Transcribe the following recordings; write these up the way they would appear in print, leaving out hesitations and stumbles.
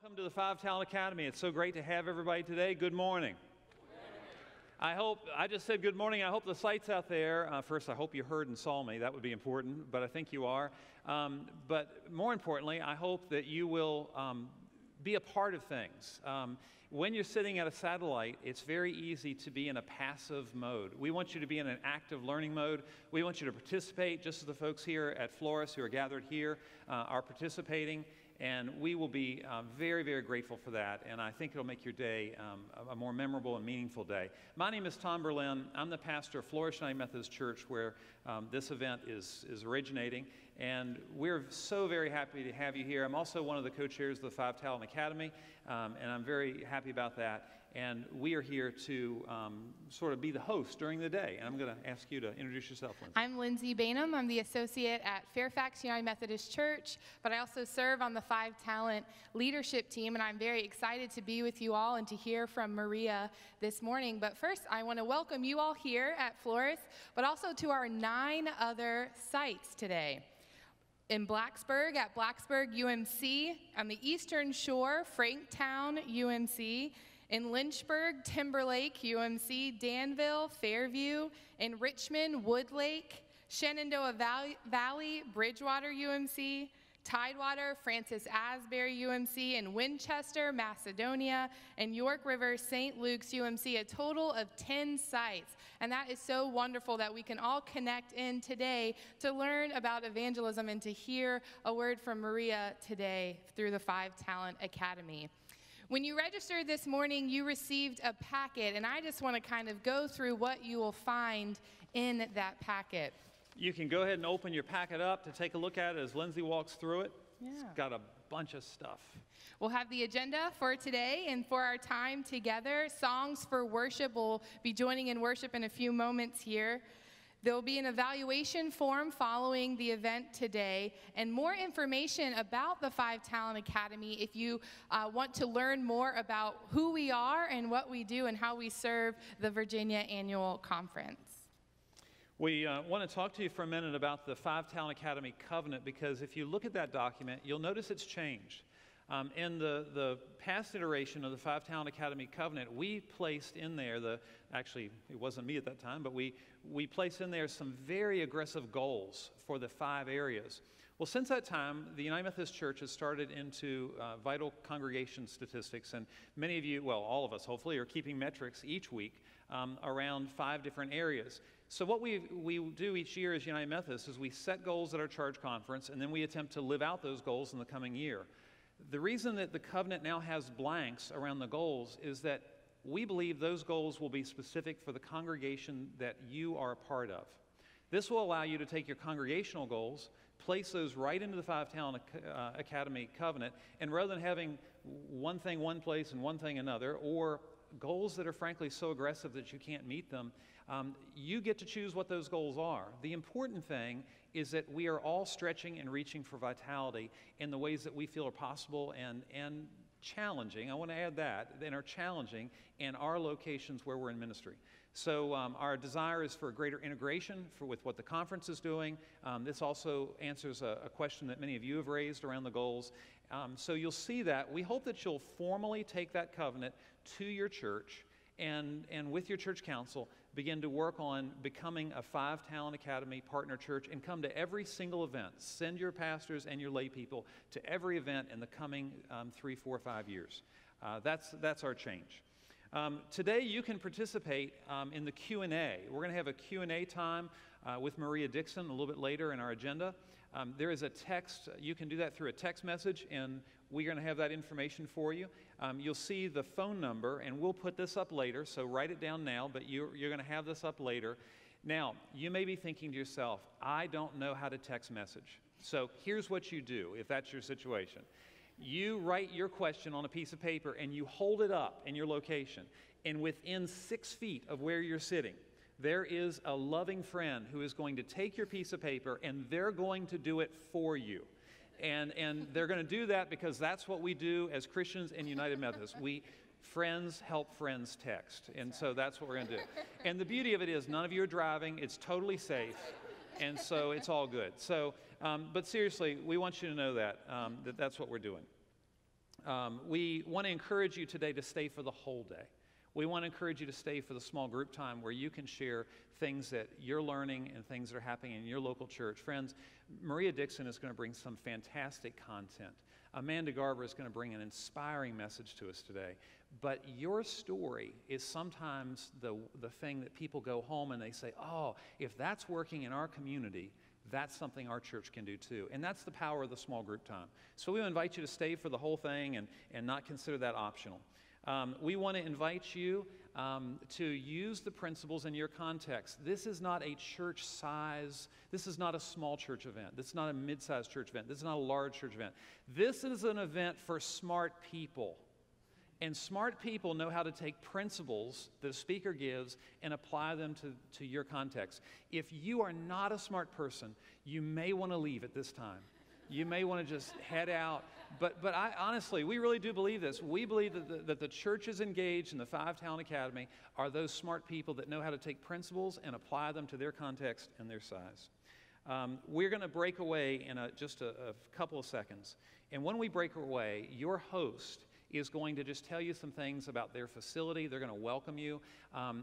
Welcome to the Talent Academy. It's so great to have everybody today. Good morning. I just said good morning. I hope the sights out there, first I hope you heard and saw me. That would be important, but I think you are. But more importantly, I hope that you will be a part of things. When you're sitting at a satellite, it's very easy to be in a passive mode. We want you to be in an active learning mode. We want you to participate, just as the folks here at Floris who are gathered here are participating. And we will be very, very grateful for that. And I think it'll make your day a more memorable and meaningful day. My name is Tom Berlin. I'm the pastor of Floris United Methodist Church, where this event is originating. And we're so very happy to have you here. I'm also one of the co-chairs of the Talent Academy, and I'm very happy about that. And we are here to sort of be the host during the day. And I'm going to ask you to introduce yourself, Lindsay. I'm Lindsay Bainham. I'm the associate at Fairfax United Methodist Church, but I also serve on the Talent leadership team, and I'm very excited to be with you all and to hear from Maria this morning. But first, I want to welcome you all here at Floris, but also to our 9 other sites today. In Blacksburg, at Blacksburg UMC, on the Eastern Shore, Franktown UMC, in Lynchburg, Timberlake UMC, Danville, Fairview, in Richmond, Woodlake, Shenandoah Valley, Bridgewater UMC, Tidewater, Francis Asbury UMC, in Winchester, Macedonia, and York River, St. Luke's UMC, a total of 10 sites. And that is so wonderful that we can all connect in today to learn about evangelism and to hear a word from Maria today through the Talent Academy. When you registered this morning, you received a packet, and I just want to kind of go through what you will find in that packet. You can go ahead and open your packet up to take a look at it as Lindsay walks through it. Yeah. It's got a bunch of stuff. We'll have the agenda for today and for our time together. Songs for worship will be joining in worship in a few moments here. There will be an evaluation form following the event today, and more information about the Talent Academy if you want to learn more about who we are and what we do and how we serve the Virginia Annual Conference. We want to talk to you for a minute about the Talent Academy Covenant, because if you look at that document, you'll notice it's changed. In the past iteration of the Talent Academy Covenant, we placed in there actually, it wasn't me at that time, but we placed in there some very aggressive goals for the 5 areas. Well, since that time, the United Methodist Church has started into vital congregation statistics, and many of you, well, all of us hopefully, are keeping metrics each week around 5 different areas. So what we do each year as United Methodists is we set goals at our charge conference, and then we attempt to live out those goals in the coming year. The reason that the covenant now has blanks around the goals is that we believe those goals will be specific for the congregation that you are a part of. This will allow you to take your congregational goals, place those right into the Talent Academy Covenant, and rather than having one thing one place and one thing another, or goals that are frankly so aggressive that you can't meet them, you get to choose what those goals are. The important thing is that we are all stretching and reaching for vitality in the ways that we feel are possible and challenging. I want to add that, and are challenging in our locations where we're in ministry. So our desire is for greater integration with what the conference is doing. This also answers a question that many of you have raised around the goals. So you'll see that. We hope that you'll formally take that covenant to your church and with your church council, begin to work on becoming a Talent Academy partner church and come to every single event. Send your pastors and your lay people to every event in the coming 3, 4, 5 years. That's our change. Today you can participate in the Q&A. We're going to have a Q&A time with Maria Dixon a little bit later in our agenda. There is a text. You can do that through a text message, and we're going to have that information for you. You'll see the phone number, and we'll put this up later, so write it down now, but you're going to have this up later. Now, you may be thinking to yourself, I don't know how to text message. So here's what you do if that's your situation. You write your question on a piece of paper and you hold it up in your location, and within 6 feet of where you're sitting, there is a loving friend who is going to take your piece of paper and they're going to do it for you. And they're going to do that because that's what we do as Christians in United Methodists. Friends help friends text, and so that's what we're going to do. And the beauty of it is none of you are driving. It's totally safe. And so it's all good. So, but seriously, we want you to know that, that's what we're doing. We want to encourage you today to stay for the whole day. We want to encourage you to stay for the small group time where you can share things that you're learning and things that are happening in your local church. Friends, Maria Dixon is going to bring some fantastic content. Amanda Garber is going to bring an inspiring message to us today. But your story is sometimes the thing that people go home and they say, oh, if that's working in our community, that's something our church can do too. And that's the power of the small group time. So we invite you to stay for the whole thing and not consider that optional. We want to invite you to use the principles in your context. This is not a church size. This is not a small church event. This is not a mid-sized church event. This is not a large church event. This is an event for smart people. And smart people know how to take principles that a speaker gives and apply them to your context. If you are not a smart person, you may want to leave at this time. You may want to just head out. But I honestly, we really do believe this. We believe that the churches engaged in the Five Talent Academy are those smart people that know how to take principles and apply them to their context and their size. We're going to break away in just a couple of seconds. And when we break away, your host is going to just tell you some things about their facility. They're going to welcome you.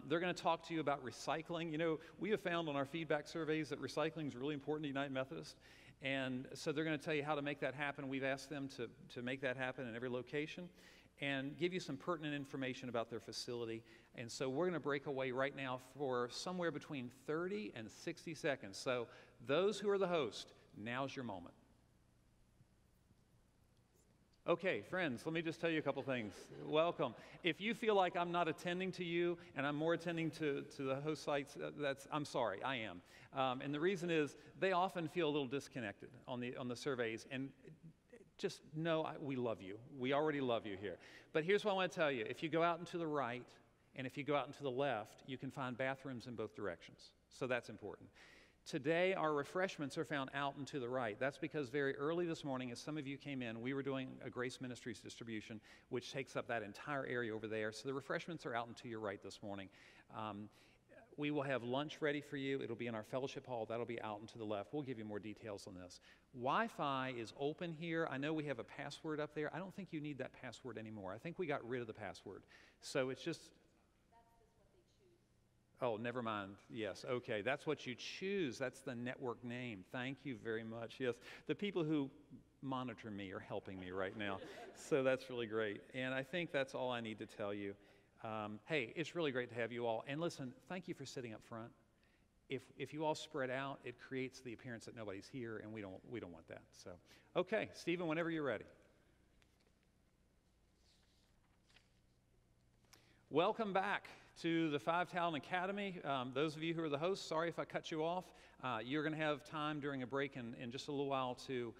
They're going to talk to you about recycling. You know, we have found on our feedback surveys that recycling is really important to United Methodist. And so they're going to tell you how to make that happen. We've asked them to make that happen in every location and give you some pertinent information about their facility. And so we're going to break away right now for somewhere between 30 and 60 seconds. So those who are the host, now's your moment. Okay, friends, let me just tell you a couple things. Welcome. If you feel like I'm not attending to you and I'm more attending to the host sites, I'm sorry, I am. And the reason is they often feel a little disconnected on the surveys. And just know we love you. We already love you here. But here's what I want to tell you. If you go out and to the right and if you go out and to the left, you can find bathrooms in both directions. So that's important. Today, our refreshments are found out and to the right. That's because very early this morning, as some of you came in, we were doing a Grace Ministries distribution, which takes up that entire area over there. So the refreshments are out and to your right this morning. We will have lunch ready for you. It'll be in our fellowship hall. That'll be out and to the left. We'll give you more details on this. Wi-Fi is open here. I know we have a password up there. I don't think you need that password anymore. I think we got rid of the password. So it's just... Oh, never mind. Yes, okay. That's what you choose. That's the network name. Thank you very much. Yes, the people who monitor me are helping me right now. So that's really great. And I think that's all I need to tell you. Hey, it's really great to have you all. And listen, thank you for sitting up front. If you all spread out, it creates the appearance that nobody's here, and we don't want that. So, okay, Stephen, whenever you're ready. Welcome back to the Five Talent Academy. Those of you who are the hosts, sorry if I cut you off. You're going to have time during a break in just a little while to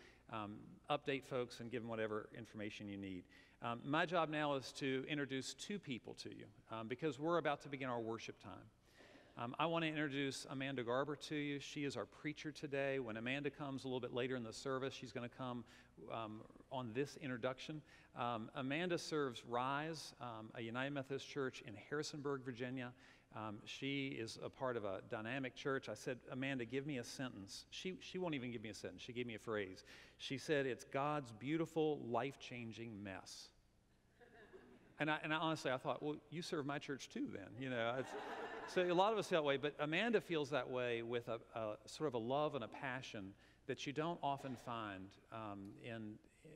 update folks and give them whatever information you need. My job now is to introduce two people to you because we're about to begin our worship time. I want to introduce Amanda Garber to you. She is our preacher today. When Amanda comes a little bit later in the service, she's going to come on this introduction. Amanda serves Rise, a United Methodist Church in Harrisonburg, Virginia. She is a part of a dynamic church. I said, Amanda, give me a sentence. She won't even give me a sentence. She gave me a phrase. She said, it's God's beautiful, life-changing mess. And I honestly, I thought, well, you serve my church too then. You know, so a lot of us feel that way, but Amanda feels that way with a sort of a love and a passion that you don't often find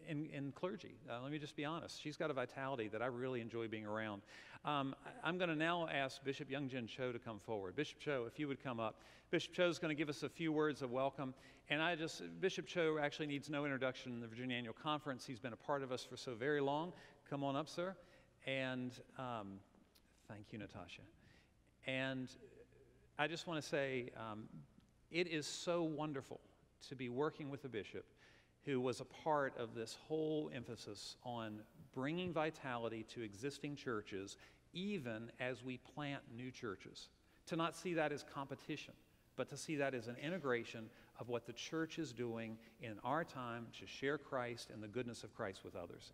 in clergy. Let me just be honest. She's got a vitality that I really enjoy being around. I'm going to now ask Bishop Youngjin Cho to come forward. Bishop Cho, if you would come up. Bishop Cho is going to give us a few words of welcome. And Bishop Cho actually needs no introduction in the Virginia Annual Conference. He's been a part of us for so very long. Come on up, sir. And thank you, Natasha. And I just want to say it is so wonderful to be working with a bishop who was a part of this whole emphasis on bringing vitality to existing churches, even as we plant new churches. To not see that as competition, but to see that as an integration of what the church is doing in our time to share Christ and the goodness of Christ with others.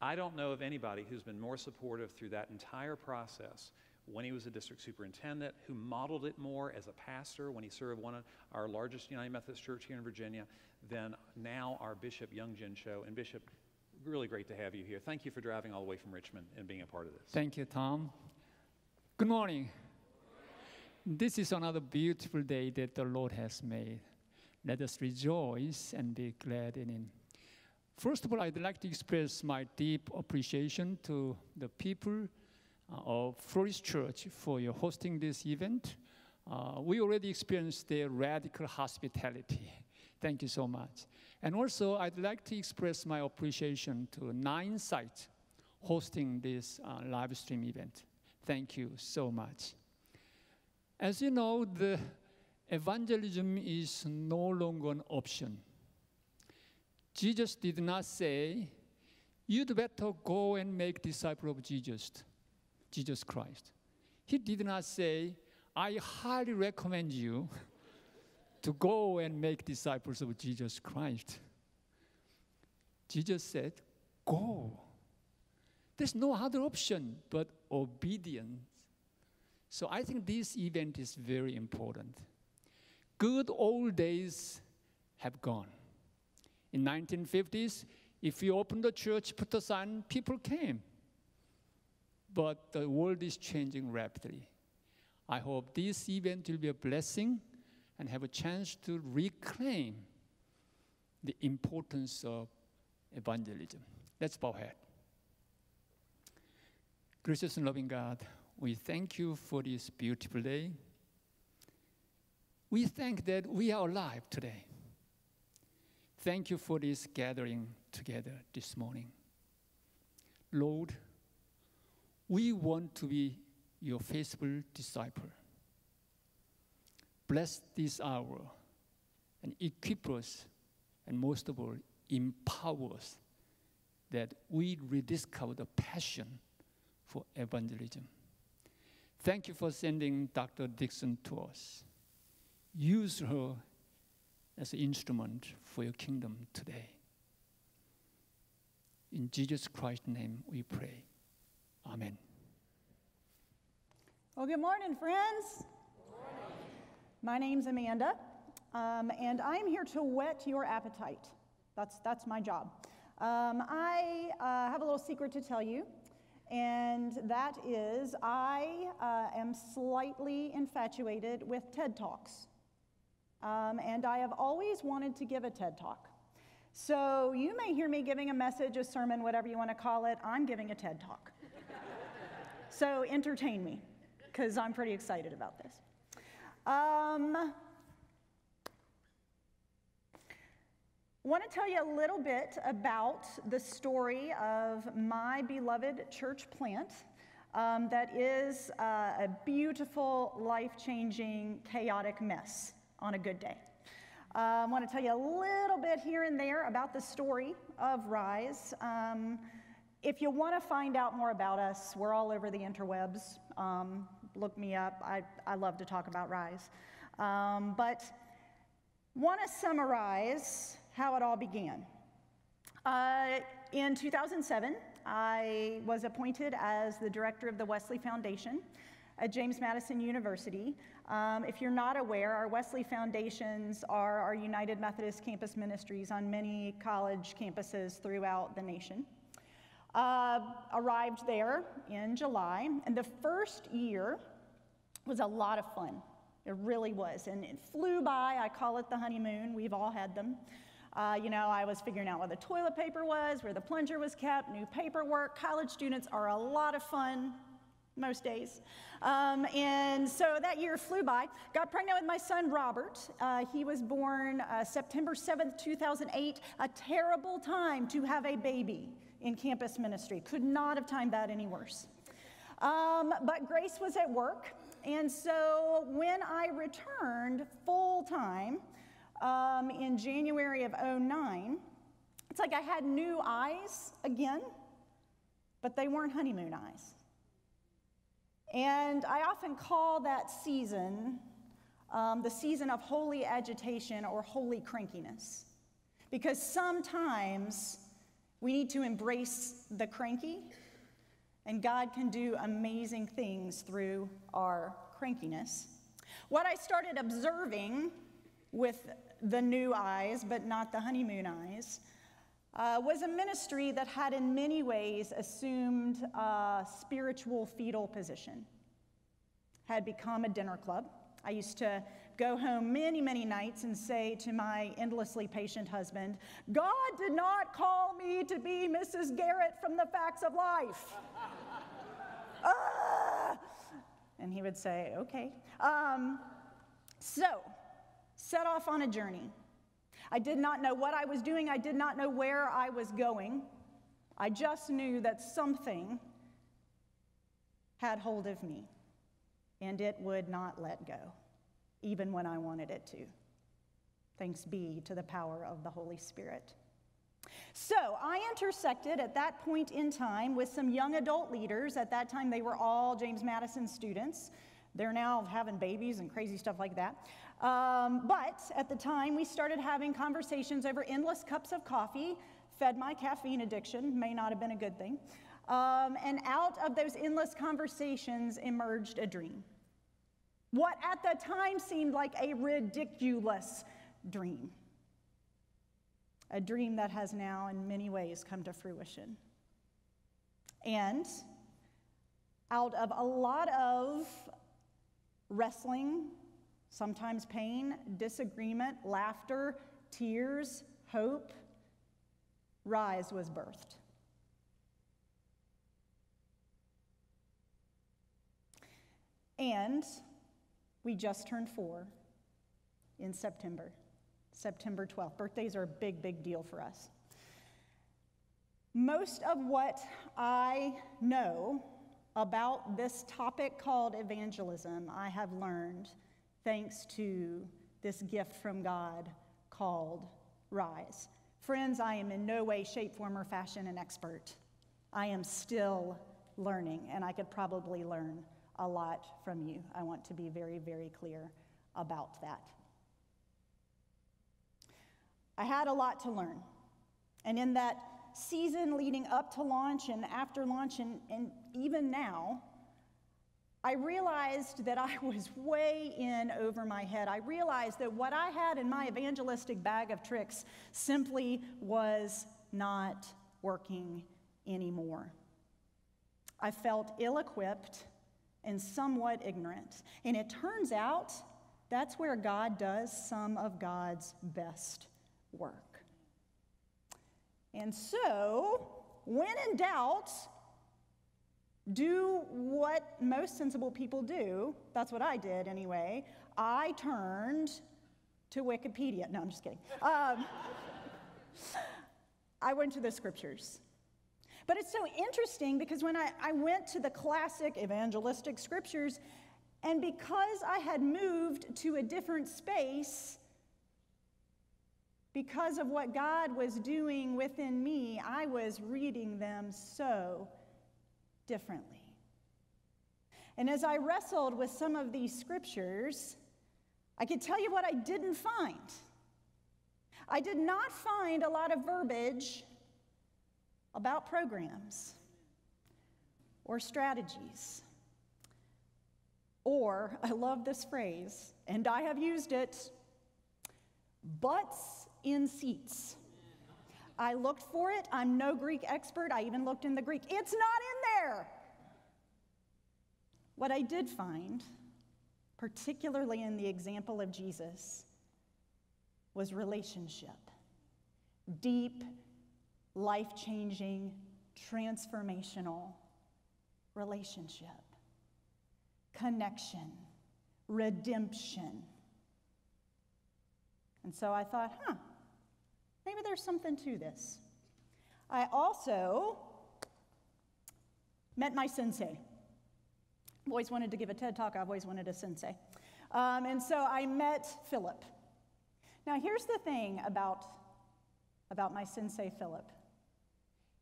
I don't know of anybody who's been more supportive through that entire process when he was a district superintendent, who modeled it more as a pastor when he served one of our largest United Methodist Church here in Virginia, than now our Bishop Youngjin Cho. And Bishop, really great to have you here. Thank you for driving all the way from Richmond and being a part of this. Thank you, Tom. Good morning. This is another beautiful day that the Lord has made. Let us rejoice and be glad in it. First of all, I'd like to express my deep appreciation to the people of Floris Church for your hosting this event. We already experienced their radical hospitality. Thank you so much. And also, I'd like to express my appreciation to 9 sites hosting this live stream event. Thank you so much. As you know, the evangelism is no longer an option. Jesus did not say, you'd better go and make disciples of Jesus Christ. He did not say, I highly recommend you to go and make disciples of Jesus Christ. Jesus said, go. There's no other option but obedience. So I think this event is very important. Good old days have gone. In 1950s, if you opened the church, put a sign, people came. But the world is changing rapidly. I hope this event will be a blessing and have a chance to reclaim the importance of evangelism. Let's bow our head. Gracious and loving God, we thank you for this beautiful day. We thank that we are alive today. Thank you for this gathering together this morning. Lord, we want to be your faithful disciple. Bless this hour and equip us, and most of all, empower us that we rediscover the passion for evangelism. Thank you for sending Dr. Dixon to us. Use her as an instrument for your kingdom today. In Jesus Christ's name we pray. Amen. Well, good morning, friends. Good morning. My name's Amanda, and I'm here to whet your appetite. That's my job. I have a little secret to tell you, and that is I am slightly infatuated with TED Talks. And I have always wanted to give a TED Talk. So you may hear me giving a message, a sermon, whatever you want to call it. I'm giving a TED Talk. So entertain me, because I'm pretty excited about this. Want to tell you a little bit about the story of my beloved church plant that is a beautiful, life-changing, chaotic mess on a good day. I want to tell you a little bit here and there about the story of Rise. If you want to find out more about us, we're all over the interwebs. Look me up. I love to talk about Rise. But want to summarize how it all began. In 2007, I was appointed as the director of the Wesley Foundation at James Madison University. If you're not aware, our Wesley Foundations are our United Methodist campus ministries on many college campuses throughout the nation. Arrived there in July, and the first year was a lot of fun. It really was, and it flew by. I call it the honeymoon. We've all had them. I was figuring out where the toilet paper was, where the plunger was kept, new paperwork. College students are a lot of fun most days. And so that year flew by. Got pregnant with my son, Robert. He was born September 7th, 2008. A terrible time to have a baby in campus ministry. Could not have timed that any worse. But Grace was at work. And so when I returned full-time in January of 2009, it's like I had new eyes again, but they weren't honeymoon eyes. And I often call that season the season of holy agitation or holy crankiness. Because sometimes we need to embrace the cranky, and God can do amazing things through our crankiness. What I started observing with the new eyes, but not the honeymoon eyes, was a ministry that had in many ways assumed a spiritual fetal position, had become a dinner club. I used to go home many, many nights and say to my endlessly patient husband, God did not call me to be Mrs. Garrett from the Facts of Life. And he would say, okay. So, set off on a journey. I did not know what I was doing. I did not know where I was going. I just knew that something had hold of me, and it would not let go, even when I wanted it to. Thanks be to the power of the Holy Spirit. So I intersected at that point in time with some young adult leaders. At that time, they were all James Madison students. They're now having babies and crazy stuff like that. But at the time, we started having conversations over endless cups of coffee, fed my caffeine addiction, may not have been a good thing. And out of those endless conversations emerged a dream. What at the time seemed like a ridiculous dream. A dream that has now in many ways come to fruition. And out of a lot of wrestling, sometimes pain, disagreement, laughter, tears, hope, Rise was birthed. And we just turned 4 in September 12th. Birthdays are a big, big deal for us. Most of what I know about this topic called evangelism, I have learned thanks to this gift from God called Rise. Friends, I am in no way, shape, form, or fashion an expert. I am still learning, and I could probably learn a lot from you. I want to be very, very clear about that. I had a lot to learn. And in that season leading up to launch and after launch and even now, I realized that I was way in over my head. I realized that what I had in my evangelistic bag of tricks simply was not working anymore. I felt ill-equipped and somewhat ignorant. And it turns out that's where God does some of God's best work. And so, when in doubt, do what most sensible people do. That's what I did anyway. I turned to Wikipedia. No, I'm just kidding. I went to the scriptures. But it's so interesting because when I went to the classic evangelistic scriptures, and because I had moved to a different space, because of what God was doing within me, I was reading them so differently. And as I wrestled with some of these scriptures, I could tell you what I didn't find. I did not find a lot of verbiage about programs or strategies. Or, I love this phrase, and I have used it, butts in seats. I looked for it. I'm no Greek expert. I even looked in the Greek. It's not in there. What I did find, particularly in the example of Jesus, was relationship. Deep, life-changing, transformational relationship. Connection. Redemption. And so I thought, maybe there's something to this. I also met my sensei. I've always wanted to give a TED Talk. I've always wanted a sensei. And so I met Philip. Now, here's the thing about my sensei, Philip.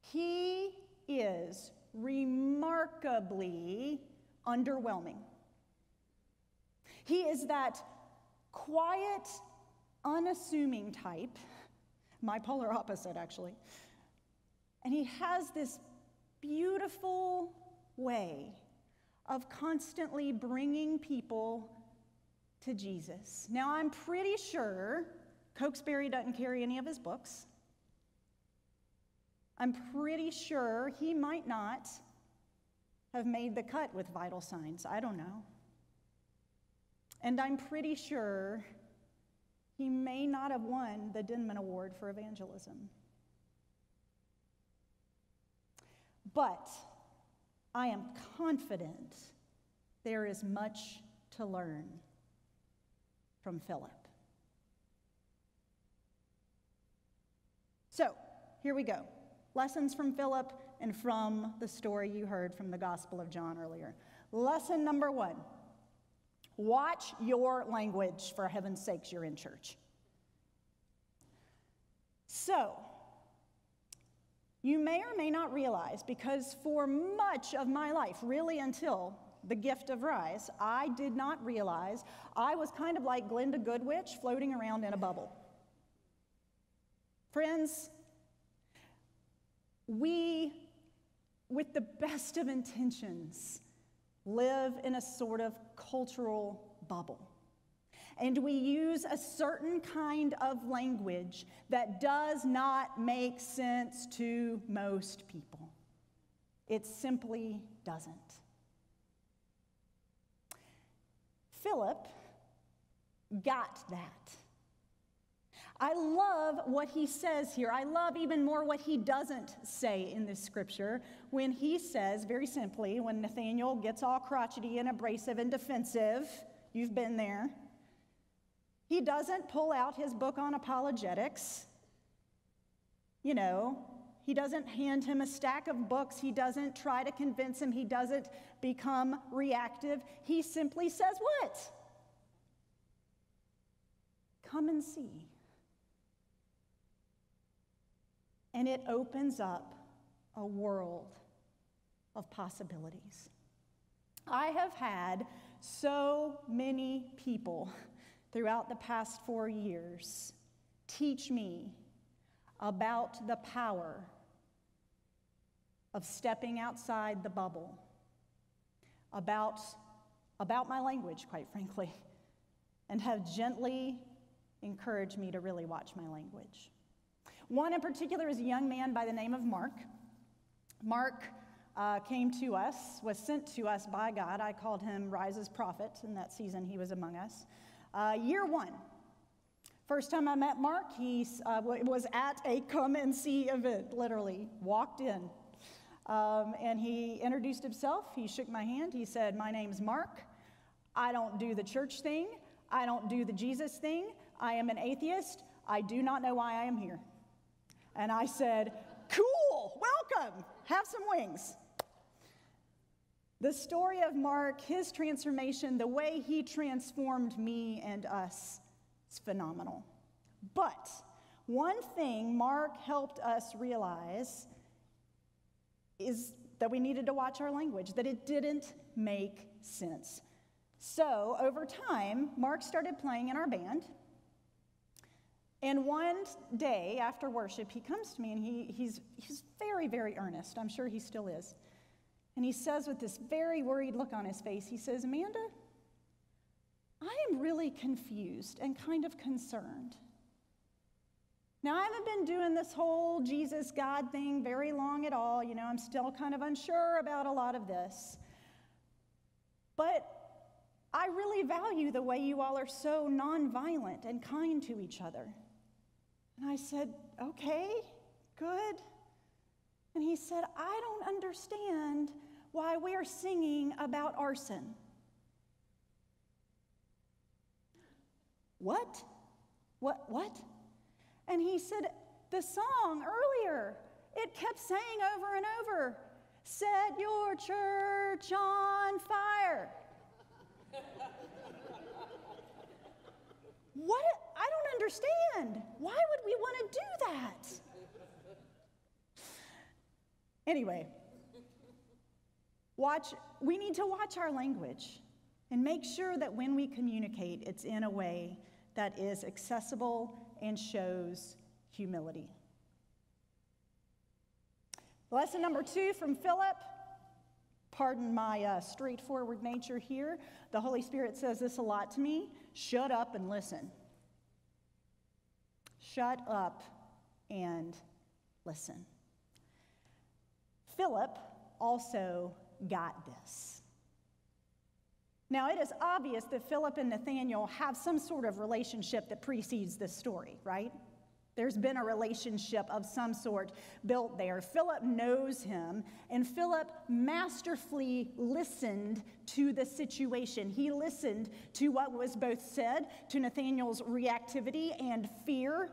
He is remarkably underwhelming. He is that quiet, unassuming type, my polar opposite, actually. And he has this beautiful way of constantly bringing people to Jesus. Now, I'm pretty sure Cokesbury doesn't carry any of his books. I'm pretty sure he might not have made the cut with vital signs. I don't know. And I'm pretty sure he may not have won the Denman Award for evangelism. But I am confident there is much to learn from Philip. So, here we go. Lessons from Philip and from the story you heard from the Gospel of John earlier. Lesson number 1. Watch your language, for heaven's sakes, you're in church. So, you may or may not realize, because for much of my life, really until the gift of Rise, I did not realize I was kind of like Glenda Goodwitch floating around in a bubble. Friends, we, with the best of intentions, live in a sort of cultural bubble. And we use a certain kind of language that does not make sense to most people. It simply doesn't. Philip got that. I love what he says here. I love even more what he doesn't say in this scripture when he says, very simply, when Nathaniel gets all crotchety and abrasive and defensive, you've been there, he doesn't pull out his book on apologetics. You know, he doesn't hand him a stack of books. He doesn't try to convince him. He doesn't become reactive. He simply says what? Come and see. And it opens up a world of possibilities. I have had so many people throughout the past 4 years teach me about the power of stepping outside the bubble, about my language, quite frankly, and have gently encouraged me to really watch my language. One in particular is a young man by the name of Mark. Mark came to us, was sent to us by God. I called him Rise's prophet in that season he was among us. Year 1. First time I met Mark, he was at a come and see event, literally, walked in. And he introduced himself. He shook my hand. He said, "My name's Mark. I don't do the church thing. I don't do the Jesus thing. I am an atheist. I do not know why I am here." And I said, "Cool, welcome, have some wings." The story of Mark, his transformation, the way he transformed me and us is phenomenal. But one thing Mark helped us realize is that we needed to watch our language, that it didn't make sense. So over time, Mark started playing in our band. And one day after worship, he comes to me and he's very, very earnest. I'm sure he still is. And he says with this very worried look on his face, he says, "Amanda, I am really confused and kind of concerned. Now, I haven't been doing this whole Jesus, God thing very long at all. You know, I'm still kind of unsure about a lot of this. But I really value the way you all are so nonviolent and kind to each other." And I said, "Okay, good." And he said, "I don't understand why we are singing about arson." What? And he said, "The song earlier, it kept saying over and over, 'Set your church on fire.'" What? I don't understand. Why would we want to do that? Anyway, we need to watch our language and make sure that when we communicate, it's in a way that is accessible and shows humility. Lesson number 2 from Philip. Pardon my straightforward nature here. The Holy Spirit says this a lot to me. Shut up and listen. Shut up and listen. Philip also got this. Now, it is obvious that Philip and Nathanael have some sort of relationship that precedes this story, right? There's been a relationship of some sort built there. Philip knows him, and Philip masterfully listened to the situation. He listened to what was both said, to Nathanael's reactivity and fear,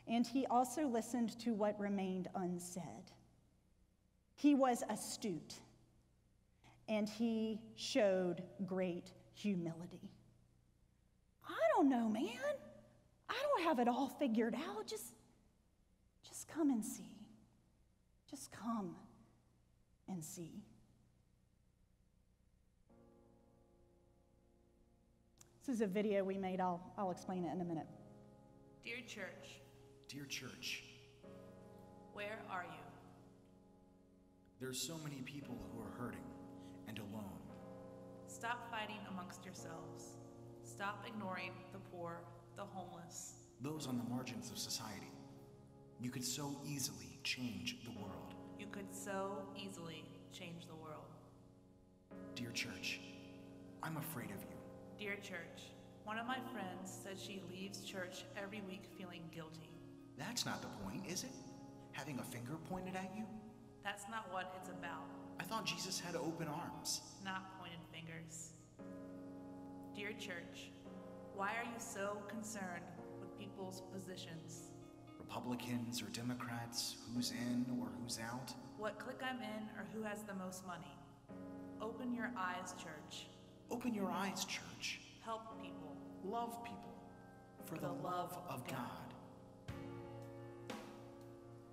and he also listened to what remained unsaid. He was astute, and he showed great humility. I don't know, man. I don't have it all figured out. Just come and see. Just come and see. This is a video we made. I'll explain it in a minute. Dear church. Dear church. Where are you? There's so many people who are hurting and alone. Stop fighting amongst yourselves. Stop ignoring the poor, the homeless, those on the margins of society. You could so easily change the world. You could so easily change the world. Dear church, I'm afraid of you. Dear church, one of my friends said she leaves church every week feeling guilty. That's not the point, is it? Having a finger pointed at you? That's not what it's about. I thought Jesus had open arms. Not pointed fingers. Dear church, why are you so concerned with people's positions? Republicans or Democrats, who's in or who's out? What clique I'm in or who has the most money? Open your eyes, church. Open your eyes, church. Help people. Love people. For the love of God.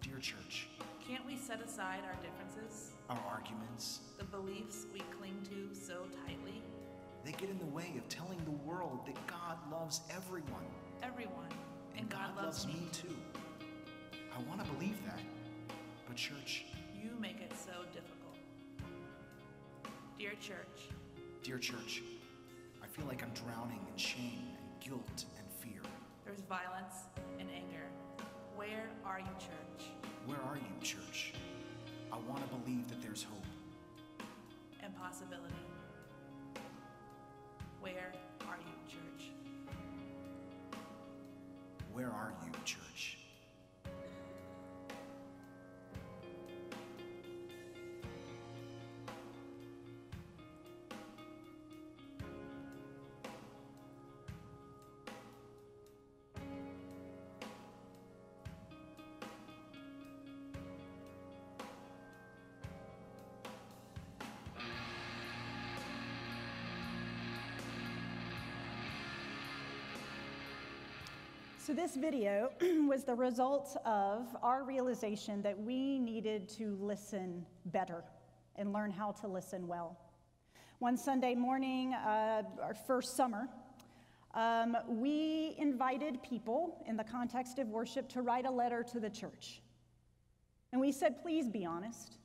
Dear church. Can't we set aside our differences? Our arguments. The beliefs we cling to so tightly? They get in the way of telling the world that God loves everyone. Everyone. And God loves me too. I want to believe that. But church. You make it so difficult. Dear church. Dear church, I feel like I'm drowning in shame and guilt and fear. There's violence and anger. Where are you, church? Where are you, church? I want to believe that there's hope. And possibility. Where are you, church? Where are you, church? So this video was the result of our realization that we needed to listen better and learn how to listen well. One Sunday morning, our first summer, we invited people in the context of worship to write a letter to the church. And we said, please be honest.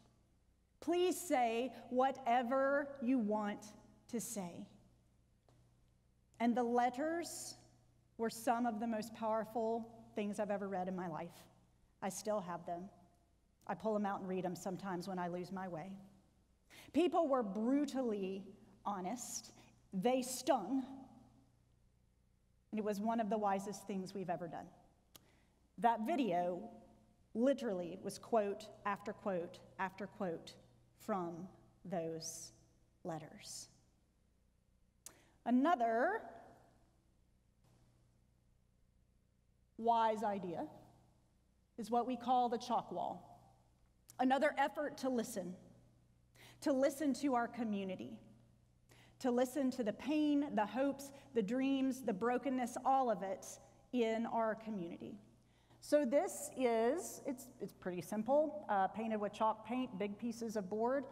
Please say whatever you want to say. And the letters were some of the most powerful things I've ever read in my life. I still have them. I pull them out and read them sometimes when I lose my way. People were brutally honest. They stung. And it was one of the wisest things we've ever done. That video literally was quote after quote after quote from those letters. Another wise idea is what we call the chalk wall. Another effort to listen to our community, to listen to the pain, the hopes, the dreams, the brokenness, all of it in our community. So this is, it's pretty simple, painted with chalk paint, big pieces of board,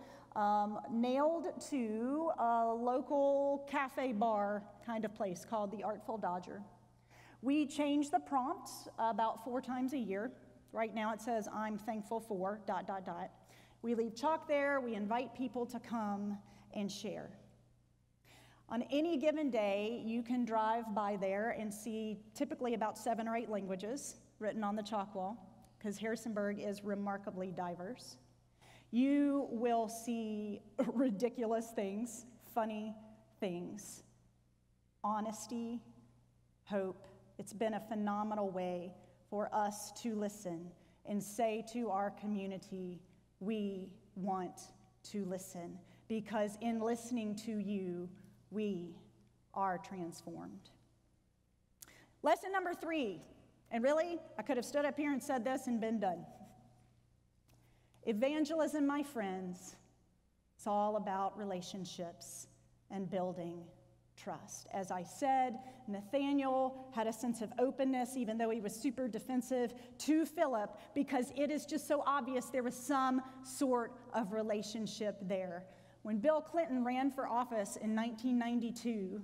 nailed to a local cafe bar kind of place called the Artful Dodger. We change the prompt about 4 times a year. Right now it says, I'm thankful for, ... We leave chalk there, we invite people to come and share. On any given day, you can drive by there and see typically about 7 or 8 languages written on the chalk wall, because Harrisonburg is remarkably diverse. You will see ridiculous things, funny things, honesty, hope. It's been a phenomenal way for us to listen and say to our community, we want to listen, because in listening to you, we are transformed. Lesson number 3, and really, I could have stood up here and said this and been done. Evangelism, my friends, it's all about relationships and building trust. As I said, Nathaniel had a sense of openness, even though he was super defensive, to Philip, because it is just so obvious there was some sort of relationship there. When Bill Clinton ran for office in 1992,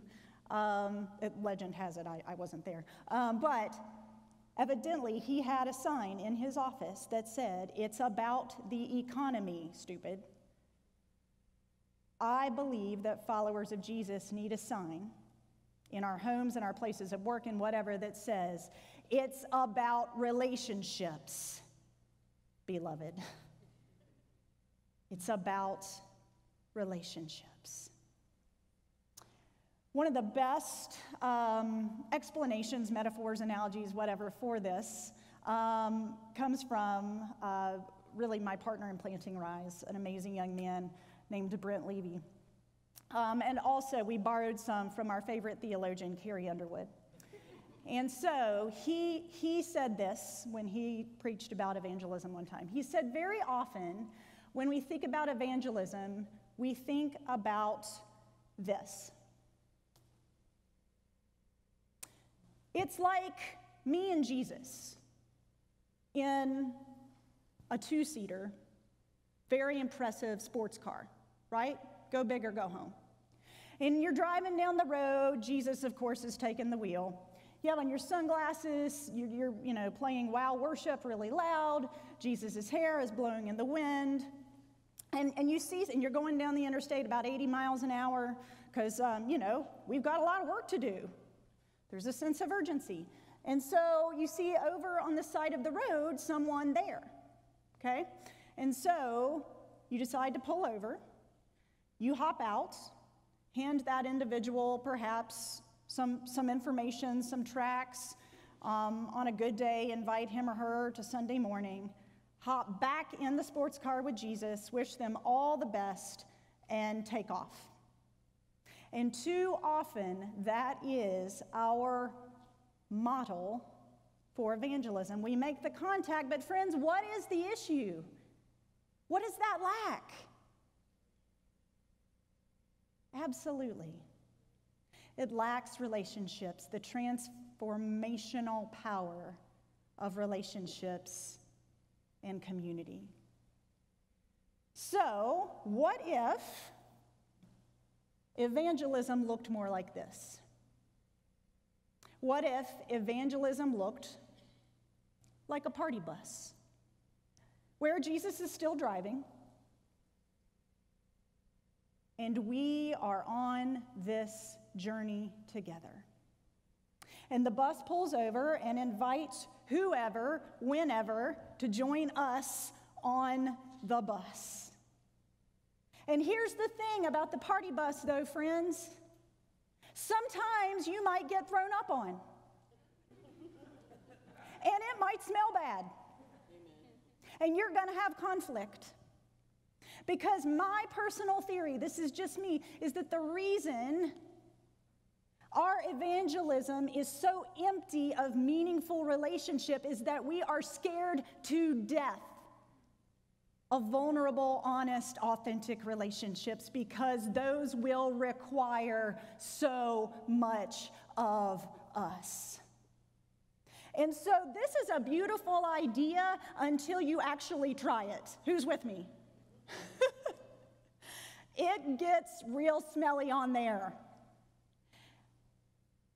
legend has it, I wasn't there, but evidently he had a sign in his office that said, "It's about the economy, stupid." I believe that followers of Jesus need a sign in our homes and our places of work and whatever that says, "It's about relationships, beloved." It's about relationships. One of the best explanations, metaphors, analogies, whatever, for this comes from really my partner in Planting Rise, an amazing young man named Brent Levy. And also, we borrowed some from our favorite theologian, Carrie Underwood. And so he said this when he preached about evangelism one time. He said, very often when we think about evangelism, we think about this. It's like me and Jesus in a 2-seater, very impressive sports car, right? Go big or go home. And you're driving down the road. Jesus, of course, is taking the wheel. You have on your sunglasses. You're playing wow worship really loud. Jesus' hair is blowing in the wind. And you see, and you're going down the interstate about 80 miles an hour because, we've got a lot of work to do. There's a sense of urgency. And so you see over on the side of the road someone there, okay? And so you decide to pull over. You hop out, hand that individual perhaps some information, some tracts. On a good day, invite him or her to Sunday morning. Hop back in the sports car with Jesus, wish them all the best, and take off. And too often, that is our model for evangelism. We make the contact, but friends, what is the issue? What does that lack? Absolutely. It lacks relationships, the transformational power of relationships and community. So, what if evangelism looked more like this? What if evangelism looked like a party bus, where Jesus is still driving, and we are on this journey together? And the bus pulls over and invites whoever, whenever, to join us on the bus. And here's the thing about the party bus, though, friends. Sometimes you might get thrown up on. And it might smell bad. And you're going to have conflict. Because my personal theory, this is just me, is that the reason our evangelism is so empty of meaningful relationship is that we are scared to death of vulnerable, honest, authentic relationships, because those will require so much of us. And so this is a beautiful idea until you actually try it. Who's with me? It gets real smelly on there.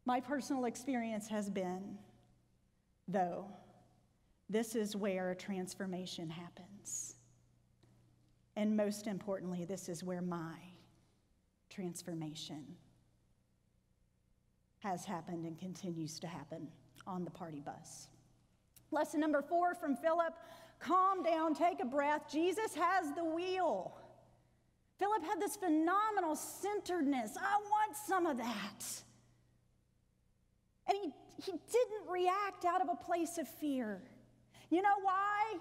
My personal experience has been, though, this is where transformation happens. And most importantly, this is where my transformation has happened and continues to happen on the party bus. Lesson number 4 from Philip: calm down, take a breath. Jesus has the wheel. Philip had this phenomenal centeredness. I want some of that. And he didn't react out of a place of fear. You know why?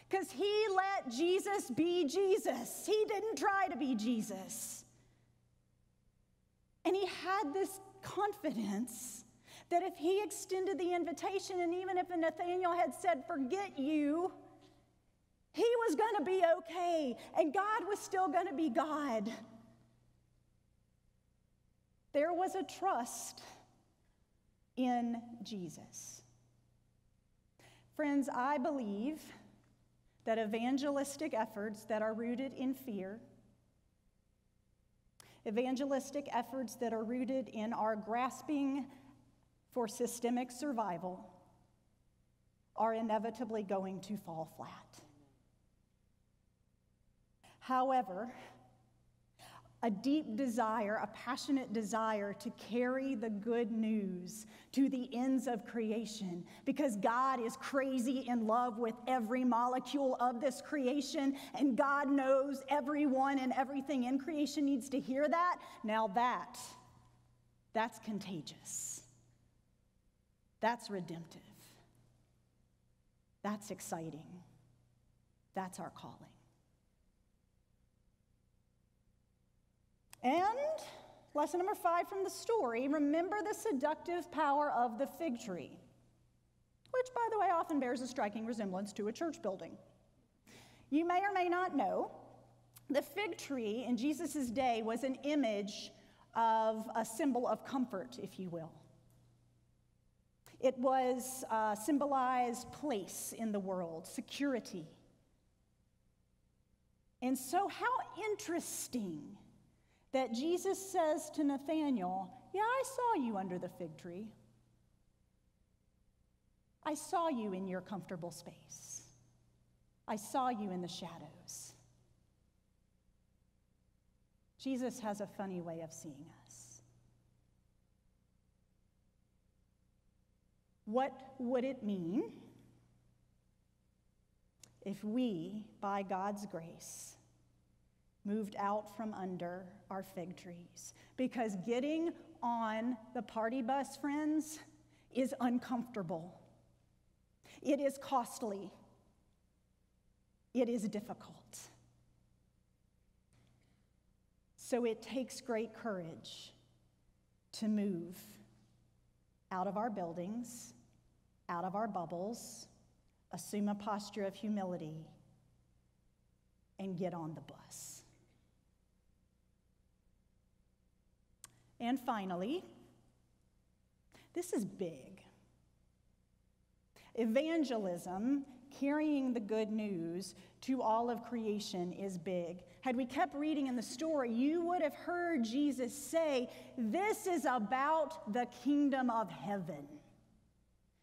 Because he let Jesus be Jesus. He didn't try to be Jesus. And he had this confidence that if he extended the invitation, and even if Nathanael had said, forget you, he was going to be okay, and God was still going to be God. There was a trust in Jesus. Friends, I believe that evangelistic efforts that are rooted in fear, evangelistic efforts that are rooted in our grasping for systemic survival, are inevitably going to fall flat. However, a deep desire, a passionate desire to carry the good news to the ends of creation, because God is crazy in love with every molecule of this creation, and God knows everyone and everything in creation needs to hear that. Now that's contagious. That's redemptive. That's exciting. That's our calling. And lesson number 5 from the story, remember the seductive power of the fig tree, which, by the way, often bears a striking resemblance to a church building. You may or may not know, the fig tree in Jesus' day was an image of a symbol of comfort, if you will. It was symbolized place in the world, security. And so how interesting that Jesus says to Nathanael, yeah, I saw you under the fig tree. I saw you in your comfortable space. I saw you in the shadows. Jesus has a funny way of seeing us. What would it mean if we, by God's grace, moved out from under our fig trees? Because getting on the party bus, friends, is uncomfortable. It is costly. It is difficult. So it takes great courage to move out of our buildings, out of our bubbles, assume a posture of humility, and get on the bus. And finally, this is big. Evangelism, carrying the good news to all of creation, is big. Had we kept reading in the story, you would have heard Jesus say, this is about the kingdom of heaven.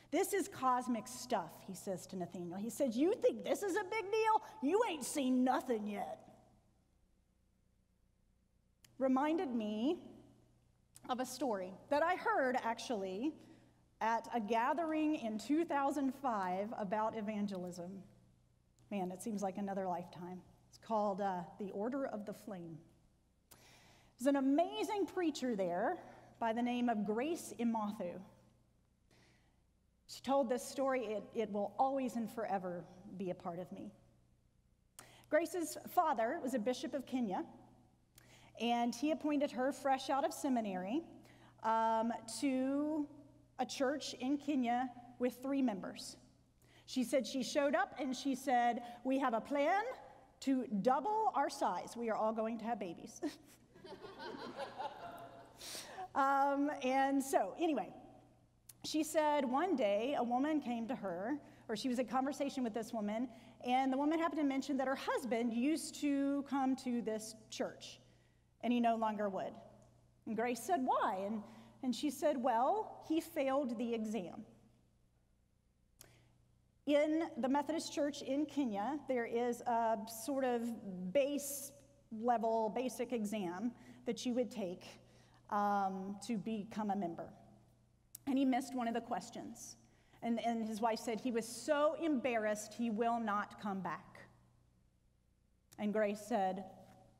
This is cosmic stuff, he says to Nathanael. He says, you think this is a big deal? You ain't seen nothing yet. Reminded me of a story that I heard actually at a gathering in 2005 about evangelism. Man, it seems like another lifetime. It's called The Order of the Flame. There's an amazing preacher there by the name of Grace Imathu. She told this story. It will always and forever be a part of me. Grace's father was a bishop of Kenya, and he appointed her fresh out of seminary to a church in Kenya with 3 members. She said she showed up and she said, we have a plan to double our size. We are all going to have babies. And so anyway, she said one day a woman came to her, or she was in conversation with this woman, and the woman happened to mention that her husband used to come to this church, and he no longer would. And Grace said, why? And she said, well, he failed the exam. In the Methodist Church in Kenya, there is a sort of base level, basic exam that you would take to become a member. And he missed one of the questions. And his wife said, he was so embarrassed he will not come back. And Grace said,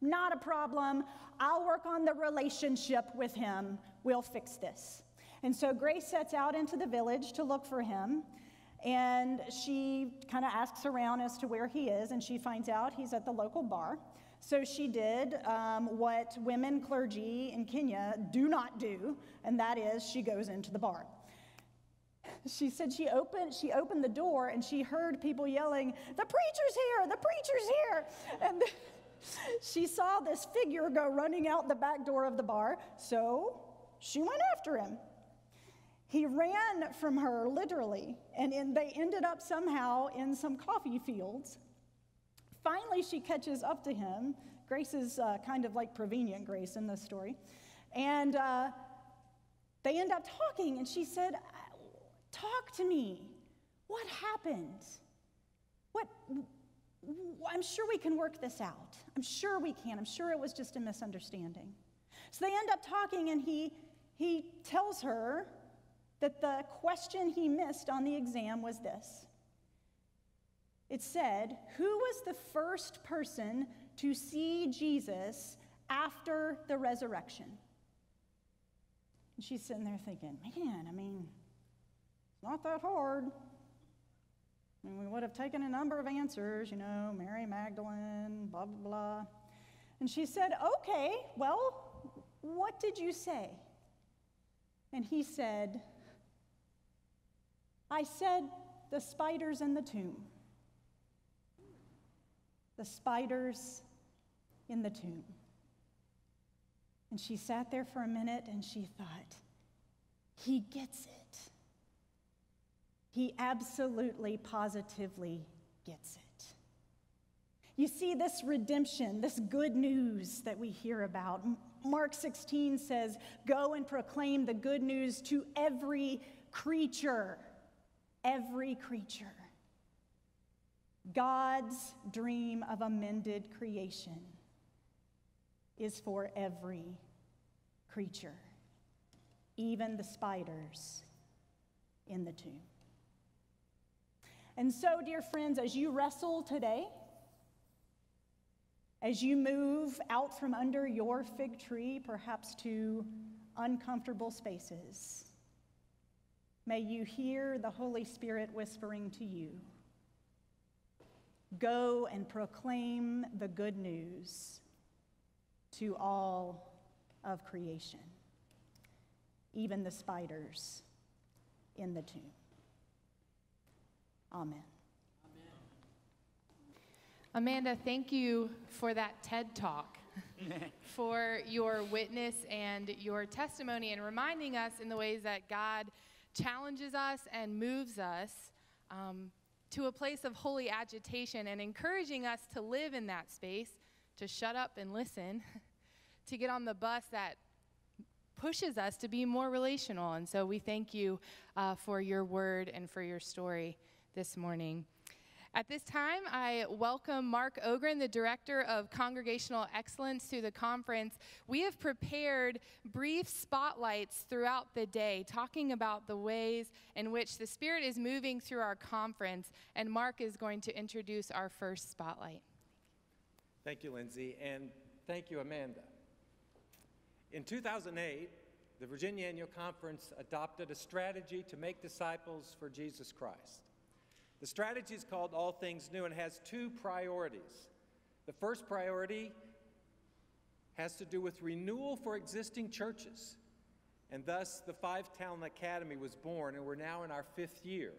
not a problem. I'll work on the relationship with him. We'll fix this. And so Grace sets out into the village to look for him. And she kind of asks around as to where he is. And she finds out he's at the local bar. So she did what women clergy in Kenya do not do. And that is she goes into the bar. She said she opened the door and she heard people yelling, "The preacher's here, the preacher's here." And she saw this figure go running out the back door of the bar, so she went after him. He ran from her, literally, and they ended up somehow in some coffee fields. Finally, she catches up to him. Grace is kind of like prevenient Grace in this story. And they end up talking, and she said, "Talk to me. What happened? I'm sure we can work this out. I'm sure we can. I'm sure it was just a misunderstanding." So they end up talking, and he tells her that the question he missed on the exam was this. It said, who was the first person to see Jesus after the resurrection? And she's sitting there thinking, man, it's not that hard. We would have taken a number of answers, Mary Magdalene, blah, blah, blah. And she said, okay, well, what did you say? And he said, I said the spiders in the tomb. The spiders in the tomb. And she sat there for a minute and she thought, he gets it. He absolutely, positively gets it. You see, this redemption, this good news that we hear about, Mark 16 says, go and proclaim the good news to every creature. Every creature. God's dream of a mended creation is for every creature, even the spiders in the tomb. And so, dear friends, as you wrestle today, as you move out from under your fig tree, perhaps to uncomfortable spaces, may you hear the Holy Spirit whispering to you, go and proclaim the good news to all of creation, even the spiders in the tomb. Amen. Amanda, thank you for that TED Talk, for your witness and your testimony, and reminding us in the ways that God challenges us and moves us to a place of holy agitation, and encouraging us to live in that space, to shut up and listen, to get on the bus that pushes us to be more relational. And so we thank you for your word and for your story this morning. At this time, I welcome Mark Ogren, the Director of Congregational Excellence, to the conference. We have prepared brief spotlights throughout the day, talking about the ways in which the Spirit is moving through our conference, and Mark is going to introduce our first spotlight. Thank you, Lindsay, and thank you, Amanda. In 2008, the Virginia Annual Conference adopted a strategy to make disciples for Jesus Christ. The strategy is called All Things New and has two priorities. The first priority has to do with renewal for existing churches, and thus the Talent Academy was born, and we're now in our 5th year,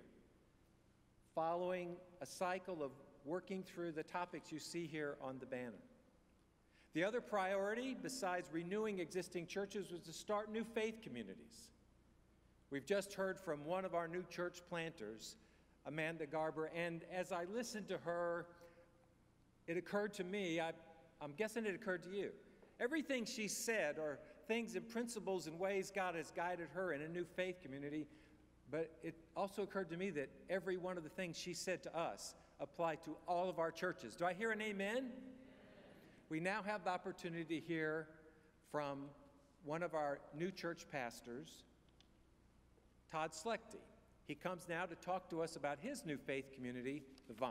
following a cycle of working through the topics you see here on the banner. The other priority, besides renewing existing churches, was to start new faith communities. We've just heard from one of our new church planters, Amanda Garber, and as I listened to her, it occurred to me, I'm guessing it occurred to you, everything she said are things and principles and ways God has guided her in a new faith community, but it also occurred to me that every one of the things she said to us apply to all of our churches. Do I hear an amen? We now have the opportunity to hear from one of our new church pastors, Todd Slechte. He comes now to talk to us about his new faith community, the Vine.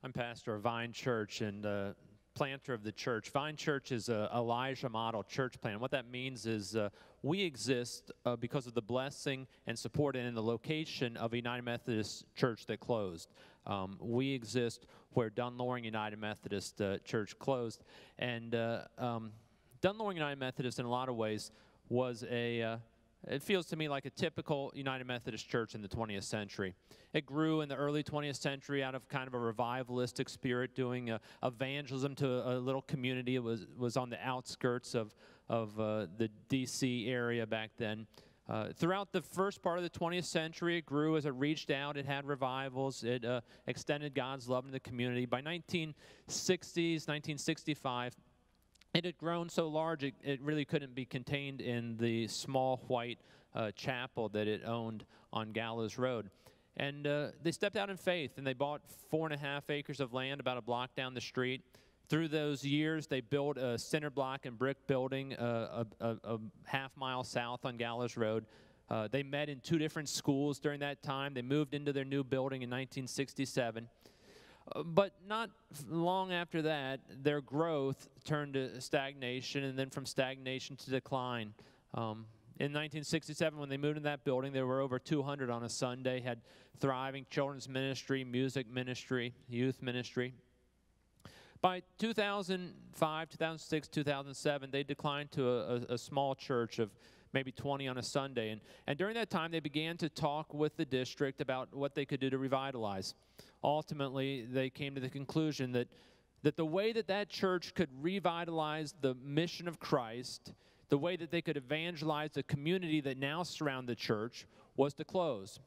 I'm pastor of Vine Church and planter of the church. Vine Church is a Elijah model church plant. What that means is we exist because of the blessing and support and in the location of a United Methodist Church that closed. We exist where Dunloring United Methodist Church closed. And Dunloring United Methodist, in a lot of ways, was it feels to me like a typical United Methodist church in the 20th century. It grew in the early 20th century out of kind of a revivalistic spirit, doing evangelism to a little community. It was on the outskirts of the D.C. area back then. Throughout the first part of the 20th century, it grew as it reached out. It had revivals. It extended God's love in the community. By 1960s, 1965, it had grown so large it really couldn't be contained in the small white chapel that it owned on Gallows Road. And they stepped out in faith, and they bought 4.5 acres of land about a block down the street. Through those years, they built a cinder block and brick building a half-mile south on Gallows Road. They met in 2 different schools during that time. They moved into their new building in 1967. But not long after that, their growth turned to stagnation, and then from stagnation to decline. In 1967, when they moved in that building, there were over 200 on a Sunday, had thriving children's ministry, music ministry, youth ministry. By 2005, 2006, 2007, they declined to a small church of maybe 20 on a Sunday. And during that time, they began to talk with the district about what they could do to revitalize. Ultimately, they came to the conclusion that the way that church could revitalize the mission of Christ, the way that they could evangelize the community that now surround the church, was to close,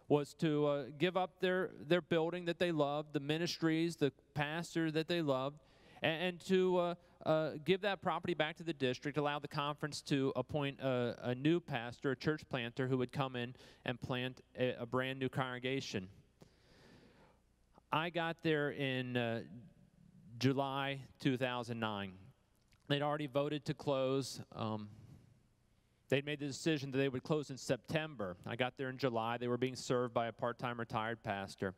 was to give up their building that they loved, the ministries, the pastor that they loved, and to give that property back to the district, allow the conference to appoint a new pastor, a church planter, who would come in and plant a brand new congregation. I got there in July 2009. They'd already voted to close. They'd made the decision that they would close in September. I got there in July. They were being served by a part-time retired pastor.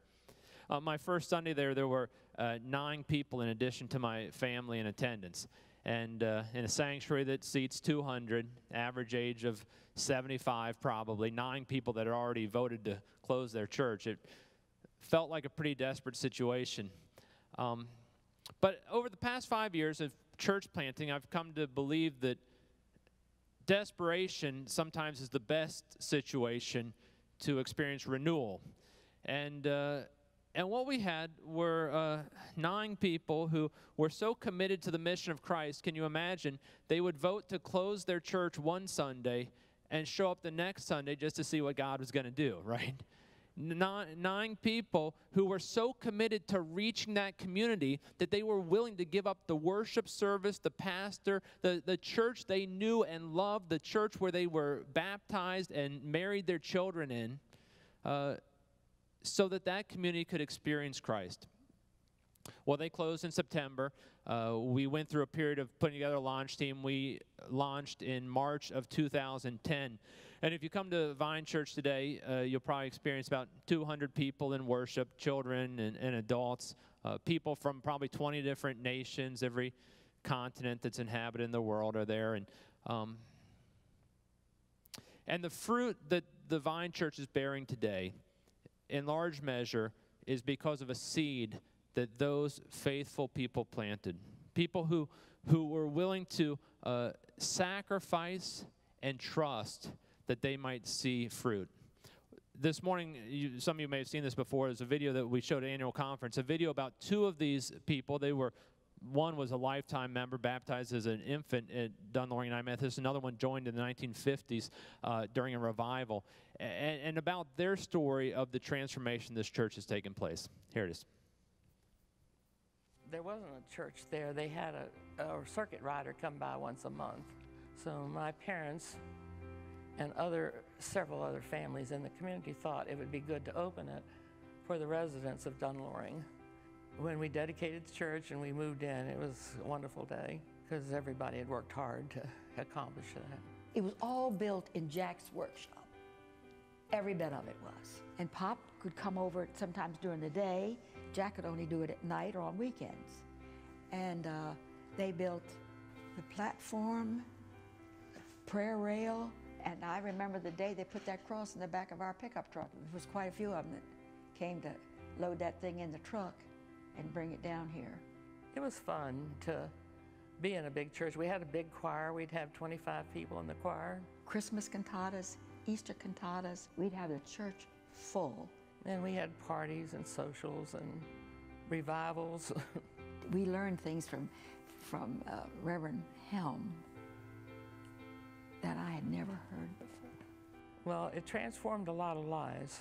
My first Sunday there were 9 people in addition to my family in attendance. And in a sanctuary that seats 200, average age of 75 probably, 9 people that had already voted to close their church. It felt like a pretty desperate situation. But over the past 5 years of church planting, I've come to believe that desperation sometimes is the best situation to experience renewal. And what we had were 9 people who were so committed to the mission of Christ. Can you imagine? They would vote to close their church one Sunday and show up the next Sunday just to see what God was going to do, right? 9 people who were so committed to reaching that community that they were willing to give up the worship service, the pastor, the church they knew and loved, the church where they were baptized and married their children in, so that community could experience Christ. Well, they closed in September. We went through a period of putting together a launch team. We launched in March of 2010. And if you come to Vine Church today, you'll probably experience about 200 people in worship, children and adults, people from probably 20 different nations, every continent that's inhabited in the world are there. And the fruit that the Vine Church is bearing today, in large measure, is because of a seed that those faithful people planted. People who were willing to sacrifice and trust that they might see fruit. This morning, some of you may have seen this before. There's a video that we showed at annual conference, a video about 2 of these people. One was a lifetime member, baptized as an infant at Dunloring United Methodist. Another one joined in the 1950s during a revival. And about their story of the transformation this church has taken place. Here it is. There wasn't a church there. They had a circuit rider come by once a month. So my parents and several other families in the community thought it would be good to open it for the residents of Dunloring. When we dedicated the church and we moved in, it was a wonderful day. because everybody had worked hard to accomplish that. It was all built in Jack's workshop. Every bit of it was. And Pop could come over sometimes during the day. Jack could only do it at night or on weekends. And they built the platform, prayer rail, and I remember the day they put that cross in the back of our pickup truck. There was quite a few of them that came to load that thing in the truck and bring it down here. It was fun to be in a big church. We had a big choir. We'd have 25 people in the choir. Christmas cantatas, Easter cantatas, we'd have the church full. And we had parties and socials and revivals. We learned things from Reverend Helm that I had never heard before. Well, it transformed a lot of lives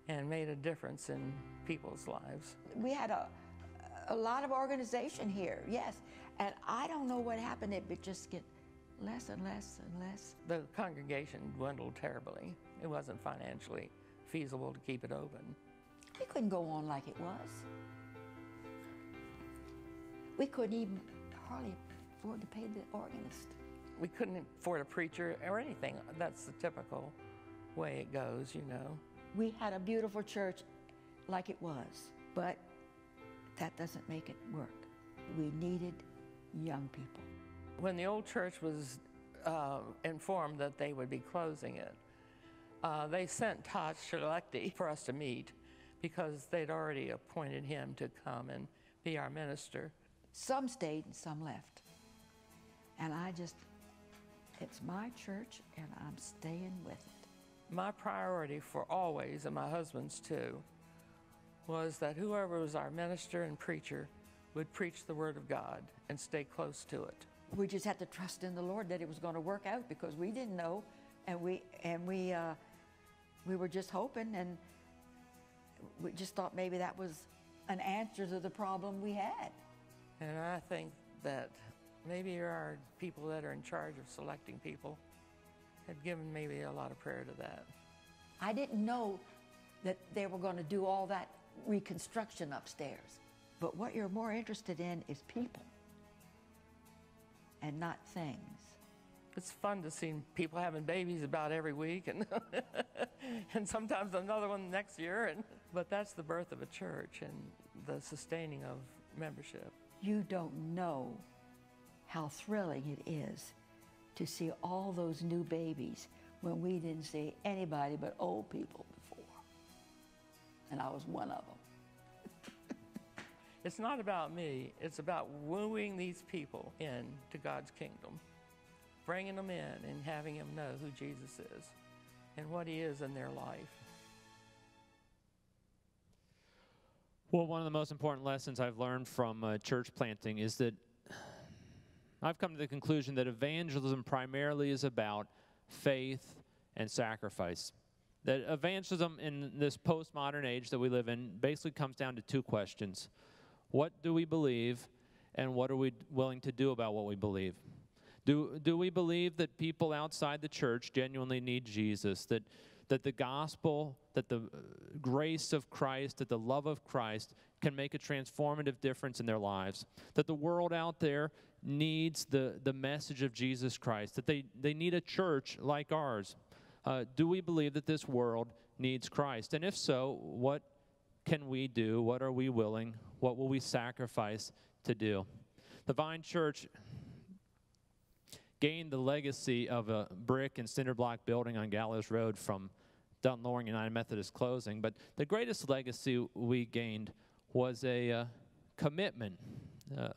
and made a difference in people's lives. We had a lot of organization here, yes. And I don't know what happened, it would just get less and less and less. The congregation dwindled terribly. It wasn't financially feasible to keep it open. We couldn't go on like it was. We couldn't even hardly afford to pay the organist. We couldn't afford a preacher or anything. That's the typical way it goes, you know. We had a beautiful church like it was, but that doesn't make it work. We needed young people. When the old church was informed that they would be closing it, they sent Todd Schlechte for us to meet because they'd already appointed him to come and be our minister. Some stayed and some left. And it's my church and I'm staying with it. My priority for always, and my husband's too, was that whoever was our minister and preacher would preach the Word of God and stay close to it. We just had to trust in the Lord that it was going to work out because we didn't know, and we were just hoping, and we just thought maybe that was an answer to the problem we had. And I think that maybe our people that are in charge of selecting people had given maybe a lot of prayer to that. I didn't know that they were going to do all that reconstruction upstairs. But what you're more interested in is people and not things. It's fun to see people having babies about every week and, and sometimes another one next year. But that's the birth of a church and the sustaining of membership. You don't know how thrilling it is to see all those new babies when we didn't see anybody but old people before. And I was one of them. It's not about me. It's about wooing these people into God's kingdom, bringing them in and having them know who Jesus is and what he is in their life. Well, one of the most important lessons I've learned from church planting is that I've come to the conclusion that evangelism primarily is about faith and sacrifice. That evangelism in this postmodern age that we live in basically comes down to two questions. What do we believe, and what are we willing to do about what we believe? Do we believe that people outside the church genuinely need Jesus, that the gospel, that the grace of Christ, that the love of Christ can make a transformative difference in their lives, that the world out there needs the message of Jesus Christ, that they need a church like ours? Do we believe that this world needs Christ? And if so, what can we do? What are we willing? What will we sacrifice to do? The Vine Church gained the legacy of a brick and cinder block building on Gallows Road from Floris United Methodist closing, but the greatest legacy we gained was a commitment,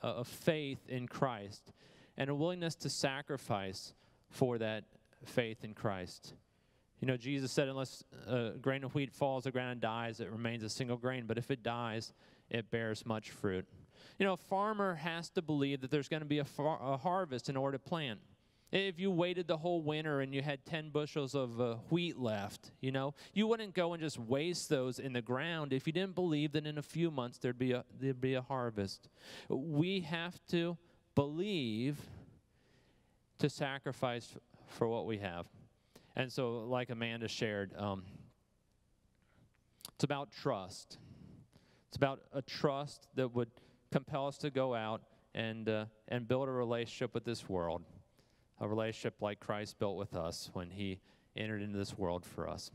a faith in Christ, and a willingness to sacrifice for that faith in Christ. You know, Jesus said, unless a grain of wheat falls to the ground and dies, it remains a single grain, but if it dies, it bears much fruit. You know, a farmer has to believe that there's going to be a harvest in order to plant. If you waited the whole winter and you had 10 bushels of wheat left, you know, you wouldn't go and just waste those in the ground if you didn't believe that in a few months there'd be a harvest. We have to believe to sacrifice for what we have. And so, like Amanda shared, it's about trust. It's about a trust that would compel us to go out and build a relationship with this world, a relationship like Christ built with us when he entered into this world for us.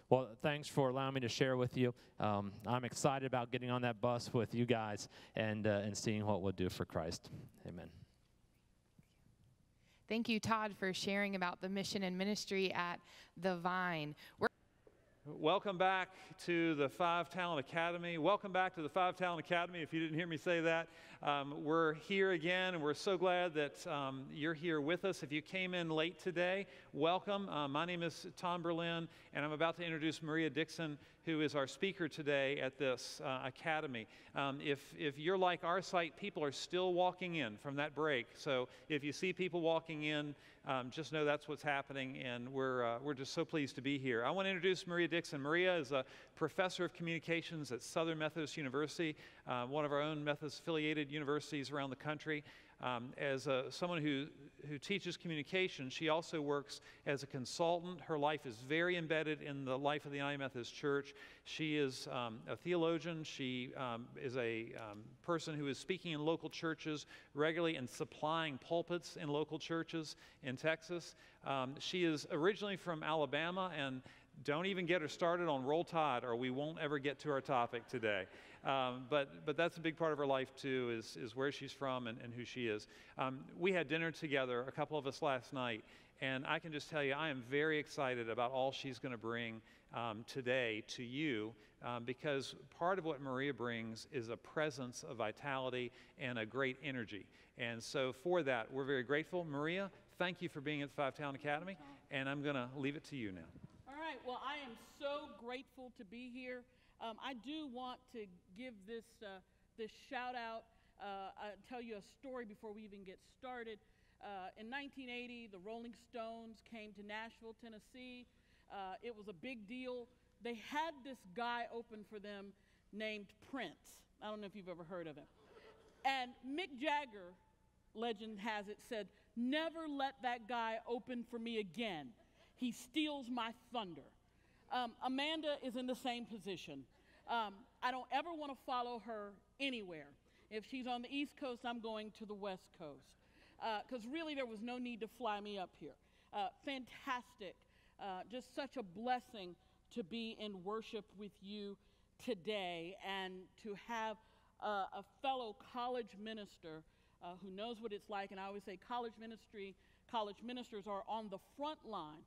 Well, thanks for allowing me to share with you. I'm excited about getting on that bus with you guys and seeing what we'll do for Christ. Amen. Thank you, Todd, for sharing about the mission and ministry at the Vine. Welcome back to the Five Talent Academy. Welcome back to the Five Talent Academy, if you didn't hear me say that. We're here again, and we're so glad that you're here with us. If you came in late today, welcome. My name is Tom Berlin, and I'm about to introduce Maria Dixon, who is our speaker today at this academy. If you're like our site, people are still walking in from that break. So if you see people walking in, just know that's what's happening, and we're just so pleased to be here. I want to introduce Maria Dixon. Maria is a professor of communications at Southern Methodist University, one of our own Methodist-affiliated universities around the country. As someone who teaches communication, she also works as a consultant. Her life is very embedded in the life of the United Methodist Church. She is a theologian. She is a person who is speaking in local churches regularly and supplying pulpits in local churches in Texas. She is originally from Alabama, and don't even get her started on Roll Tide, or we won't ever get to our topic today. But that's a big part of her life, too, is where she's from and who she is. We had dinner together, a couple of us last night, and I can just tell you I am very excited about all she's going to bring today to you, because part of what Maria brings is a presence of vitality and a great energy. And so for that, we're very grateful. Maria, thank you for being at the Five Talent Academy, and I'm going to leave it to you now. All right, well, I am so grateful to be here. I do want to give this shout out, tell you a story before we even get started. In 1980, the Rolling Stones came to Nashville, Tennessee. It was a big deal. They had this guy open for them named Prince. I don't know if you've ever heard of him. And Mick Jagger, legend has it, said, "Never let that guy open for me again. He steals my thunder." Amanda is in the same position. I don't ever want to follow her anywhere. If she's on the East Coast, I'm going to the West Coast. Because really there was no need to fly me up here. Fantastic. Just such a blessing to be in worship with you today, and to have a fellow college minister who knows what it's like. And I always say college ministers are on the front line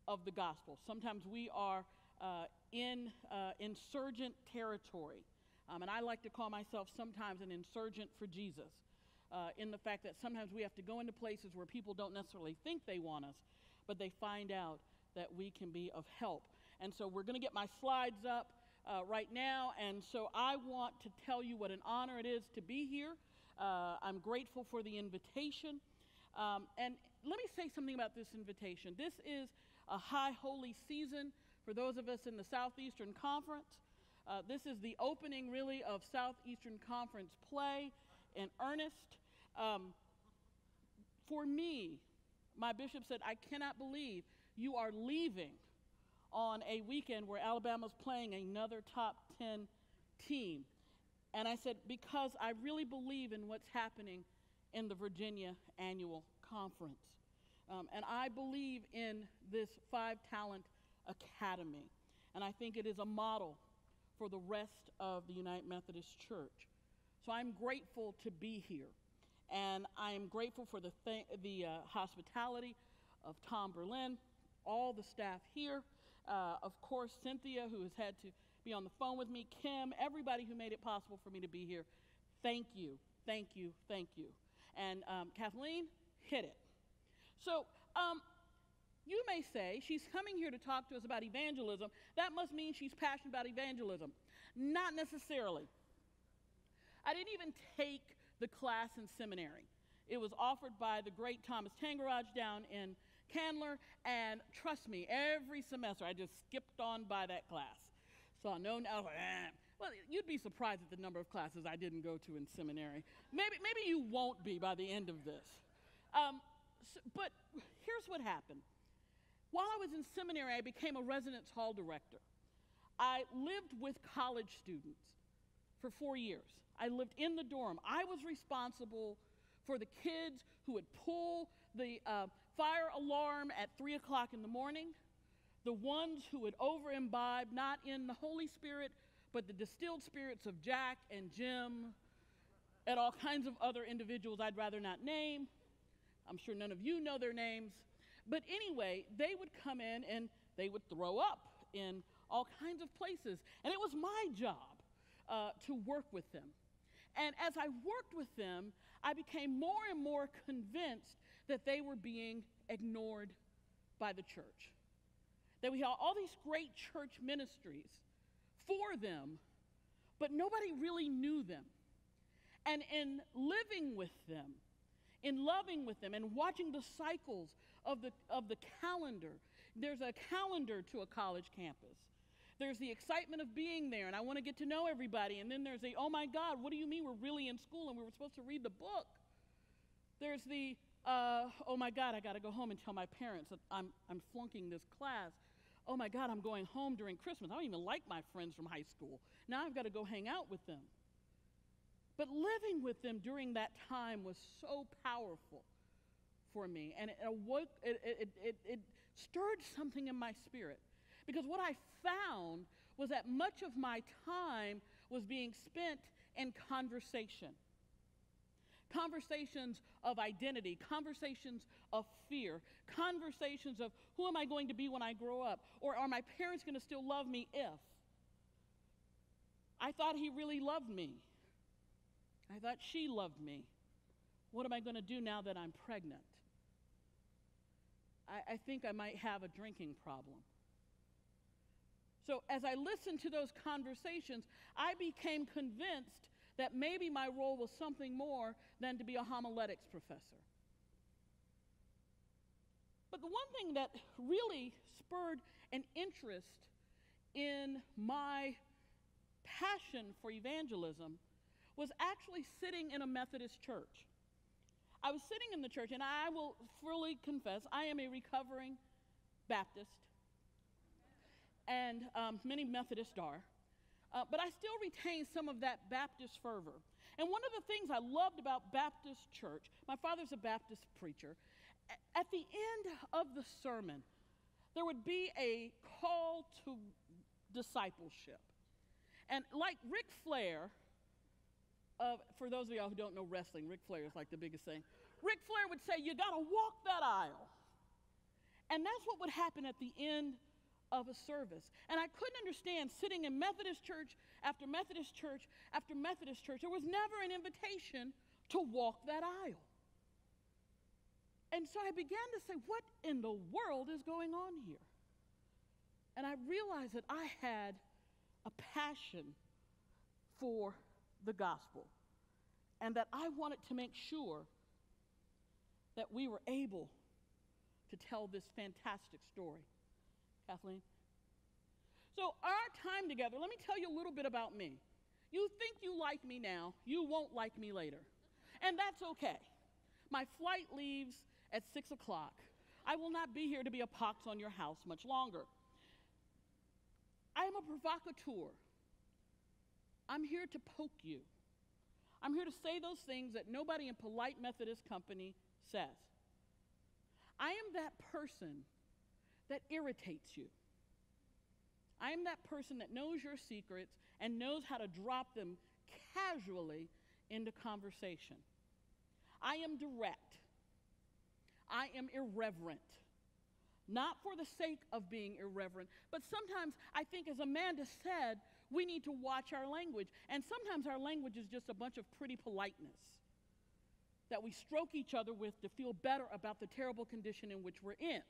of the gospel. Sometimes we are in insurgent territory. And I like to call myself sometimes an insurgent for Jesus, in the fact that sometimes we have to go into places where people don't necessarily think they want us, but they find out that we can be of help. And so we're going to get my slides up right now, and so I want to tell you what an honor it is to be here. I'm grateful for the invitation. And let me say something about this invitation. This is a high holy season for those of us in the Southeastern Conference. This is the opening, really, of Southeastern Conference play in earnest. For me, my bishop said, "I cannot believe you are leaving on a weekend where Alabama's playing another top 10 team." And I said, because I really believe in what's happening in the Virginia Annual Conference. And I believe in this Five Talent Academy. And I think it is a model for the rest of the United Methodist Church. So I'm grateful to be here. And I am grateful for the hospitality of Tom Berlin, all the staff here, of course, Cynthia, who has had to be on the phone with me, Kim, everybody who made it possible for me to be here. Thank you, thank you, thank you. And Kathleen, hit it. So you may say, she's coming here to talk to us about evangelism. That must mean she's passionate about evangelism. Not necessarily. I didn't even take the class in seminary. It was offered by the great Thomas Tangeraj down in Candler, and trust me, every semester I just skipped on by that class. So I know now, well, you'd be surprised at the number of classes I didn't go to in seminary. Maybe you won't be by the end of this. But here's what happened. While I was in seminary, I became a residence hall director. I lived with college students for 4 years. I lived in the dorm. I was responsible for the kids who would pull the fire alarm at 3 o'clock in the morning, the ones who would over-imbibe, not in the Holy Spirit, but the distilled spirits of Jack and Jim and all kinds of other individuals I'd rather not name. I'm sure none of you know their names. But anyway, they would come in and they would throw up in all kinds of places. And it was my job to work with them. And as I worked with them, I became more and more convinced that they were being ignored by the church. That we had all these great church ministries for them, but nobody really knew them. And in living with them, in loving with them, and watching the cycles of the calendar, there's a calendar to a college campus. There's the excitement of being there, and I want to get to know everybody. And then there's the, oh my God, what do you mean we're really in school and we were supposed to read the book? There's the, oh my God, I got to go home and tell my parents that I'm flunking this class. Oh my God, I'm going home during Christmas. I don't even like my friends from high school. Now I've got to go hang out with them. But living with them during that time was so powerful for me. And it stirred something in my spirit. Because what I found was that much of my time was being spent in conversation. Conversations of identity, conversations of fear, conversations of who am I going to be when I grow up? Or are my parents going to still love me if? I thought he really loved me. I thought she loved me. What am I going to do now that I'm pregnant? I think I might have a drinking problem. So as I listened to those conversations, I became convinced that maybe my role was something more than to be a homiletics professor. But the one thing that really spurred an interest in my passion for evangelism was actually sitting in a Methodist church. I was sitting in the church, and I will fully confess, I am a recovering Baptist, and many Methodists are. But I still retain some of that Baptist fervor. And one of the things I loved about Baptist church, my father's a Baptist preacher, at the end of the sermon, there would be a call to discipleship. And like Ric Flair, for those of y'all who don't know wrestling, Ric Flair is like the biggest thing. Ric Flair would say, you got to walk that aisle. And that's what would happen at the end of a service. And I couldn't understand sitting in Methodist church after Methodist church after Methodist church. There was never an invitation to walk that aisle. And so I began to say, what in the world is going on here? And I realized that I had a passion for the gospel, and that I wanted to make sure that we were able to tell this fantastic story. Kathleen? So our time together, let me tell you a little bit about me. You think you like me now, you won't like me later. And that's okay. My flight leaves at 6 o'clock. I will not be here to be a pox on your house much longer. I am a provocateur. I'm here to poke you. I'm here to say those things that nobody in polite Methodist company says. I am that person that irritates you. I am that person that knows your secrets and knows how to drop them casually into conversation. I am direct. I am irreverent. Not for the sake of being irreverent, but sometimes I think, as Amanda said, we need to watch our language. And sometimes our language is just a bunch of pretty politeness that we stroke each other with to feel better about the terrible condition in which we're in.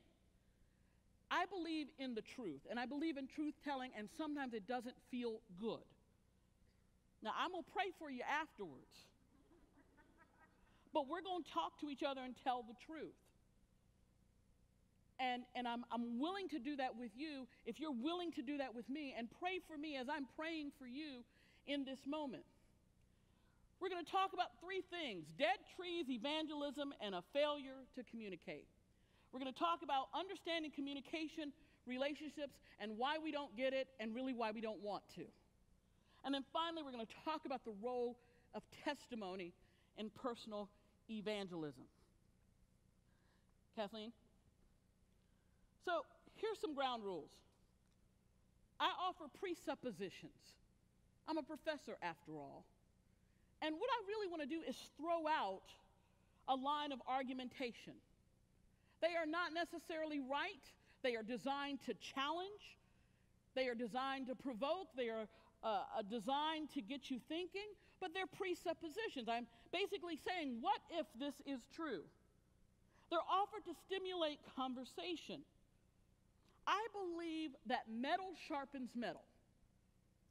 I believe in the truth, and I believe in truth-telling, and sometimes it doesn't feel good. Now, I'm going to pray for you afterwards, but we're going to talk to each other and tell the truth. And I'm willing to do that with you if you're willing to do that with me, and pray for me as I'm praying for you in this moment. We're going to talk about three things: dead trees, evangelism, and a failure to communicate. We're going to talk about understanding communication, relationships, and why we don't get it, and really why we don't want to. And then finally, we're going to talk about the role of testimony in personal evangelism. Kathleen? So here's some ground rules. I offer presuppositions. I'm a professor after all. And what I really want to do is throw out a line of argumentation. They are not necessarily right. They are designed to challenge. They are designed to provoke. They are designed to get you thinking, but they're presuppositions. I'm basically saying, what if this is true? They're offered to stimulate conversation. I believe that metal sharpens metal.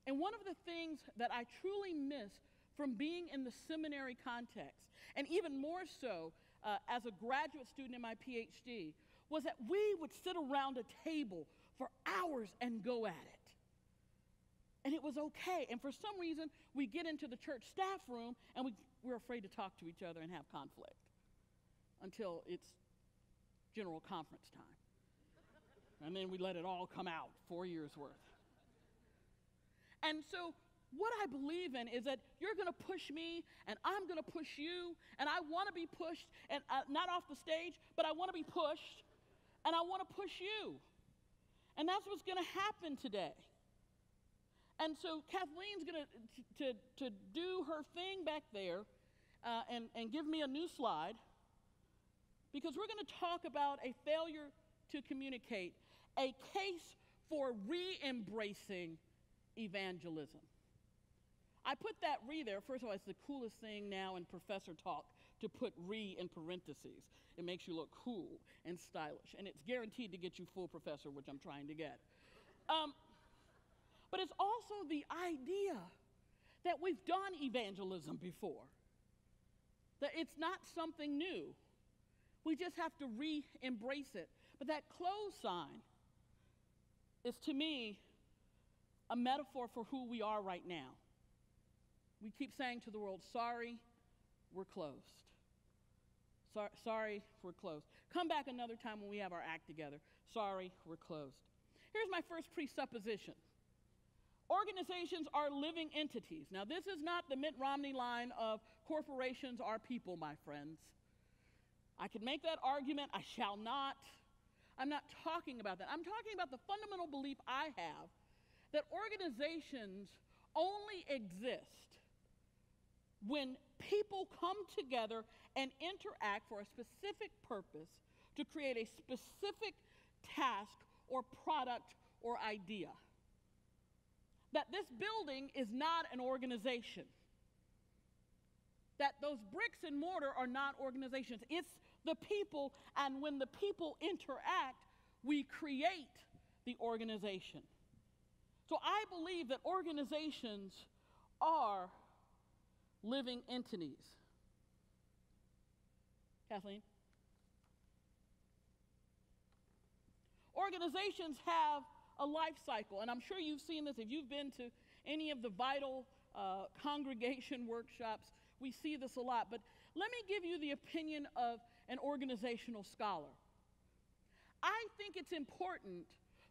And one of the things that I truly miss from being in the seminary context, and even more so as a graduate student in my PhD, was that we would sit around a table for hours and go at it. And it was okay. And for some reason, we get into the church staff room and we're afraid to talk to each other and have conflict until it's general conference time. And then we let it all come out, 4 years worth. And so what I believe in is that you're going to push me and I'm going to push you, and I want to be pushed, and not off the stage, but I want to be pushed, and I want to push you. And that's what's going to happen today. And so Kathleen's going to do her thing back there and give me a new slide, because we're going to talk about a failure to communicate, a case for re-embracing evangelism. I put that re there. First of all, it's the coolest thing now in professor talk to put re in parentheses. It makes you look cool and stylish, and it's guaranteed to get you full professor, which I'm trying to get. But it's also the idea that we've done evangelism before, that it's not something new. We just have to re-embrace it. But that close sign is, to me, a metaphor for who we are right now. We keep saying to the world, sorry, we're closed. Sorry, we're closed. Come back another time when we have our act together. Sorry, we're closed. Here's my first presupposition. Organizations are living entities. Now, this is not the Mitt Romney line of corporations are people, my friends. I could make that argument. I shall not. I'm not talking about that. I'm talking about the fundamental belief I have that organizations only exist when people come together and interact for a specific purpose to create a specific task or product or idea. That this building is not an organization. That those bricks and mortar are not organizations. It's the people, and when the people interact, we create the organization. So I believe that organizations are living entities. Kathleen? Organizations have a life cycle, and I'm sure you've seen this. If you've been to any of the vital congregation workshops, we see this a lot. But let me give you the opinion of an organizational scholar. I think it's important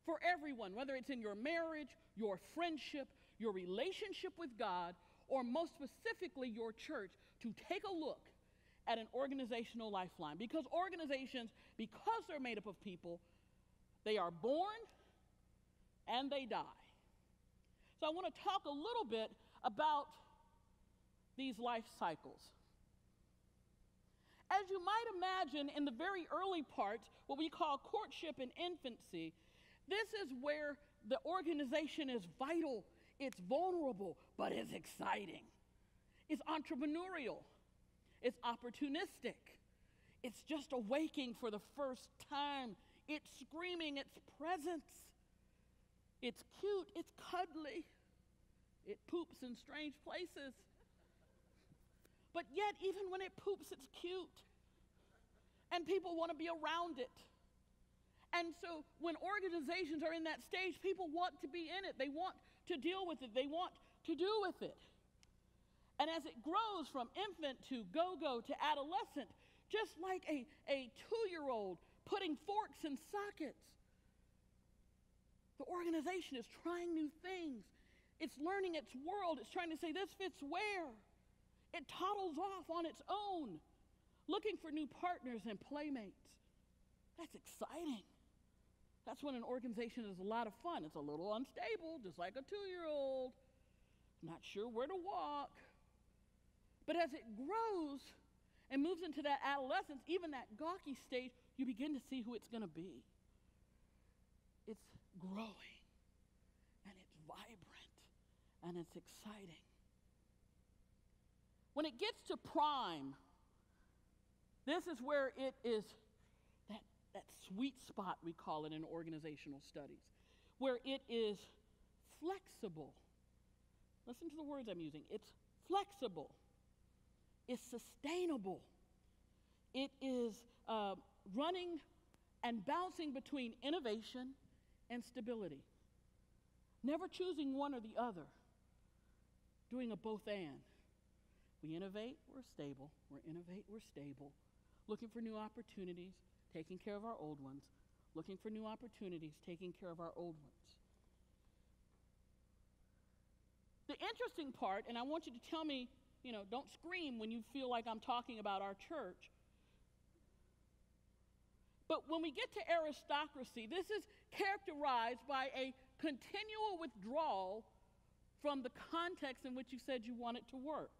for everyone, whether it's in your marriage, your friendship, your relationship with God, or most specifically your church, to take a look at an organizational lifeline. Because organizations, because they're made up of people, they are born and they die. So I want to talk a little bit about these life cycles. As you might imagine, in the very early parts, what we call courtship and infancy, this is where the organization is vital, it's vulnerable, but it's exciting. It's entrepreneurial, it's opportunistic, it's just awaking for the first time, it's screaming its presence, it's cute, it's cuddly, it poops in strange places. But yet, even when it poops, it's cute. And people want to be around it. And so when organizations are in that stage, people want to be in it. They want to deal with it. They want to do with it. And as it grows from infant to go-go to adolescent, just like a 2-year-old putting forks in sockets, the organization is trying new things. It's learning its world. It's trying to say, this fits where? It toddles off on its own, looking for new partners and playmates. That's exciting. That's when an organization is a lot of fun. It's a little unstable, just like a 2-year-old, not sure where to walk. But as it grows and moves into that adolescence, even that gawky stage, you begin to see who it's going to be. It's growing, and it's vibrant, and it's exciting. When it gets to prime, this is where it is that sweet spot, we call it in organizational studies, where it is flexible. Listen to the words I'm using. It's flexible. It's sustainable. It is running and bouncing between innovation and stability. Never choosing one or the other. Doing a both and. We innovate, we're stable. We innovate, we're stable. Looking for new opportunities, taking care of our old ones. Looking for new opportunities, taking care of our old ones. The interesting part, and I want you to tell me, don't scream when you feel like I'm talking about our church. But when we get to aristocracy, this is characterized by a continual withdrawal from the context in which you said you want it to work.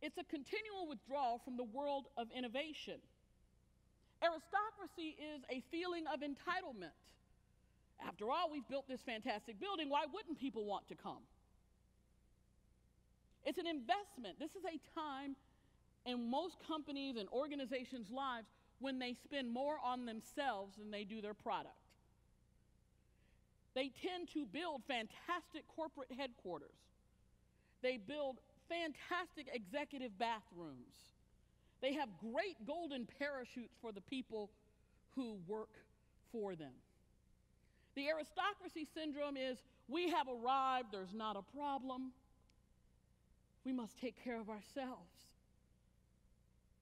It's a continual withdrawal from the world of innovation. Aristocracy is a feeling of entitlement. After all, we've built this fantastic building. Why wouldn't people want to come? It's an investment. This is a time in most companies and organizations' lives when they spend more on themselves than they do their product. They tend to build fantastic corporate headquarters. They build fantastic executive bathrooms. They have great golden parachutes for the people who work for them. The aristocracy syndrome is, we have arrived, there's not a problem. We must take care of ourselves.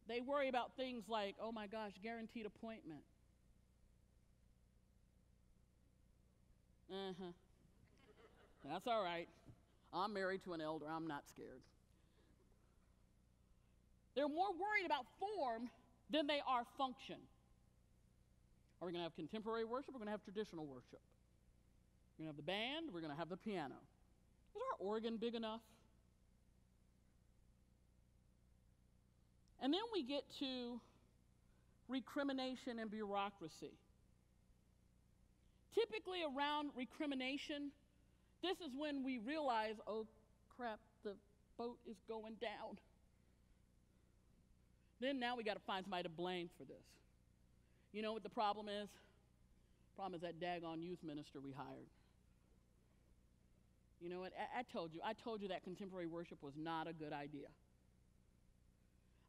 They worry about things like, oh my gosh, guaranteed appointment. That's all right. I'm married to an elder, I'm not scared. They're more worried about form than they are function. Are we going to have contemporary worship? We're going to have traditional worship. We're going to have the band. We're going to have the piano. Is our organ big enough? And then we get to recrimination and bureaucracy. Typically around recrimination, this is when we realize, oh crap, the boat is going down. Then now we got to find somebody to blame for this. You know what the problem is? The problem is that daggone youth minister we hired. You know what? I told you that contemporary worship was not a good idea.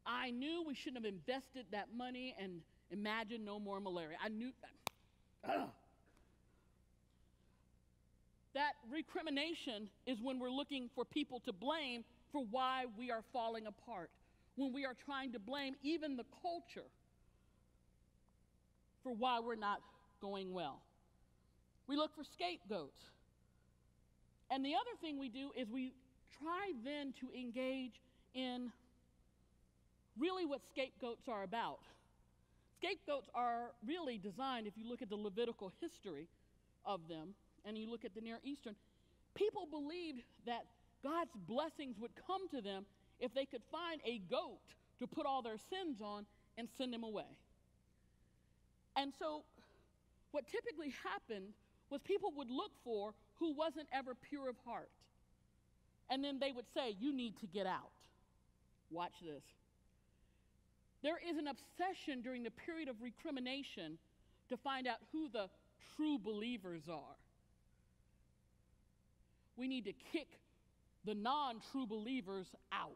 I knew we shouldn't have invested that money and imagined no more malaria. I knew that. That recrimination is when we're looking for people to blame for why we are falling apart. When we are trying to blame even the culture for why we're not going well. We look for scapegoats. And the other thing we do is we try then to engage in really what scapegoats are about. Scapegoats are really designed, if you look at the Levitical history of them, and you look at the Near Eastern, people believed that God's blessings would come to them if they could find a goat to put all their sins on and send them away. And so what typically happened was people would look for who wasn't ever pure of heart. And then they would say, you need to get out. Watch this. There is an obsession during the period of recrimination to find out who the true believers are. We need to kick the non-true believers out.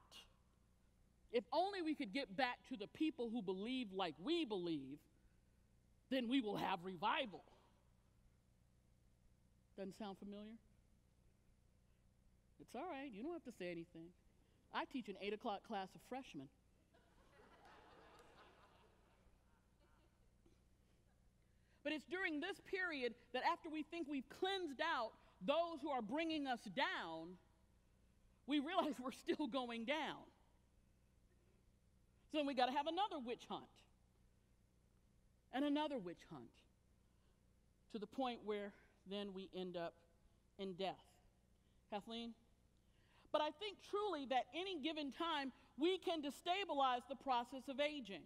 If only we could get back to the people who believe like we believe, then we will have revival. Doesn't sound familiar? It's all right. You don't have to say anything. I teach an 8 o'clock class of freshmen. But it's during this period that after we think we've cleansed out those who are bringing us down, we realize we're still going down. So then we got to have another witch hunt and another witch hunt to the point where then we end up in death. Kathleen? But I think truly that any given time we can destabilize the process of aging.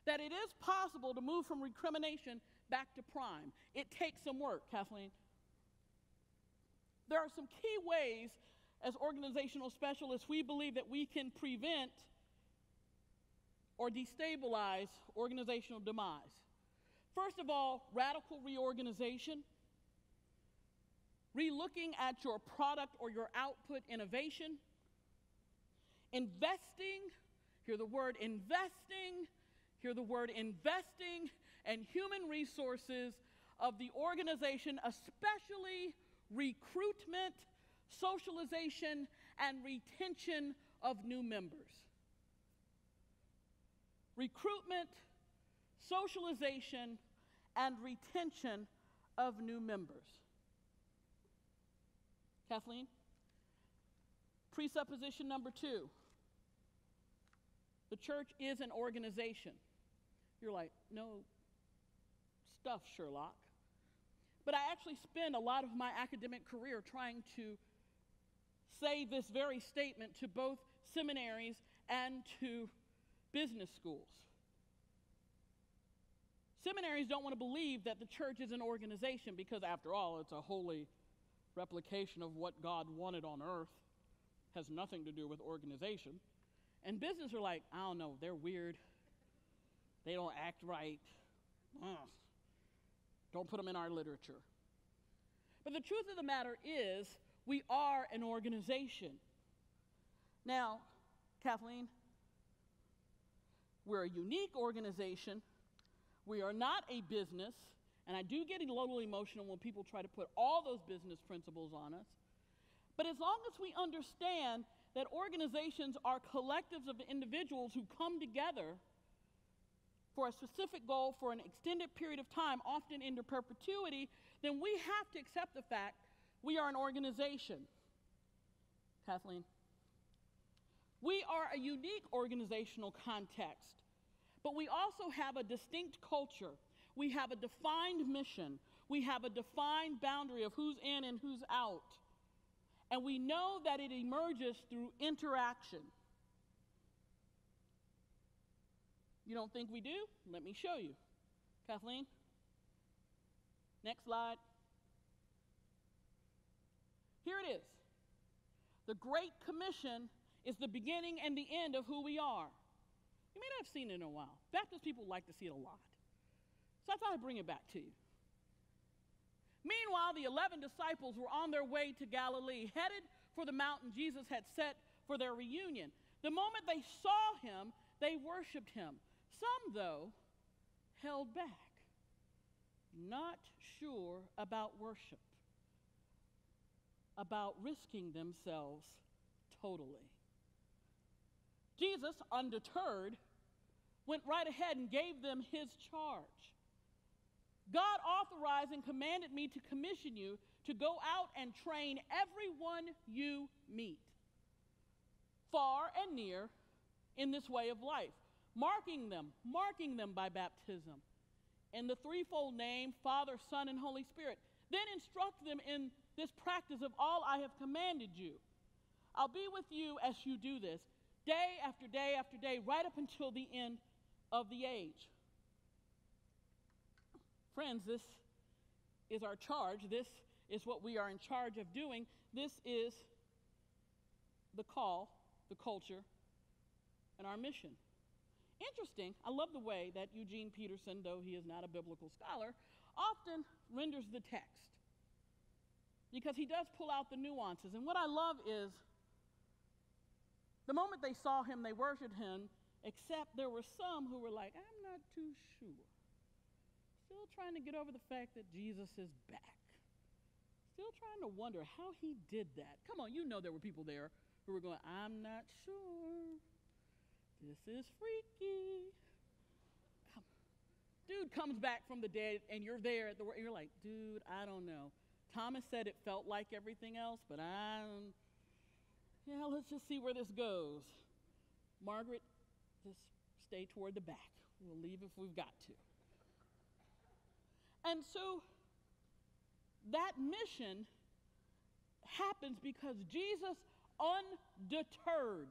That it is possible to move from recrimination back to prime. It takes some work, Kathleen. There are some key ways as organizational specialists we believe that we can prevent or destabilize organizational demise. First of all, radical reorganization. Relooking at your product or your output innovation. Investing, hear the word investing, hear the word investing, and human resources of the organization, especially recruitment, socialization, and retention of new members. Recruitment, socialization, and retention of new members. Kathleen? Presupposition number 2. The church is an organization. You're like, no stuff, Sherlock. But I actually spend a lot of my academic career trying to say this very statement to both seminaries and to business schools. Seminaries don't want to believe that the church is an organization because, after all, it's a holy replication of what God wanted on earth. Has nothing to do with organization. And business are like, I don't know, they're weird. They don't act right. Don't put them in our literature. But the truth of the matter is, we are an organization. Now, Kathleen, we're a unique organization. We are not a business, and I do get a little emotional when people try to put all those business principles on us. But as long as we understand that organizations are collectives of individuals who come together for a specific goal for an extended period of time, often into perpetuity, then we have to accept the fact we are an organization. Kathleen? We are a unique organizational context, but we also have a distinct culture. We have a defined mission. We have a defined boundary of who's in and who's out. And we know that it emerges through interaction. You don't think we do? Let me show you. Kathleen? Next slide. Here it is. The Great Commission is the beginning and the end of who we are. You may not have seen it in a while. Baptist people like to see it a lot. So I thought I'd bring it back to you. Meanwhile, the 11 disciples were on their way to Galilee, headed for the mountain Jesus had set for their reunion. The moment they saw him, they worshiped him. Some, though, held back, not sure about worship, about risking themselves totally. Jesus, undeterred, went right ahead and gave them his charge. God authorized and commanded me to commission you to go out and train everyone you meet, far and near, in this way of life, marking them by baptism in the threefold name, Father, Son, and Holy Spirit. Then instruct them in this practice of all I have commanded you. I'll be with you as you do this, day after day after day, right up until the end of the age. Friends, this is our charge. This is what we are in charge of doing. This is the call, the culture, and our mission. Interesting, I love the way that Eugene Peterson, though he is not a biblical scholar, often renders the text, because he does pull out the nuances. And what I love is, the moment they saw him, they worshiped him, except there were some who were like, I'm not too sure. Still trying to get over the fact that Jesus is back. Still trying to wonder how he did that. Come on, you know there were people there who were going, I'm not sure. This is freaky. Dude comes back from the dead and you're there at the work. You're like, dude, I don't know. Thomas said it felt like everything else, but let's just see where this goes. Margaret, just stay toward the back. We'll leave if we've got to. And so that mission happens because Jesus, undeterred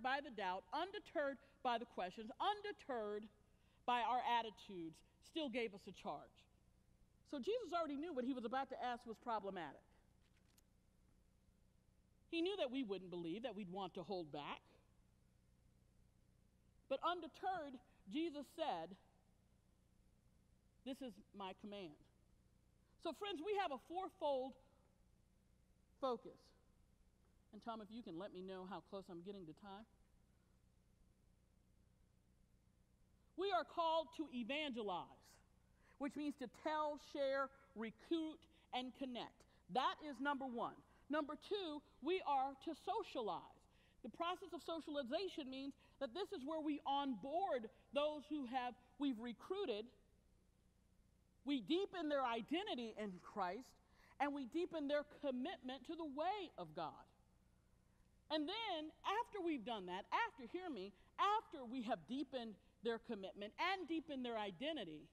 by the doubt, undeterred by the questions, undeterred by our attitudes, still gave us a charge. So Jesus already knew what he was about to ask was problematic. He knew that we wouldn't believe, that we'd want to hold back. But undeterred, Jesus said, "This is my command." So friends, we have a fourfold focus. And Tom, if you can let me know how close I'm getting to time. We are called to evangelize, which means to tell, share, recruit, and connect. That is number one. Number two, we are to socialize. The process of socialization means that this is where we onboard those who we've recruited. We deepen their identity in Christ, and we deepen their commitment to the way of God. And then, after we've done that, after we have deepened their commitment and deepened their identity,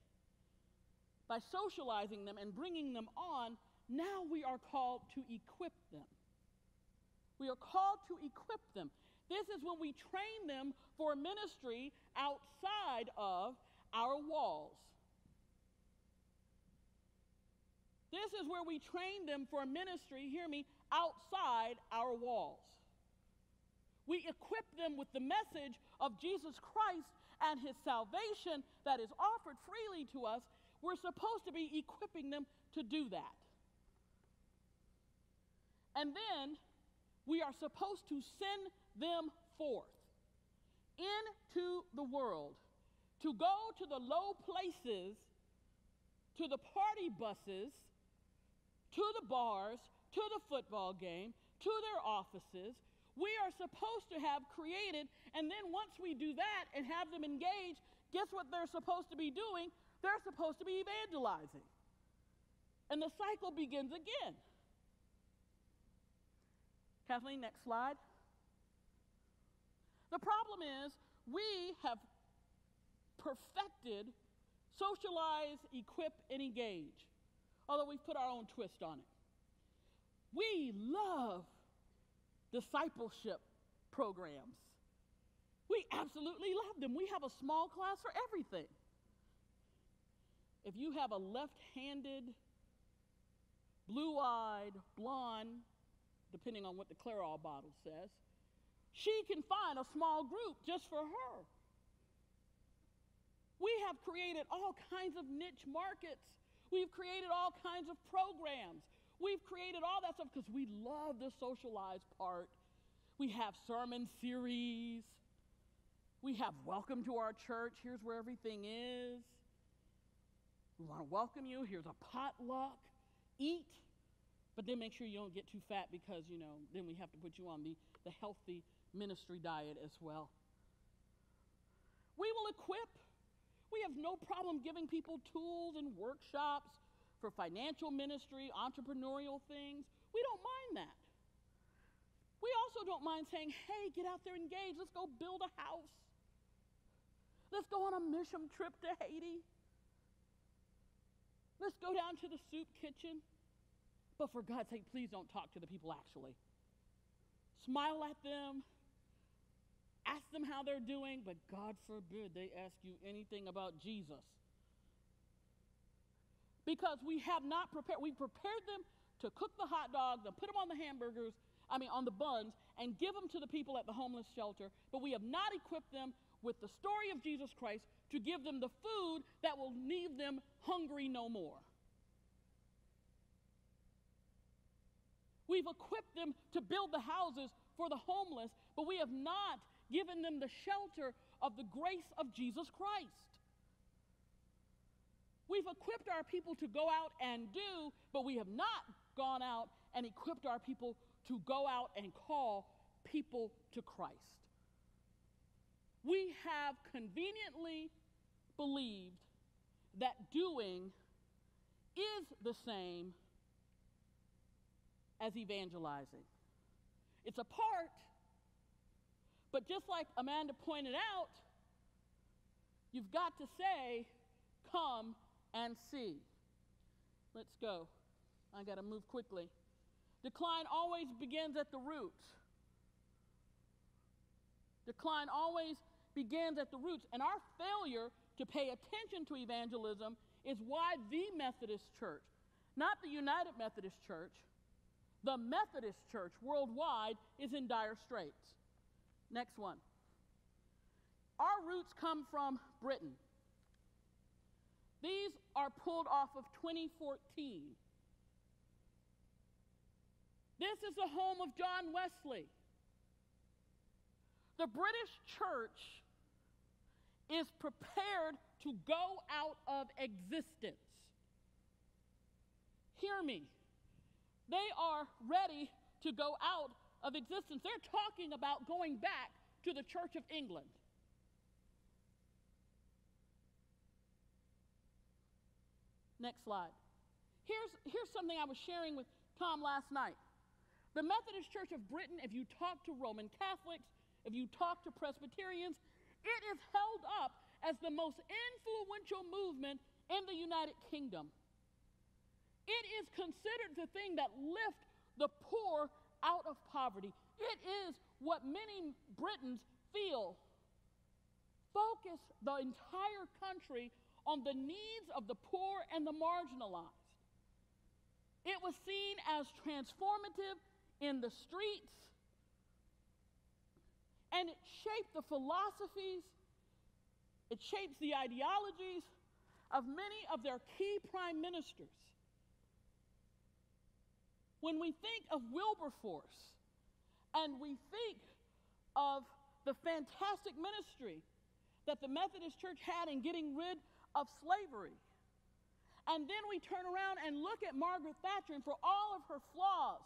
by socializing them and bringing them on, now we are called to equip them. We are called to equip them. This is when we train them for ministry outside of our walls. This is where we train them for ministry, outside our walls. We equip them with the message of Jesus Christ and his salvation that is offered freely to us. We're supposed to be equipping them to do that. And then we are supposed to send them forth into the world to go to the low places, to the party buses, to the bars, to the football game, to their offices. We are supposed to have created, and then once we do that and have them engaged, guess what they're supposed to be doing? They're supposed to be evangelizing. And the cycle begins again. Kathleen, next slide. The problem is we have perfected socialize, equip, and engage, although we've put our own twist on it. We love discipleship programs. We absolutely love them. We have a small class for everything. If you have a left-handed, blue-eyed, blonde, depending on what the Clairol bottle says, she can find a small group just for her. We have created all kinds of niche markets. We've created all kinds of programs. We've created all that stuff because we love the socialized part. We have sermon series. We have welcome to our church. Here's where everything is. We want to welcome you. Here's a potluck. Eat. But then make sure you don't get too fat because, then we have to put you on the healthy ministry diet as well. We will equip. We have no problem giving people tools and workshops for financial ministry, entrepreneurial things. We don't mind that. We also don't mind saying, hey, get out there, engage. Let's go build a house. Let's go on a mission trip to Haiti. Let's go down to the soup kitchen. But for God's sake, please don't talk to the people actually. Smile at them. Ask them how they're doing, but God forbid they ask you anything about Jesus. Because we have not prepared, we prepared them to cook the hot dogs and put them on the on the buns, and give them to the people at the homeless shelter, but we have not equipped them with the story of Jesus Christ to give them the food that will leave them hungry no more. We've equipped them to build the houses for the homeless, but we have not given them the shelter of the grace of Jesus Christ. We've equipped our people to go out and do, but we have not gone out and equipped our people to go out and call people to Christ. We have conveniently believed that doing is the same as evangelizing. It's a part, but just like Amanda pointed out, you've got to say, come and see. Let's go. I got to move quickly. Decline always begins at the roots. Decline always begins at the roots. And our failure to pay attention to evangelism is why the Methodist Church, not the United Methodist Church, the Methodist Church worldwide is in dire straits. Next one. Our roots come from Britain. These are pulled off of 2014. This is the home of John Wesley. The British church is prepared to go out of existence. Hear me. They are ready to go out of existence. They're talking about going back to the Church of England. Next slide. Here's something I was sharing with Tom last night. The Methodist Church of Britain, if you talk to Roman Catholics, if you talk to Presbyterians, it is held up as the most influential movement in the United Kingdom. It is considered the thing that lifts the poor out of poverty. It is what many Britons feel. Focus the entire country on the needs of the poor and the marginalized. It was seen as transformative in the streets, and it shaped the philosophies, it shapes the ideologies of many of their key prime ministers. When we think of Wilberforce, and we think of the fantastic ministry that the Methodist Church had in getting rid of slavery, and then we turn around and look at Margaret Thatcher, and for all of her flaws,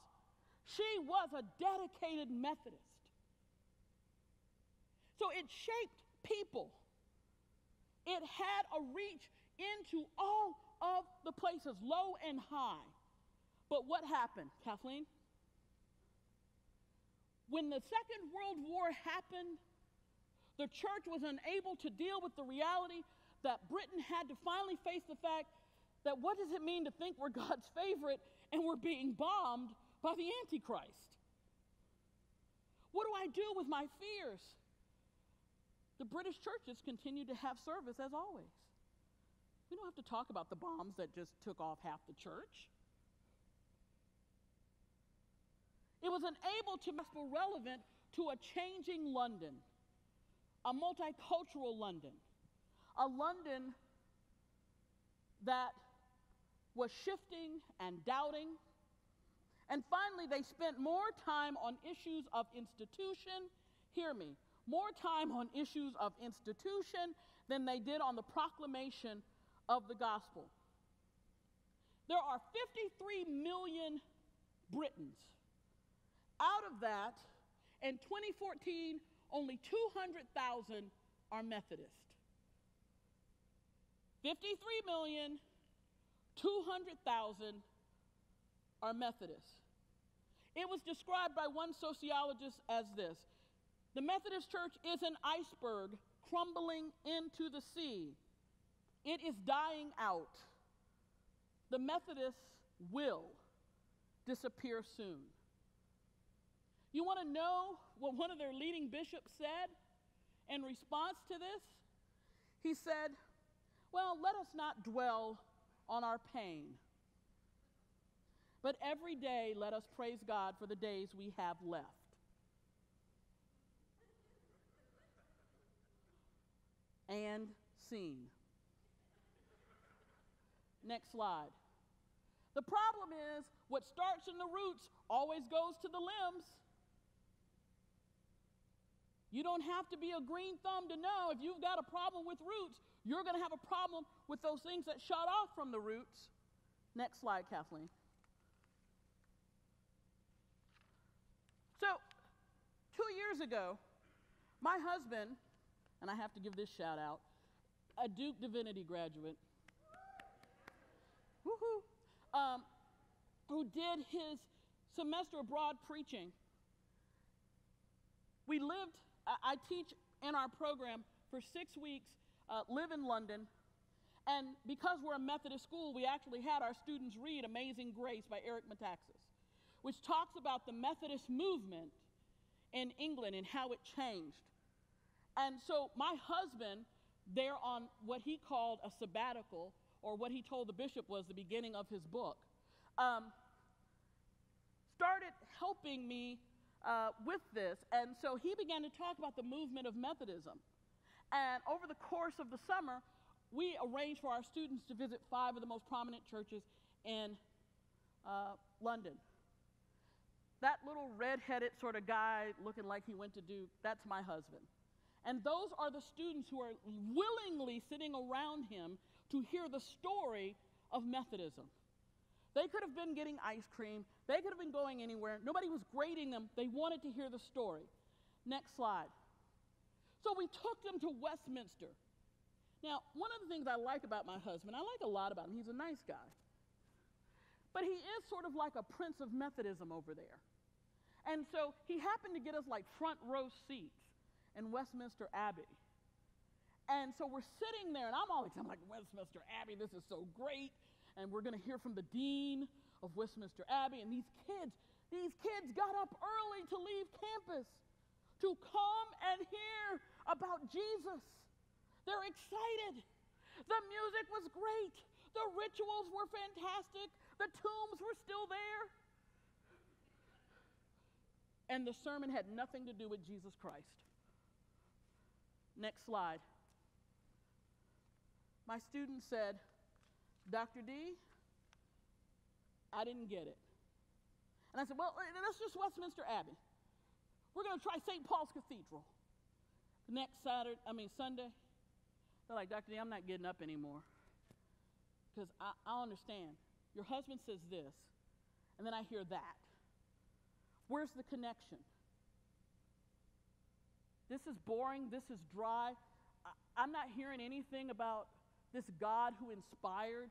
she was a dedicated Methodist. So it shaped people. It had a reach into all of the places, low and high. But what happened, Kathleen? When the Second World War happened, the church was unable to deal with the reality that Britain had to finally face the fact that what does it mean to think we're God's favorite and we're being bombed by the Antichrist? What do I do with my fears? The British churches continue to have service as always. We don't have to talk about the bombs that just took off half the church. It was unable to be relevant to a changing London, a multicultural London, a London that was shifting and doubting. And finally, they spent more time on issues of institution, hear me, more time on issues of institution than they did on the proclamation of the gospel. There are 53 million Britons. Out of that, in 2014, only 200,000 are Methodist. 53 million, 200,000 are Methodist. It was described by one sociologist as this: the Methodist Church is an iceberg crumbling into the sea. It is dying out. The Methodists will disappear soon. You want to know what one of their leading bishops said in response to this? He said, well, let us not dwell on our pain, but every day let us praise God for the days we have left. And scene. Next slide. The problem is what starts in the roots always goes to the limbs. You don't have to be a green thumb to know if you've got a problem with roots, you're going to have a problem with those things that shot off from the roots. Next slide, Kathleen. So, 2 years ago, my husband, and I have to give this shout out, a Duke Divinity graduate. woohoo, who did his semester abroad preaching. We lived, I teach in our program for 6 weeks, live in London, and because we're a Methodist school, we actually had our students read Amazing Grace by Eric Metaxas, which talks about the Methodist movement in England and how it changed. And so my husband, there on what he called a sabbatical, or what he told the bishop was the beginning of his book, started helping me with this. And so he began to talk about the movement of Methodism. And over the course of the summer, we arranged for our students to visit 5 of the most prominent churches in London. That little red-headed sort of guy looking like he went to Duke, that's my husband. And those are the students who are willingly sitting around him to hear the story of Methodism. They could have been getting ice cream. They could have been going anywhere. Nobody was grading them. They wanted to hear the story. Next slide. So we took them to Westminster. Now, one of the things I like about my husband, I like a lot about him. He's a nice guy. But he is sort of like a prince of Methodism over there. And so he happened to get us like front row seats in Westminster Abbey. And so we're sitting there, and I'm like, Westminster Abbey, this is so great. And we're going to hear from the dean of Westminster Abbey. And these kids got up early to leave campus to come and hear about Jesus. They're excited. The music was great. The rituals were fantastic. The tombs were still there. And the sermon had nothing to do with Jesus Christ. Next slide. My student said, Dr. D, I didn't get it. And I said, well, that's just Westminster Abbey. We're going to try St. Paul's Cathedral. The next Sunday, they're like, Dr. D, I'm not getting up anymore. Because I understand. Your husband says this, and then I hear that. Where's the connection? This is boring. This is dry. I'm not hearing anything about this God who inspired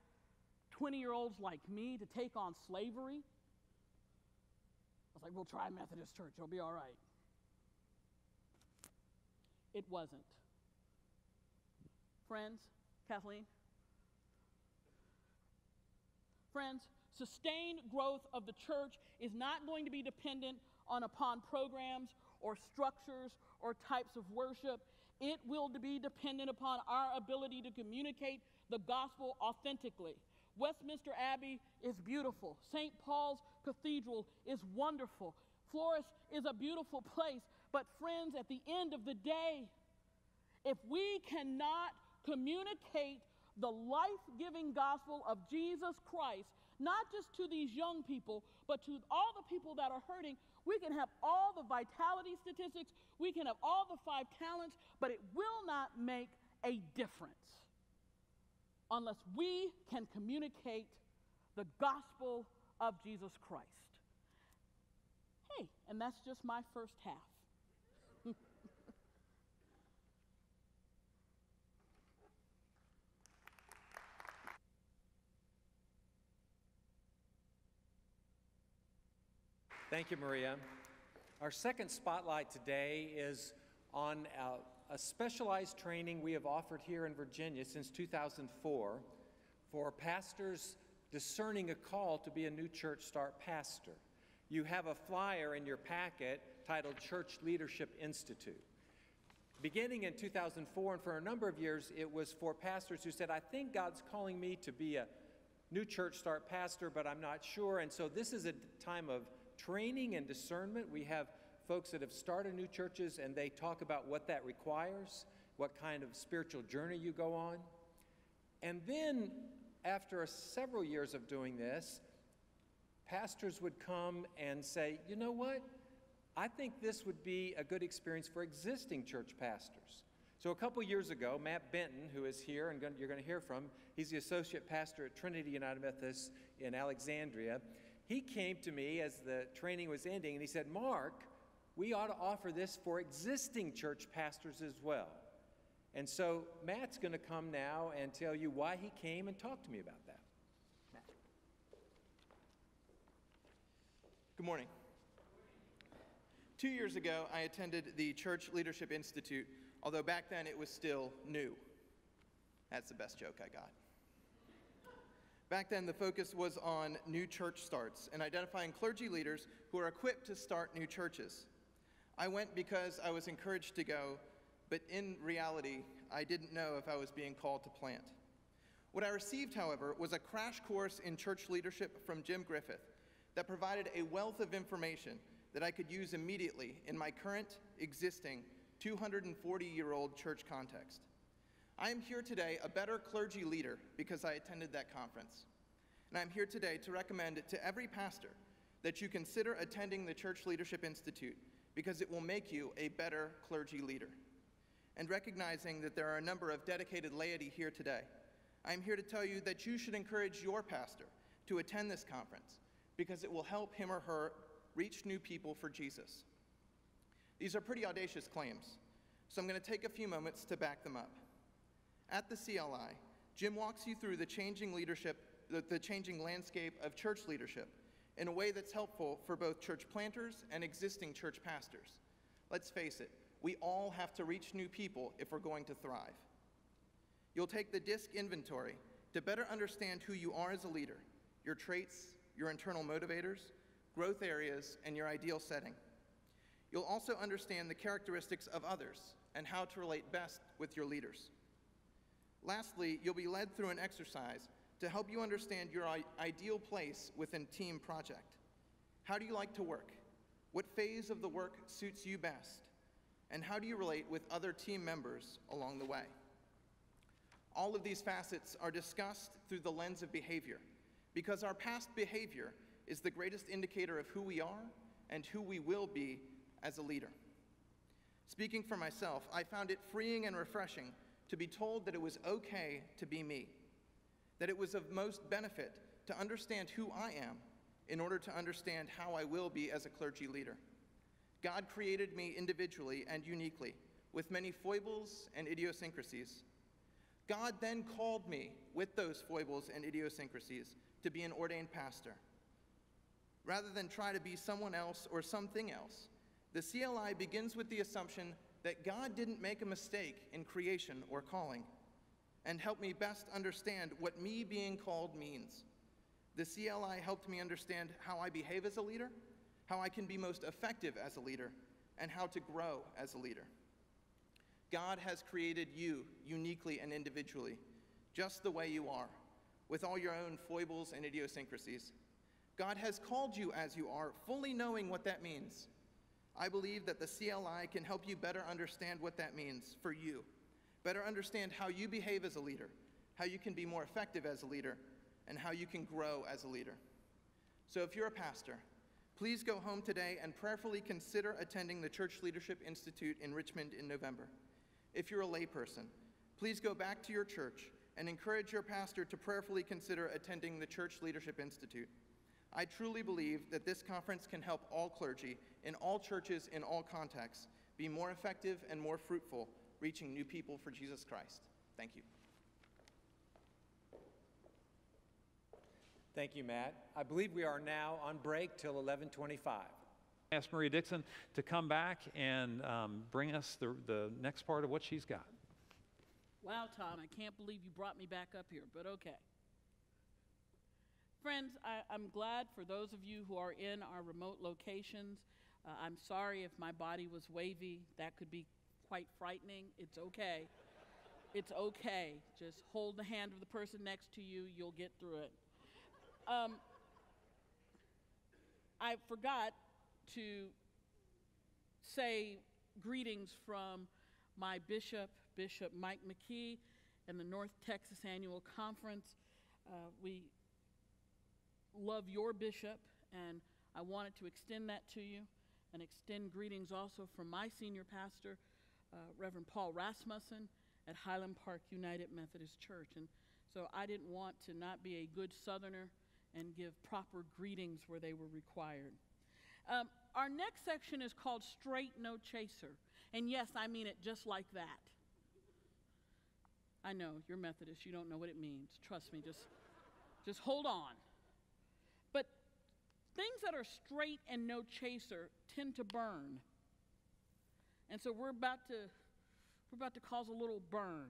20-year-olds like me to take on slavery. I was like, we'll try Methodist Church. It'll be all right. It wasn't. Friends, Kathleen? Friends, sustained growth of the church is not going to be dependent upon programs or structures or types of worship. It will be dependent upon our ability to communicate the gospel authentically. Westminster Abbey is beautiful. St. Paul's Cathedral is wonderful. Floris is a beautiful place. But friends, at the end of the day, if we cannot communicate the life-giving gospel of Jesus Christ, not just to these young people, but to all the people that are hurting, we can have all the vitality statistics, we can have all the 5 talents, but it will not make a difference unless we can communicate the gospel of Jesus Christ. Hey, and that's just my first half. Thank you, Maria. Our second spotlight today is on a specialized training we have offered here in Virginia since 2004 for pastors discerning a call to be a new church start pastor. You have a flyer in your packet titled Church Leadership Institute. Beginning in 2004 and for a number of years, it was for pastors who said, I think God's calling me to be a new church start pastor, but I'm not sure. And so this is a time of training and discernment. We have folks that have started new churches and they talk about what that requires, what kind of spiritual journey you go on. And then after several years of doing this, pastors would come and say, you know what? I think this would be a good experience for existing church pastors. So a couple years ago, Matt Benton, who is here and you're going to hear from, he's the associate pastor at Trinity United Methodist in Alexandria. He came to me as the training was ending, and he said, Mark, we ought to offer this for existing church pastors as well. And so Matt's going to come now and tell you why he came and talk to me about that. Matt. Good morning. 2 years ago, I attended the Church Leadership Institute, although back then it was still new. That's the best joke I got. Back then, the focus was on new church starts and identifying clergy leaders who are equipped to start new churches. I went because I was encouraged to go, but in reality, I didn't know if I was being called to plant. What I received, however, was a crash course in church leadership from Jim Griffith that provided a wealth of information that I could use immediately in my current, existing, 240-year-old church context. I am here today a better clergy leader because I attended that conference. And I'm here today to recommend to every pastor that you consider attending the Church Leadership Institute because it will make you a better clergy leader. And recognizing that there are a number of dedicated laity here today, I'm here to tell you that you should encourage your pastor to attend this conference because it will help him or her reach new people for Jesus. These are pretty audacious claims, so I'm going to take a few moments to back them up. At the CLI, Jim walks you through the changing landscape of church leadership in a way that's helpful for both church planters and existing church pastors. Let's face it, we all have to reach new people if we're going to thrive. You'll take the DISC inventory to better understand who you are as a leader, your traits, your internal motivators, growth areas, and your ideal setting. You'll also understand the characteristics of others and how to relate best with your leaders. Lastly, you'll be led through an exercise to help you understand your ideal place within team project. How do you like to work? What phase of the work suits you best? And how do you relate with other team members along the way? All of these facets are discussed through the lens of behavior, because our past behavior is the greatest indicator of who we are and who we will be as a leader. Speaking for myself, I found it freeing and refreshing to be told that it was okay to be me, that it was of most benefit to understand who I am in order to understand how I will be as a clergy leader. God created me individually and uniquely, with many foibles and idiosyncrasies. God then called me with those foibles and idiosyncrasies to be an ordained pastor. Rather than try to be someone else or something else, the CLI begins with the assumption that God didn't make a mistake in creation or calling, and helped me best understand what me being called means. The CLI helped me understand how I behave as a leader, how I can be most effective as a leader, and how to grow as a leader. God has created you uniquely and individually, just the way you are, with all your own foibles and idiosyncrasies. God has called you as you are, fully knowing what that means. I believe that the CLI can help you better understand what that means for you, better understand how you behave as a leader, how you can be more effective as a leader, and how you can grow as a leader. So if you're a pastor, please go home today and prayerfully consider attending the Church Leadership Institute in Richmond in November. If you're a layperson, please go back to your church and encourage your pastor to prayerfully consider attending the Church Leadership Institute. I truly believe that this conference can help all clergy in all churches in all contexts be more effective and more fruitful, reaching new people for Jesus Christ. Thank you. Thank you, Matt. I believe we are now on break till 11:25. Ask Maria Dixon to come back and bring us the next part of what she's got. Wow, Tom, I can't believe you brought me back up here, but okay. Friends, I'm glad for those of you who are in our remote locations. I'm sorry if my body was wavy. That could be quite frightening. It's okay. It's okay. Just hold the hand of the person next to you. You'll get through it. I forgot to say greetings from my bishop, Bishop Mike McKee, and the North Texas Annual Conference. We love your bishop, and I wanted to extend that to you and extend greetings also from my senior pastor, Reverend Paul Rasmussen at Highland Park United Methodist Church. And so I didn't want to not be a good Southerner and give proper greetings where they were required. Our next section is called Straight No Chaser. And yes, I mean it just like that. I know, you're Methodist, you don't know what it means. Trust me, just hold on. But things that are straight and no chaser tend to burn. And so we're about to cause a little burn.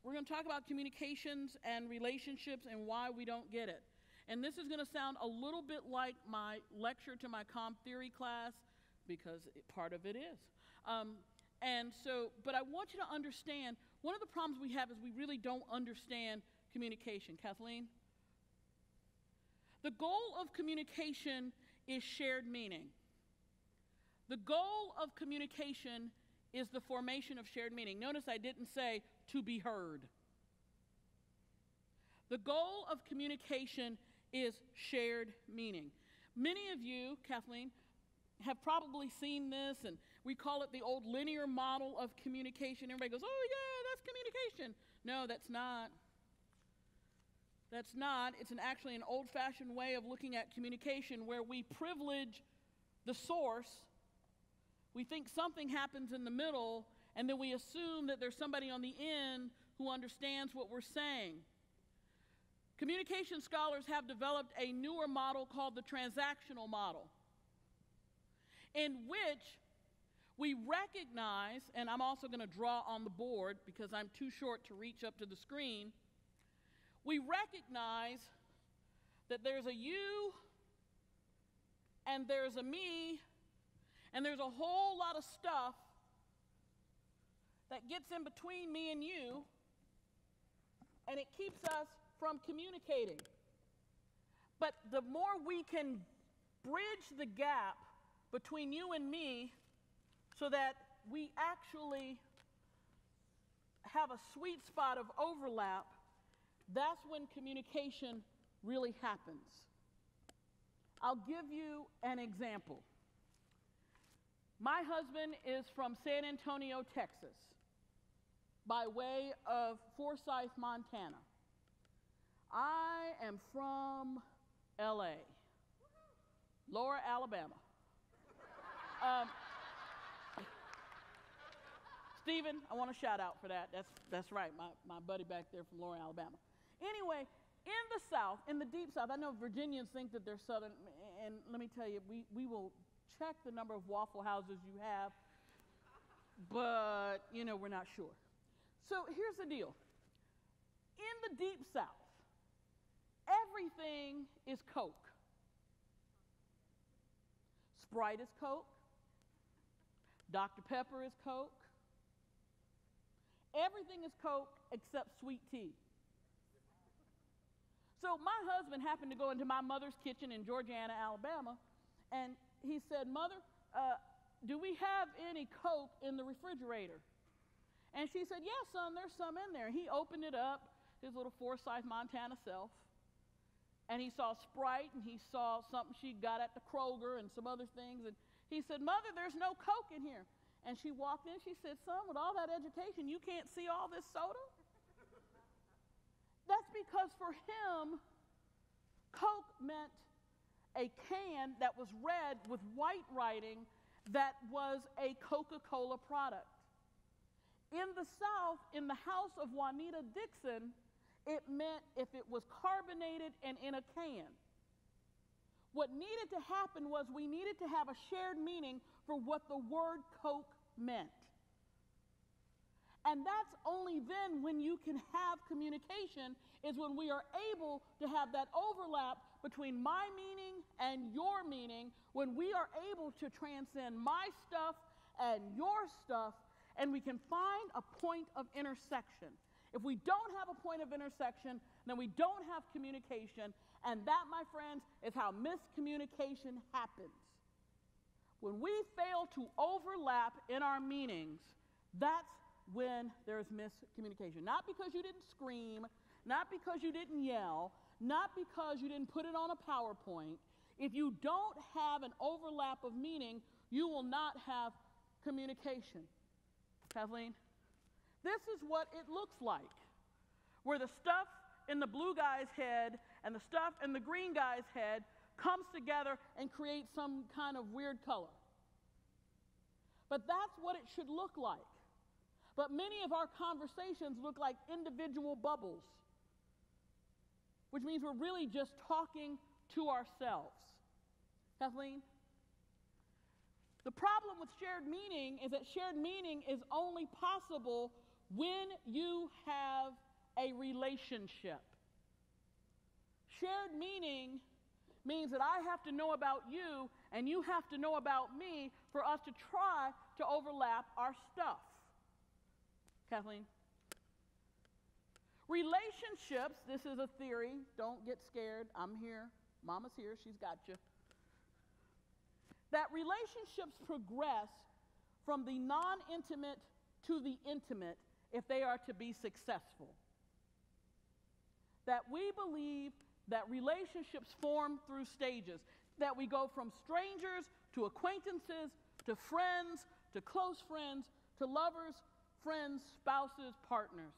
We're going to talk about communications and relationships and why we don't get it. And this is going to sound a little bit like my lecture to my comp theory class, because part of it is. But I want you to understand, one of the problems we have is we really don't understand communication. Kathleen? The goal of communication is shared meaning. The goal of communication is the formation of shared meaning. Notice I didn't say to be heard. The goal of communication is shared meaning. Many of you, Kathleen, have probably seen this, and we call it the old linear model of communication. Everybody goes, oh yeah, that's communication. No, that's not. That's not. It's actually an old-fashioned way of looking at communication where we privilege the source. We think something happens in the middle, and then we assume that there's somebody on the end who understands what we're saying. Communication scholars have developed a newer model called the transactional model, in which we recognize, and I'm also going to draw on the board because I'm too short to reach up to the screen, we recognize that there's a you, and there's a me, and there's a whole lot of stuff that gets in between me and you, and it keeps us from communicating. But the more we can bridge the gap between you and me so that we actually have a sweet spot of overlap, that's when communication really happens. I'll give you an example. My husband is from San Antonio, Texas, by way of Forsyth, Montana. I am from LA, Lower Alabama. Stephen, I want a shout out for that. That's right, my buddy back there from Lower Alabama. Anyway, in the South, in the deep South, I know Virginians think that they're Southern, and let me tell you, we will check the number of Waffle Houses you have, but, we're not sure. So here's the deal. In the deep South, everything is Coke. Sprite is Coke. Dr. Pepper is Coke. Everything is Coke except sweet tea. So my husband happened to go into my mother's kitchen in Georgiana, Alabama, and he said, Mother, do we have any Coke in the refrigerator? And she said, yes, son, there's some in there. He opened it up, his little Forsyth, Montana self, and he saw Sprite, and he saw something she got at the Kroger and some other things, and he said, Mother, there's no Coke in here. And she walked in, she said, son, with all that education, you can't see all this soda? That's because for him, Coke meant a can that was red with white writing that was a Coca-Cola product. In the South, in the house of Juanita Dixon, it meant if it was carbonated and in a can. What needed to happen was we needed to have a shared meaning for what the word Coke meant. And that's only then when you can have communication, is when we are able to have that overlap between my meaning and your meaning, when we are able to transcend my stuff and your stuff, and we can find a point of intersection. If we don't have a point of intersection, then we don't have communication, and that, my friends, is how miscommunication happens. When we fail to overlap in our meanings, that's when there's miscommunication. Not because you didn't scream, not because you didn't yell, not because you didn't put it on a PowerPoint. If you don't have an overlap of meaning, you will not have communication. Kathleen, this is what it looks like, where the stuff in the blue guy's head and the stuff in the green guy's head comes together and creates some kind of weird color. But that's what it should look like. But many of our conversations look like individual bubbles, which means we're really just talking to ourselves. Kathleen? The problem with shared meaning is that shared meaning is only possible when you have a relationship. Shared meaning means that I have to know about you and you have to know about me for us to try to overlap our stuff. Kathleen? Relationships, this is a theory, don't get scared, I'm here, Mama's here, she's got you. That relationships progress from the non-intimate to the intimate if they are to be successful. That we believe that relationships form through stages, that we go from strangers to acquaintances, to friends, to close friends, to lovers, friends, spouses, partners.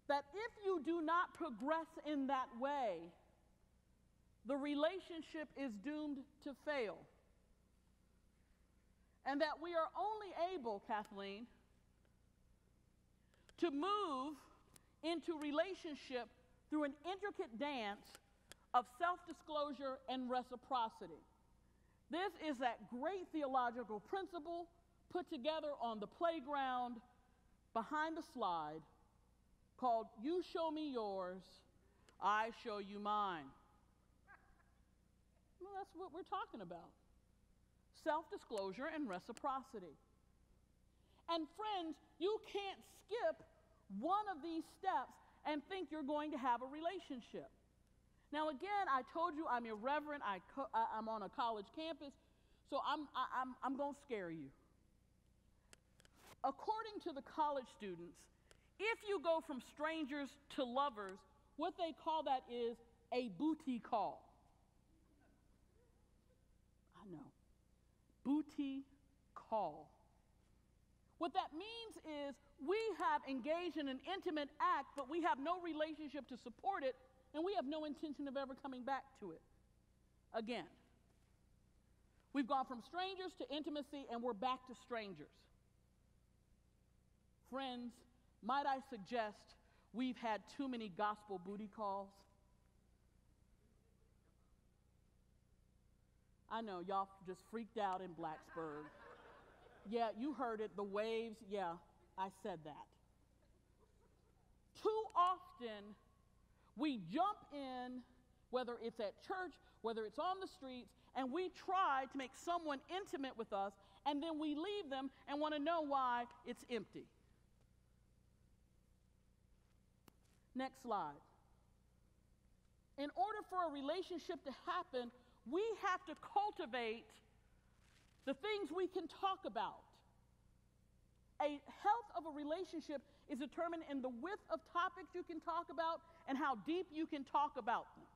That if you do not progress in that way, the relationship is doomed to fail. And that we are only able, Kathleen, to move into relationship through an intricate dance of self-disclosure and reciprocity. This is that great theological principle put together on the playground behind the slide called "You show me yours, I show you mine." Well, that's what we're talking about. Self-disclosure and reciprocity. And friends, you can't skip one of these steps and think you're going to have a relationship. Now again, I told you I'm irreverent, I'm on a college campus, so I'm going to scare you. According to the college students, if you go from strangers to lovers, what they call that is a booty call. I know. Booty call. What that means is we have engaged in an intimate act, but we have no relationship to support it, and we have no intention of ever coming back to it again. We've gone from strangers to intimacy, and we're back to strangers. Friends, might I suggest we've had too many gospel booty calls? I know, y'all just freaked out in Blacksburg. Yeah, you heard it, the waves, yeah, I said that. Too often, we jump in, whether it's at church, whether it's on the streets, and we try to make someone intimate with us, and then we leave them and want to know why it's empty. Next slide. In order for a relationship to happen, we have to cultivate the things we can talk about. A health of a relationship is determined in the width of topics you can talk about and how deep you can talk about them.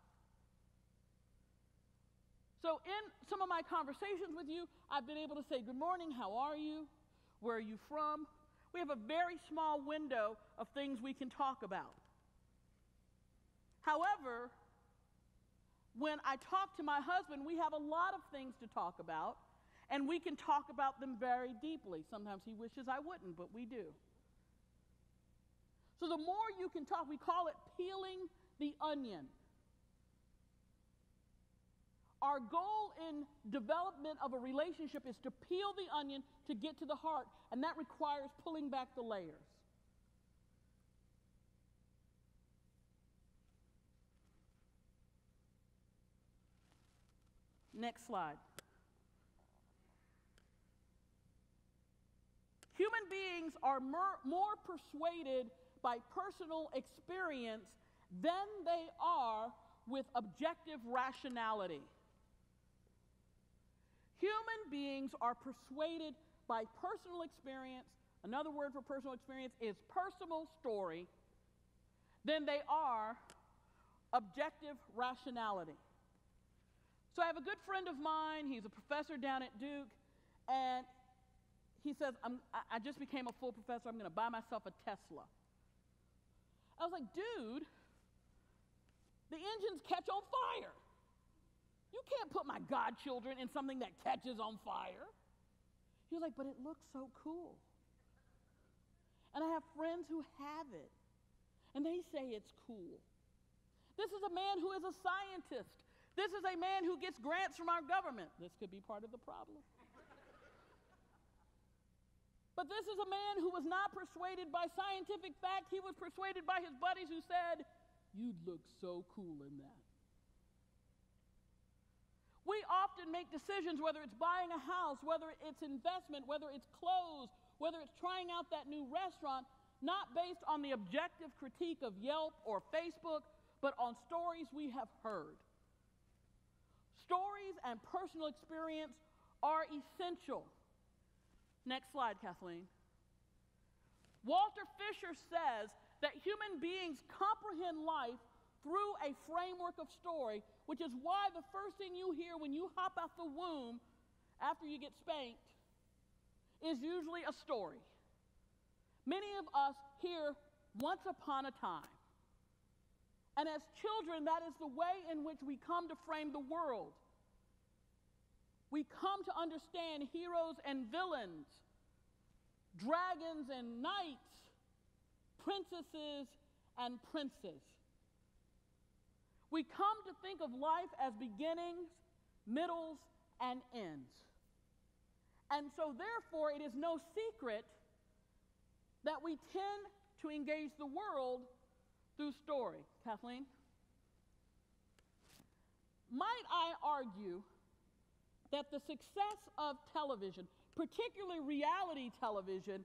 So in some of my conversations with you, I've been able to say, good morning, how are you? Where are you from? We have a very small window of things we can talk about. However, when I talk to my husband, we have a lot of things to talk about, and we can talk about them very deeply. Sometimes he wishes I wouldn't, but we do. So the more you can talk, we call it peeling the onion. Our goal in development of a relationship is to peel the onion to get to the heart, and that requires pulling back the layers. Next slide. Human beings are more persuaded by personal experience than they are with objective rationality. Human beings are persuaded by personal experience. Another word for personal experience is personal story, than they are objective rationality. So I have a good friend of mine, he's a professor down at Duke, and he says, I just became a full professor, I'm going to buy myself a Tesla. I was like, dude, the engines catch on fire. You can't put my godchildren in something that catches on fire. He was like, but it looks so cool. And I have friends who have it, and they say it's cool. This is a man who is a scientist, This is a man who gets grants from our government. This could be part of the problem. But this is a man who was not persuaded by scientific fact. He was persuaded by his buddies who said, "You'd look so cool in that." We often make decisions, whether it's buying a house, whether it's investment, whether it's clothes, whether it's trying out that new restaurant, not based on the objective critique of Yelp or Facebook, but on stories we have heard. Stories and personal experience are essential. Next slide, Kathleen. Walter Fisher says that human beings comprehend life through a framework of story, which is why the first thing you hear when you hop out the womb after you get spanked is usually a story. Many of us hear "once upon a time." And as children, that is the way in which we come to frame the world. We come to understand heroes and villains, dragons and knights, princesses and princes. We come to think of life as beginnings, middles, and ends. And so therefore, it is no secret that we tend to engage the world through story. Kathleen? Might I argue that the success of television, particularly reality television,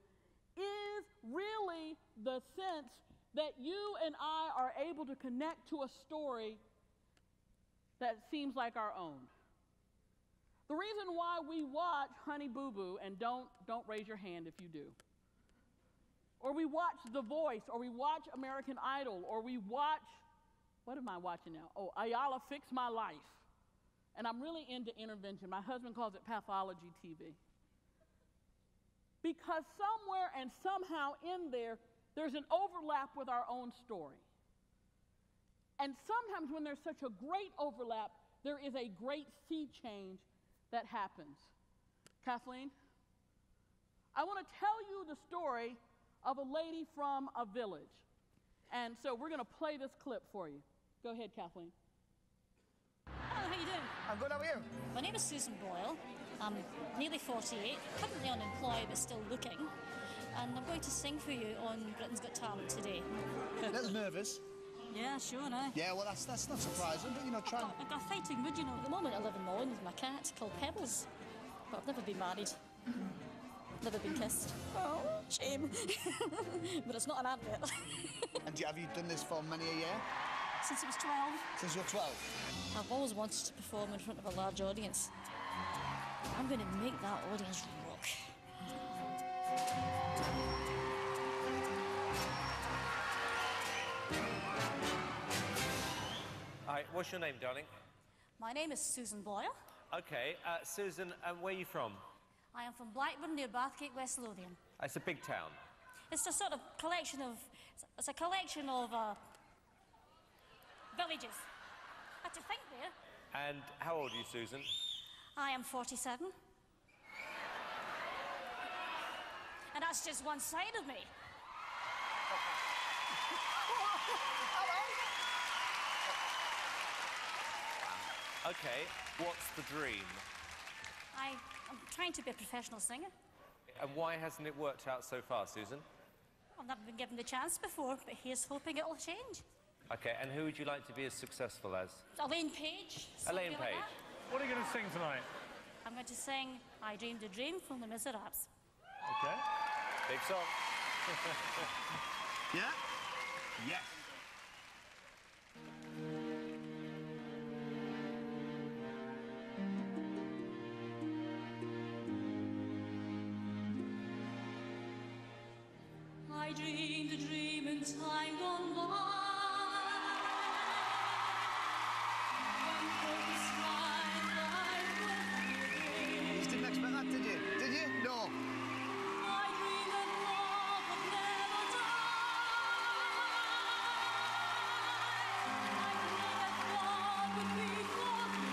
is really the sense that you and I are able to connect to a story that seems like our own. The reason why we watch Honey Boo Boo, and don't raise your hand if you do, or we watch The Voice, or we watch American Idol, or we watch, what am I watching now? Oh, Ayala Fix My Life. And I'm really into intervention. My husband calls it pathology TV. Because somewhere and somehow in there, there's an overlap with our own story. And sometimes when there's such a great overlap, there is a great sea change that happens. Kathleen? I want to tell you the story of a lady from a village. And so we're going to play this clip for you. Go ahead, Kathleen. Hello, how you doing? I'm good, how are you? My name is Susan Boyle. I'm nearly 48, currently unemployed but still looking. And I'm going to sing for you on Britain's Got Talent today. A little nervous. Yeah, sure, no. Yeah, well, that's not surprising, but, you know, try... I've got a fighting mood, you know. At the moment, I live in Mullen with my cat called Pebbles. But I've never been married. Never been kissed. Oh, shame. But it's not an advert. And have you done this for many a year? Since I was 12. Since you were 12? I've always wanted to perform in front of a large audience. I'm going to make that audience rock. Hi, what's your name, darling? My name is Susan Boyle. Okay, Susan, where are you from? I am from Blackburn near Bathgate, West Lothian. It's a big town. It's a sort of collection of, it's a collection of villages. Had to think there. And how old are you, Susan? I am 47. And that's just one side of me. Okay, what's the dream? I'm trying to be a professional singer. And why hasn't it worked out so far, Susan? I've never been given the chance before, but here's hoping it'll change. Okay, and who would you like to be as successful as? Elaine Page. Elaine Like Page. that. What are you going to sing tonight? I'm going to sing I Dreamed a Dream from the Miserables. Okay. Big song. Yeah? Yes. I dreamed a dream in time gone by. When purpose mine life was living. You didn't expect that, did you? Did you? No. I dreamed that love would never die. I dreamed that God would be forgiving.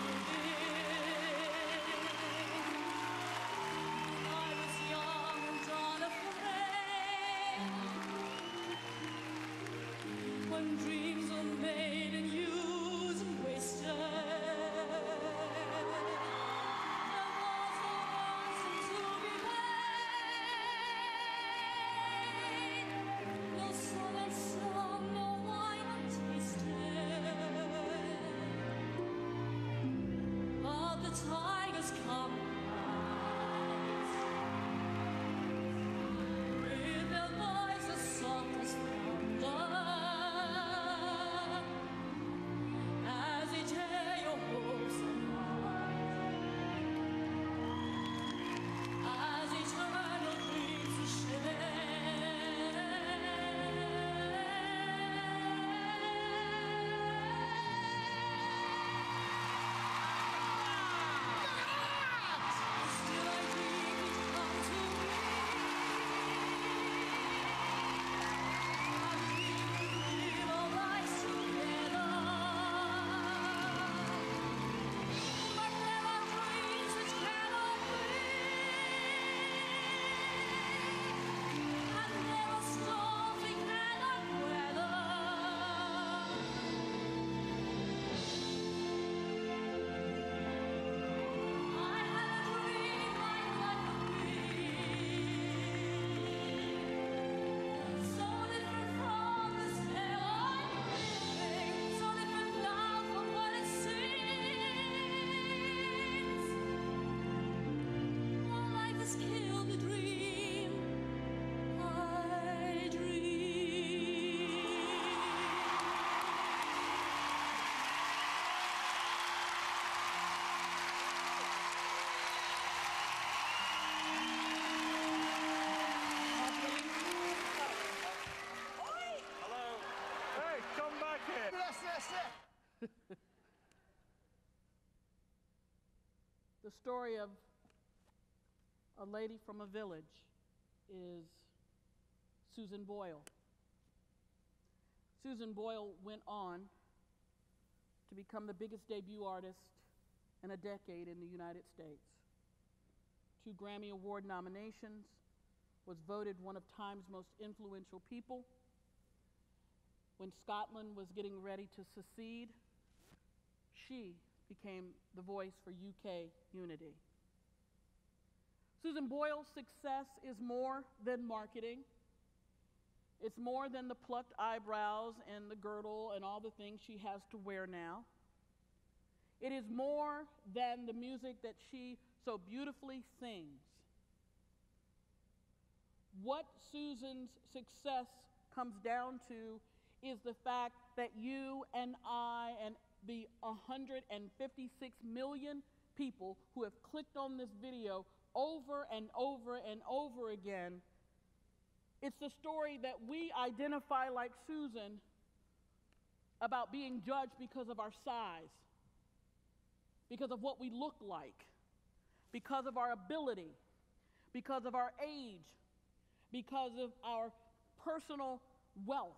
I was young and unafraid. The story of a lady from a village is Susan Boyle. Susan Boyle went on to become the biggest debut artist in a decade in the United States. 2 Grammy Award nominations, was voted one of Time's most influential people. When Scotland was getting ready to secede, she became the voice for UK unity. Susan Boyle's success is more than marketing. It's more than the plucked eyebrows and the girdle and all the things she has to wear now. It is more than the music that she so beautifully sings. What Susan's success comes down to is the fact that you and I and the 156 million people who have clicked on this video over and over and over again, it's the story that we identify like Susan about being judged because of our size, because of what we look like, because of our ability, because of our age, because of our personal wealth.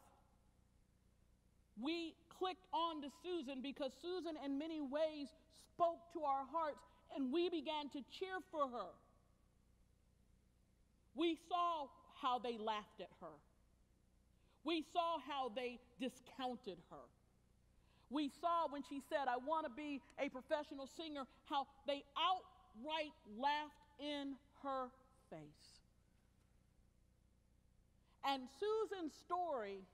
We clicked on to Susan because Susan in many ways spoke to our hearts and we began to cheer for her. We saw how they laughed at her. We saw how they discounted her. We saw when she said, "I want to be a professional singer," how they outright laughed in her face. And Susan's story,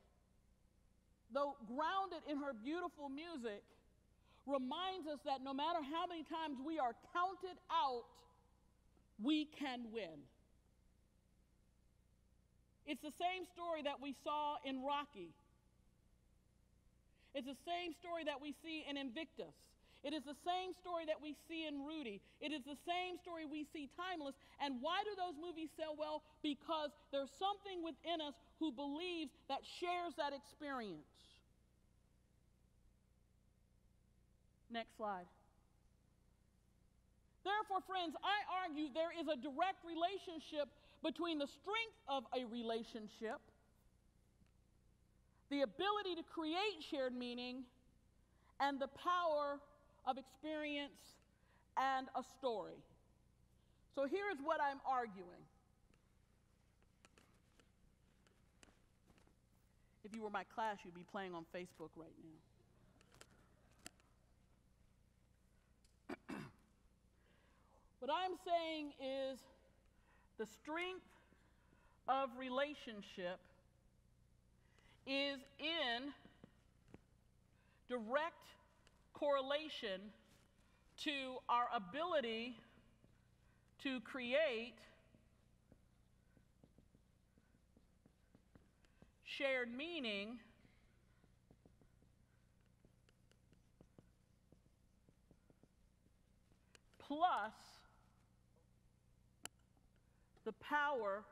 though grounded in her beautiful music, reminds us that no matter how many times we are counted out, we can win. It's the same story that we saw in Rocky. It's the same story that we see in Invictus. It is the same story that we see in Rudy. It is the same story we see Timeless. And why do those movies sell well? Because there's something within us who believes that shares that experience. Next slide. Therefore, friends, I argue there is a direct relationship between the strength of a relationship, the ability to create shared meaning, and the power of experience and a story. So here's what I'm arguing. If you were my class, you'd be playing on Facebook right now. What I'm saying is the strength of relationship is in direct correlation to our ability to create shared meaning plus the power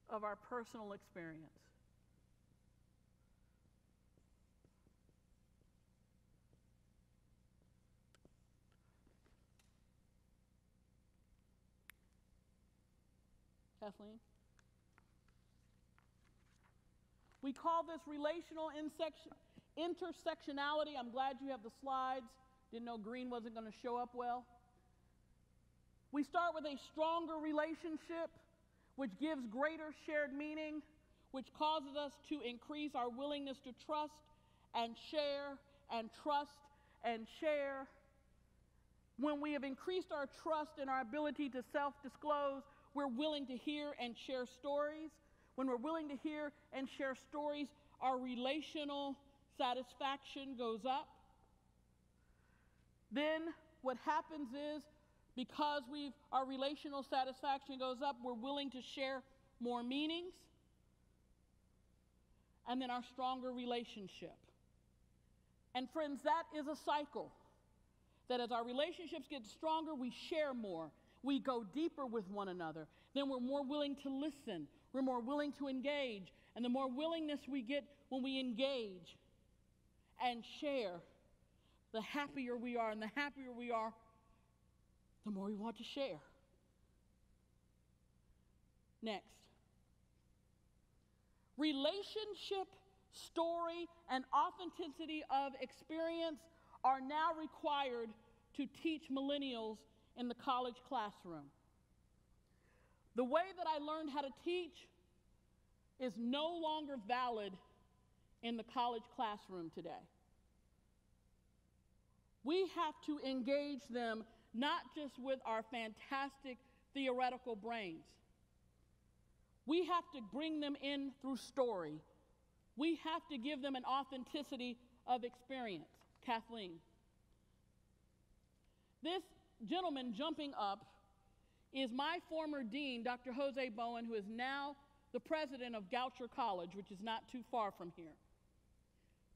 of our personal experience. Kathleen? We call this relational intersectionality. I'm glad you have the slides. Didn't know green wasn't going to show up well. We start with a stronger relationship, which gives greater shared meaning, which causes us to increase our willingness to trust and share and trust and share. When we have increased our trust and our ability to self-disclose, we're willing to hear and share stories. When we're willing to hear and share stories, our relational satisfaction goes up. Then what happens is, because our relational satisfaction goes up, we're willing to share more meanings. And then our stronger relationship. And friends, that is a cycle. That as our relationships get stronger, we share more. We go deeper with one another. Then we're more willing to listen. We're more willing to engage. And the more willingness we get when we engage and share, the happier we are. And the happier we are, the more we want to share. Next. Relationship, story, and authenticity of experience are now required to teach millennials in the college classroom. The way that I learned how to teach is no longer valid in the college classroom today. We have to engage them not just with our fantastic theoretical brains. We have to bring them in through story. We have to give them an authenticity of experience. Kathleen. This gentleman jumping up is my former dean, Dr. Jose Bowen, who is now the president of Goucher College, which is not too far from here.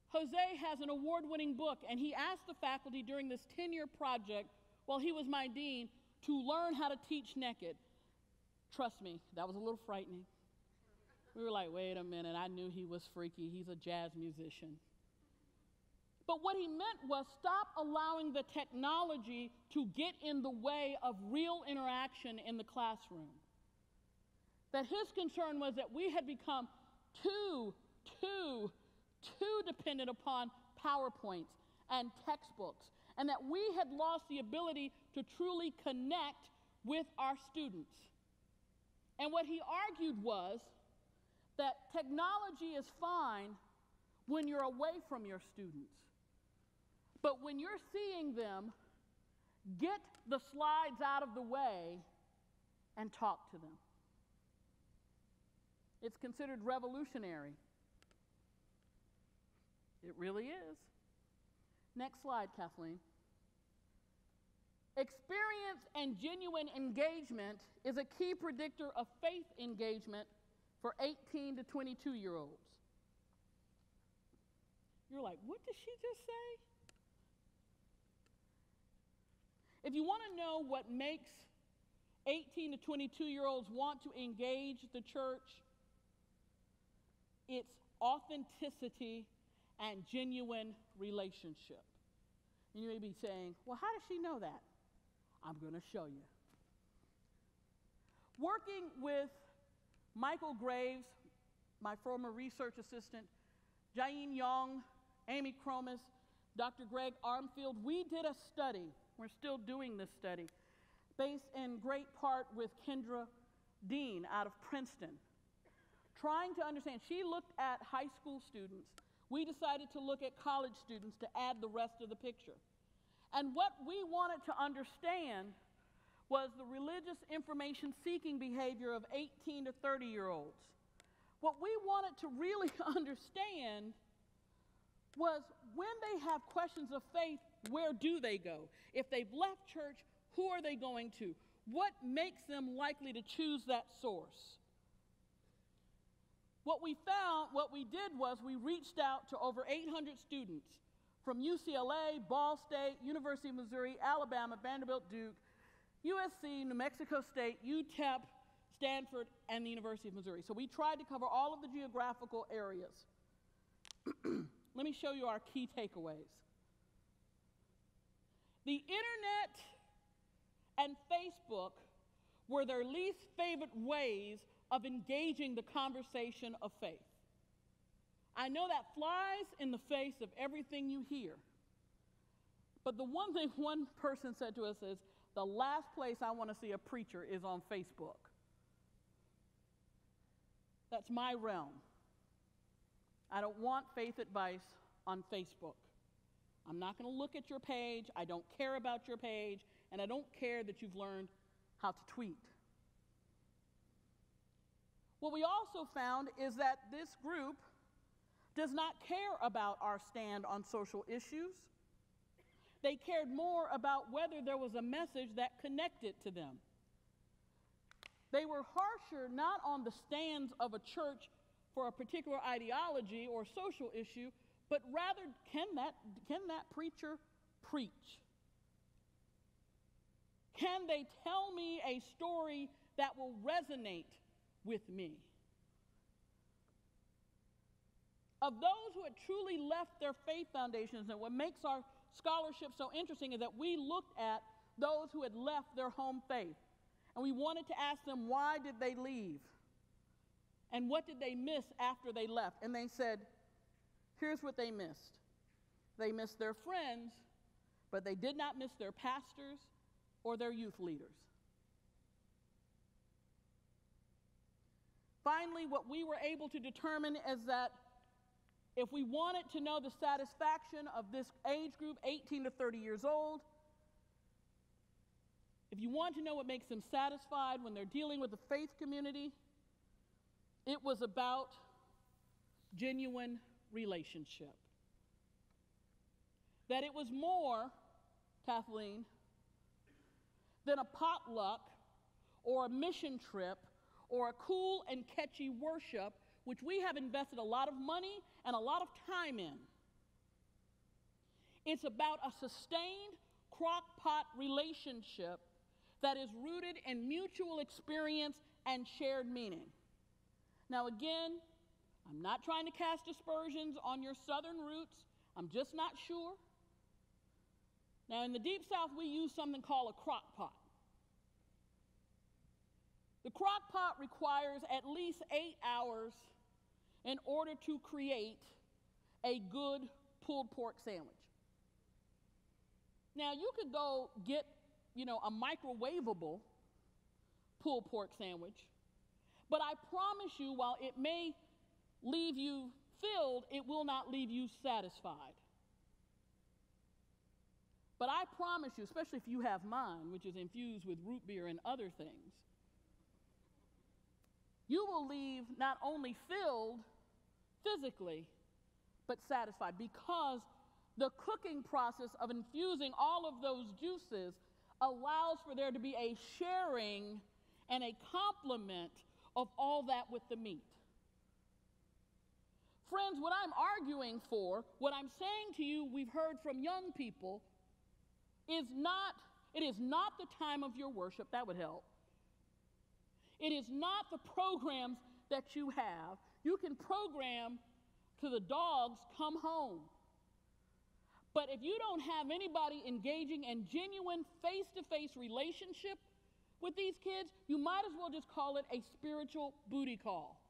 Jose has an award-winning book, and he asked the faculty during this 10-year project, while he was my dean, to learn how to teach naked. Trust me, that was a little frightening. We were like, wait a minute, I knew he was freaky. He's a jazz musician. But what he meant was stop allowing the technology to get in the way of real interaction in the classroom. That his concern was that we had become too dependent upon PowerPoints and textbooks, and that we had lost the ability to truly connect with our students. And what he argued was that technology is fine when you're away from your students. But when you're seeing them, get the slides out of the way and talk to them. It's considered revolutionary. It really is. Next slide, Kathleen. Experience and genuine engagement is a key predictor of faith engagement for 18 to 22-year-olds. You're like, what did she just say? If you want to know what makes 18 to 22-year-olds want to engage the church, it's authenticity and genuine relationship. And you may be saying, well, how does she know that? I'm going to show you. Working with Michael Graves, my former research assistant, Jain Young, Amy Cromas, Dr. Greg Armfield, we did a study. We're still doing this study, based in great part with Kendra Dean out of Princeton, trying to understand. She looked at high school students. We decided to look at college students to add the rest of the picture. And what we wanted to understand was the religious information-seeking behavior of 18 to 30-year-olds. What we wanted to really understand was when they have questions of faith, where do they go? If they've left church, who are they going to? What makes them likely to choose that source? What we did was we reached out to over 800 students from UCLA, Ball State, University of Missouri, Alabama, Vanderbilt, Duke, USC, New Mexico State, UTEP, Stanford, and the University of Missouri. So we tried to cover all of the geographical areas. Let me show you our key takeaways. The internet and Facebook were their least favorite ways of engaging the conversation of faith. I know that flies in the face of everything you hear. But the one thing one person said to us is, the last place I want to see a preacher is on Facebook. That's my realm. I don't want faith advice on Facebook. I'm not going to look at your page. I don't care about your page. And I don't care that you've learned how to tweet. What we also found is that this group does not care about our stand on social issues. They cared more about whether there was a message that connected to them. They were harsher not on the stands of a church for a particular ideology or social issue, but rather, can that preacher preach? Can they tell me a story that will resonate with me? Of those who had truly left their faith foundations, and what makes our scholarship so interesting is that we looked at those who had left their home faith. And we wanted to ask them, why did they leave? And what did they miss after they left? And they said, here's what they missed. They missed their friends, but they did not miss their pastors or their youth leaders. Finally, what we were able to determine is that if we wanted to know the satisfaction of this age group, 18 to 30 years old, if you want to know what makes them satisfied when they're dealing with the faith community, it was about genuine relationship. That it was more, Kathleen, than a potluck or a mission trip or a cool and catchy worship, which we have invested a lot of money and a lot of time in. It's about a sustained crock-pot relationship that is rooted in mutual experience and shared meaning. Now again, I'm not trying to cast aspersions on your southern roots. I'm just not sure. Now in the Deep South, we use something called a crock pot. The crock pot requires at least 8 hours in order to create a good pulled pork sandwich. Now you could go get, a microwavable pulled pork sandwich, but I promise you, while it may leave you filled, it will not leave you satisfied. But I promise you, especially if you have mine, which is infused with root beer and other things, you will leave not only filled physically, but satisfied, because the cooking process of infusing all of those juices allows for there to be a sharing and a complement of all that with the meat. Friends, what I'm arguing for, what I'm saying to you, we've heard from young people, it is not the time of your worship. That would help. It is not the programs that you have. You can program to the dogs come home. But if you don't have anybody engaging in genuine face-to-face relationship with these kids, you might as well just call it a spiritual booty call.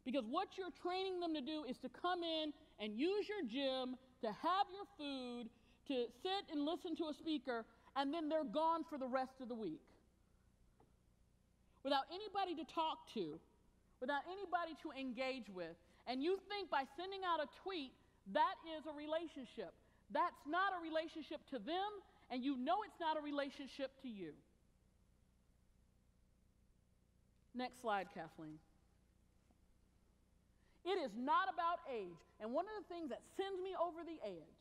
Because what you're training them to do is to come in and use your gym, to have your food, to sit and listen to a speaker, and then they're gone for the rest of the week. Without anybody to talk to, without anybody to engage with. And you think by sending out a tweet, that is a relationship. That's not a relationship to them, and you know it's not a relationship to you. Next slide, Kathleen. It is not about age. And one of the things that sends me over the edge,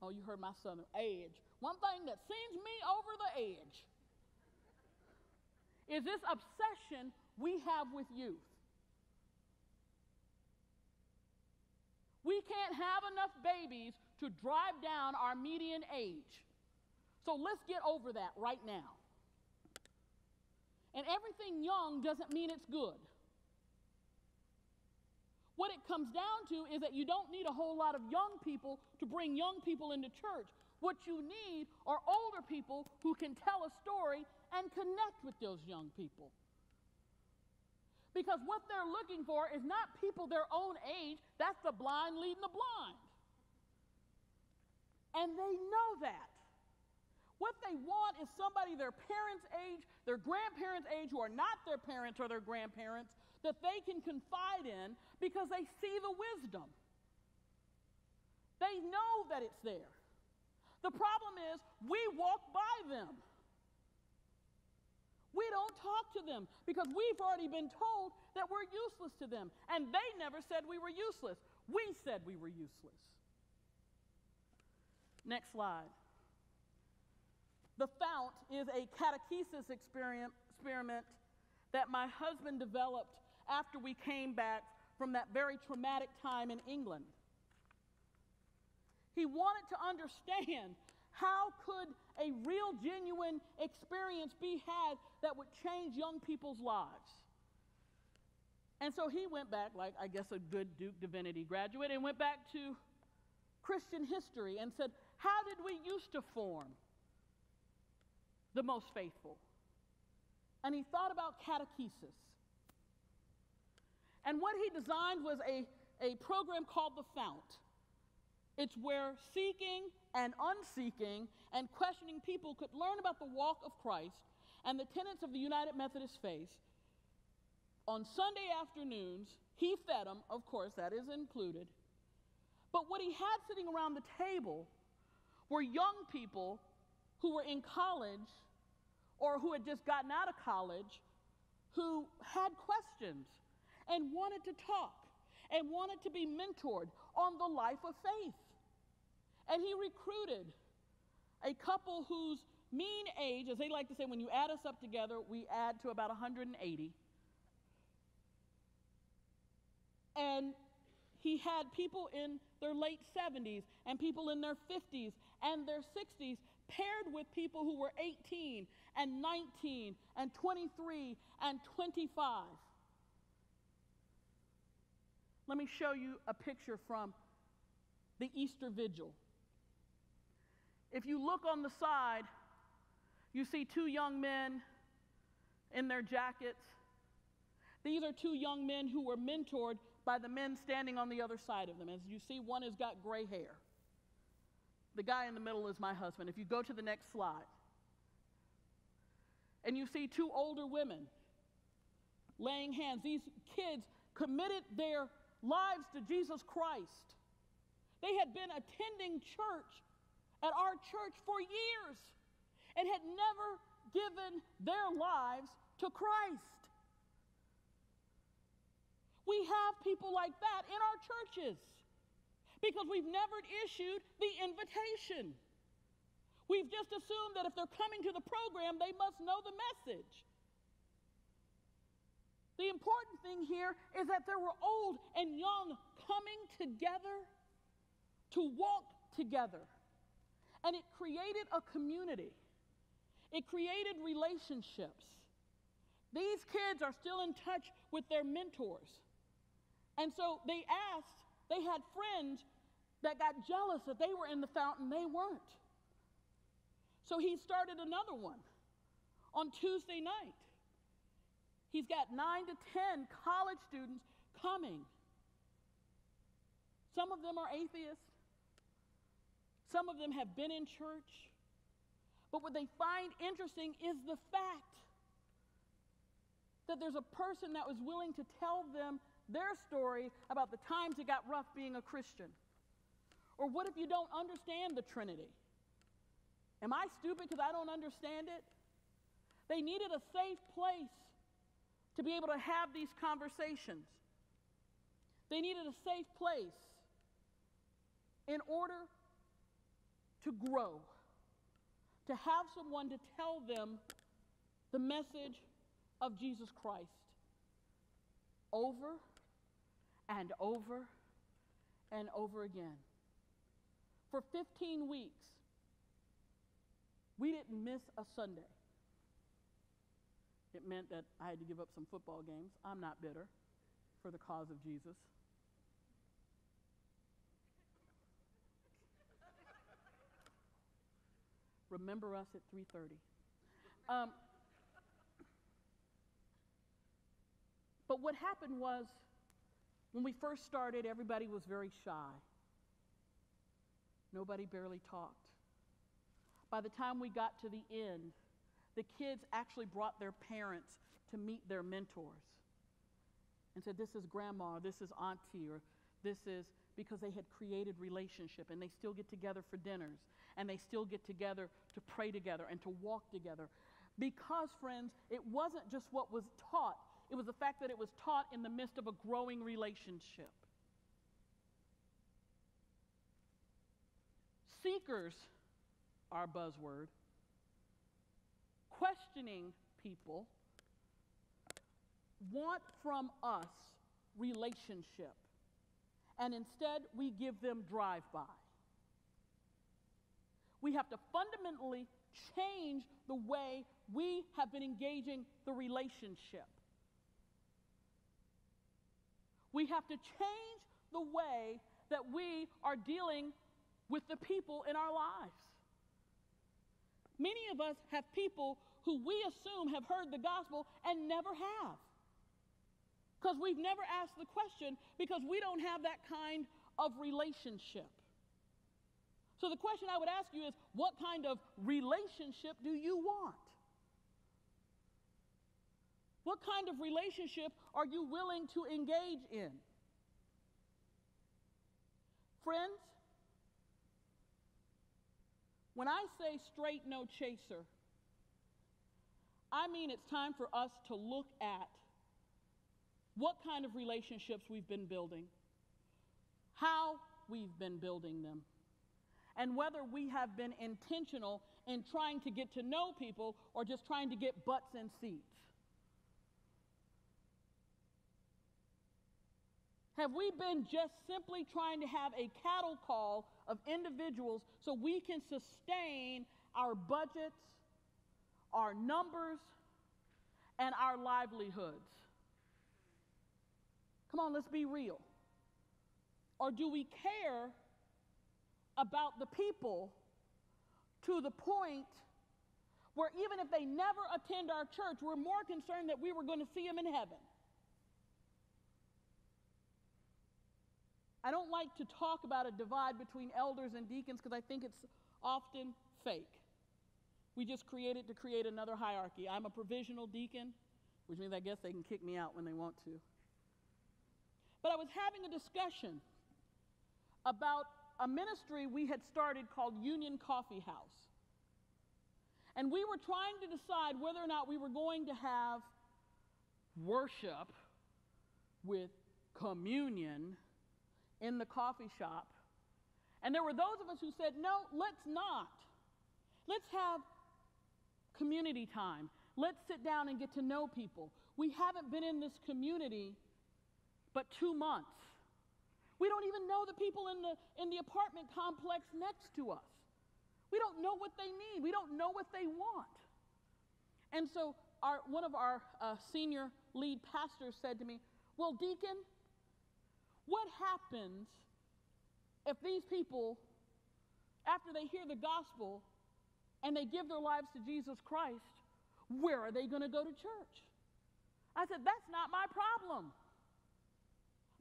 oh, you heard my southern edge. One thing that sends me over the edge is this obsession we have with youth. We can't have enough babies to drive down our median age. So let's get over that right now. And everything young doesn't mean it's good. What it comes down to is that you don't need a whole lot of young people to bring young people into church. What you need are older people who can tell a story and connect with those young people. Because what they're looking for is not people their own age. That's the blind leading the blind. And they know that. What they want is somebody their parents' age, their grandparents' age, who are not their parents or their grandparents, that they can confide in because they see the wisdom. They know that it's there. The problem is we walk by them. We don't talk to them because we've already been told that we're useless to them. And they never said we were useless. We said we were useless. Next slide. The Fount is a catechesis experiment that my husband developed after we came back from that very traumatic time in England. He wanted to understand how could a real, genuine experience be had that would change young people's lives. And so he went back, like I guess a good Duke Divinity graduate, and went back to Christian history and said, how did we used to form the most faithful? And he thought about catechesis. And what he designed was a program called the Fount. It's where seeking and unseeking and questioning people could learn about the walk of Christ and the tenets of the United Methodist faith. On Sunday afternoons, he fed them, of course, that is included. But what he had sitting around the table were young people who were in college or who had just gotten out of college who had questions and wanted to talk and wanted to be mentored on the life of faith. And he recruited a couple whose mean age, as they like to say, when you add us up together, we add to about 180. And he had people in their late 70s and people in their 50s and their 60s paired with people who were 18 and 19 and 23 and 25. Let me show you a picture from the Easter Vigil. If you look on the side, you see two young men in their jackets. These are two young men who were mentored by the men standing on the other side of them. As you see, one has got gray hair. The guy in the middle is my husband. If you go to the next slide, and you see two older women laying hands. These kids committed their lives to Jesus Christ. They had been attending church at our church for years and had never given their lives to Christ. We have people like that in our churches because we've never issued the invitation. We've just assumed that if they're coming to the program, they must know the message. The important thing here is that there were old and young coming together to walk together. And it created a community. It created relationships. These kids are still in touch with their mentors. And so they had friends that got jealous that they were in the fountain, they weren't. So he started another one on Tuesday night. He's got 9 to 10 college students coming. Some of them are atheists. Some of them have been in church. But what they find interesting is the fact that there's a person that was willing to tell them their story about the times it got rough being a Christian. Or what if you don't understand the Trinity? Am I stupid because I don't understand it? They needed a safe place to be able to have these conversations. They needed a safe place in order to grow, to have someone to tell them the message of Jesus Christ over and over and over again. For 15 weeks, we didn't miss a Sunday. It meant that I had to give up some football games. I'm not bitter for the cause of Jesus. Remember us at 3:30. But what happened was, when we first started, everybody was very shy. Nobody barely talked. By the time we got to the end, the kids actually brought their parents to meet their mentors and said, this is grandma, or this is auntie, or this is, because they had created relationship, and they still get together for dinners, and they still get together to pray together and to walk together. Because, friends, it wasn't just what was taught, it was the fact that it was taught in the midst of a growing relationship. Seekers, our buzzword, questioning people, want from us relationship, and instead we give them drive-by. We have to fundamentally change the way we have been engaging the relationship. We have to change the way that we are dealing with the people in our lives. Many of us have people who we assume have heard the gospel and never have. Because we've never asked the question, because we don't have that kind of relationship. So the question I would ask you is, what kind of relationship do you want? What kind of relationship are you willing to engage in? Friends, when I say straight no chaser, I mean it's time for us to look at what kind of relationships we've been building, how we've been building them, and whether we have been intentional in trying to get to know people or just trying to get butts in seats. Have we been just simply trying to have a cattle call of individuals so we can sustain our budgets, our numbers, and our livelihoods? Come on, let's be real. Or do we care about the people to the point where even if they never attend our church, we're more concerned that we were going to see them in heaven? I don't like to talk about a divide between elders and deacons because I think it's often fake. We just create it to create another hierarchy. I'm a provisional deacon, which means I guess they can kick me out when they want to. But I was having a discussion about a ministry we had started called Union Coffee House. And we were trying to decide whether or not we were going to have worship with communion in the coffee shop. And there were those of us who said, no, let's not. Let's have community time. Let's sit down and get to know people. We haven't been in this community but 2 months. We don't even know the people in the apartment complex next to us. We don't know what they need. We don't know what they want. And so one of our senior lead pastors said to me, well, deacon, what happens if these people, after they hear the gospel and they give their lives to Jesus Christ, where are they going to go to church? I said, that's not my problem.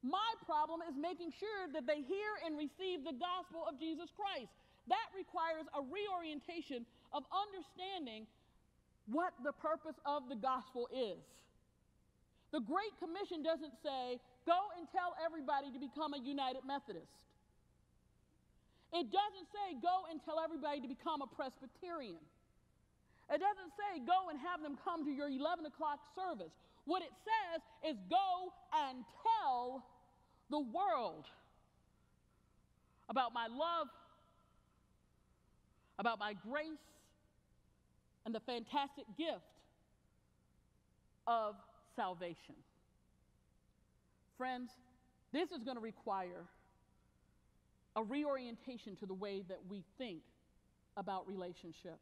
My problem is making sure that they hear and receive the gospel of Jesus Christ. That requires a reorientation of understanding what the purpose of the gospel is. The Great Commission doesn't say, go and tell everybody to become a United Methodist. It doesn't say, go and tell everybody to become a Presbyterian. It doesn't say, go and have them come to your 11 o'clock service. What it says is, go and tell the world about my love, about my grace, and the fantastic gift of salvation. Friends, this is going to require a reorientation to the way that we think about relationship.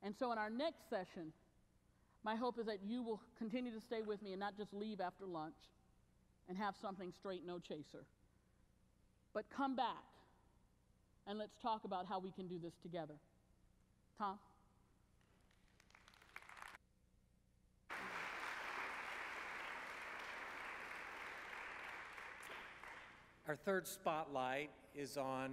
And so in our next session, my hope is that you will continue to stay with me and not just leave after lunch and have something straight, no chaser. But come back and let's talk about how we can do this together. Tom? Our third spotlight is on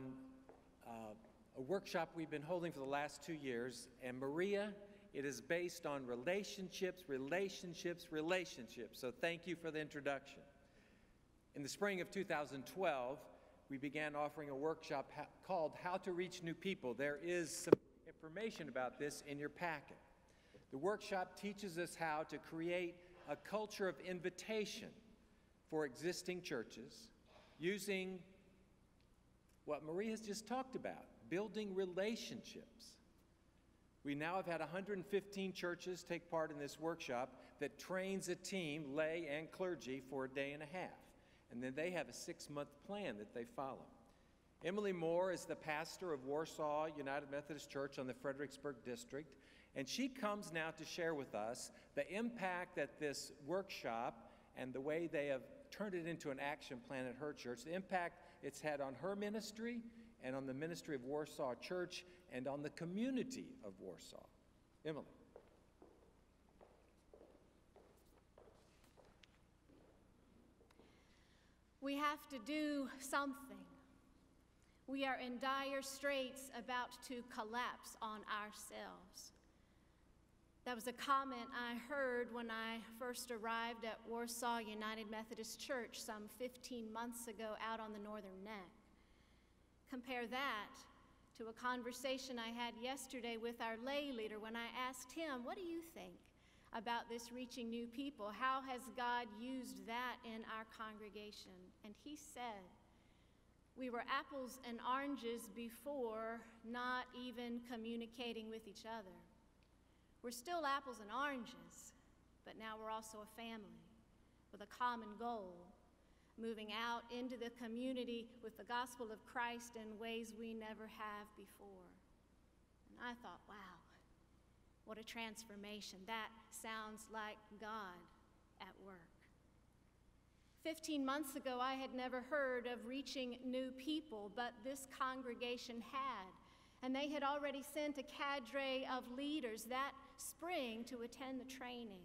a workshop we've been holding for the last 2 years. And Maria, it is based on relationships, relationships, relationships. So thank you for the introduction. In the spring of 2012, we began offering a workshop called How to Reach New People. There is some information about this in your packet. The workshop teaches us how to create a culture of invitation for existing churches using what Maria has just talked about, building relationships. We now have had 115 churches take part in this workshop that trains a team, lay and clergy, for a day and a half. And then they have a 6-month plan that they follow. Emily Moore is the pastor of Warsaw United Methodist Church on the Fredericksburg district, and she comes now to share with us the impact that this workshop and the way they have turned it into an action plan at her church, the impact it's had on her ministry and on the ministry of Warsaw Church and on the community of Warsaw. Emily. We have to do something. We are in dire straits, about to collapse on ourselves. That was a comment I heard when I first arrived at Warsaw United Methodist Church some 15 months ago out on the Northern Neck. Compare that to a conversation I had yesterday with our lay leader when I asked him, what do you think about this reaching new people? How has God used that in our congregation? And he said, we were apples and oranges before, not even communicating with each other. We're still apples and oranges, but now we're also a family with a common goal, moving out into the community with the gospel of Christ in ways we never have before. And I thought, wow, what a transformation. That sounds like God at work. 15 months ago, I had never heard of reaching new people, but this congregation had. And they had already sent a cadre of leaders that spring to attend the training.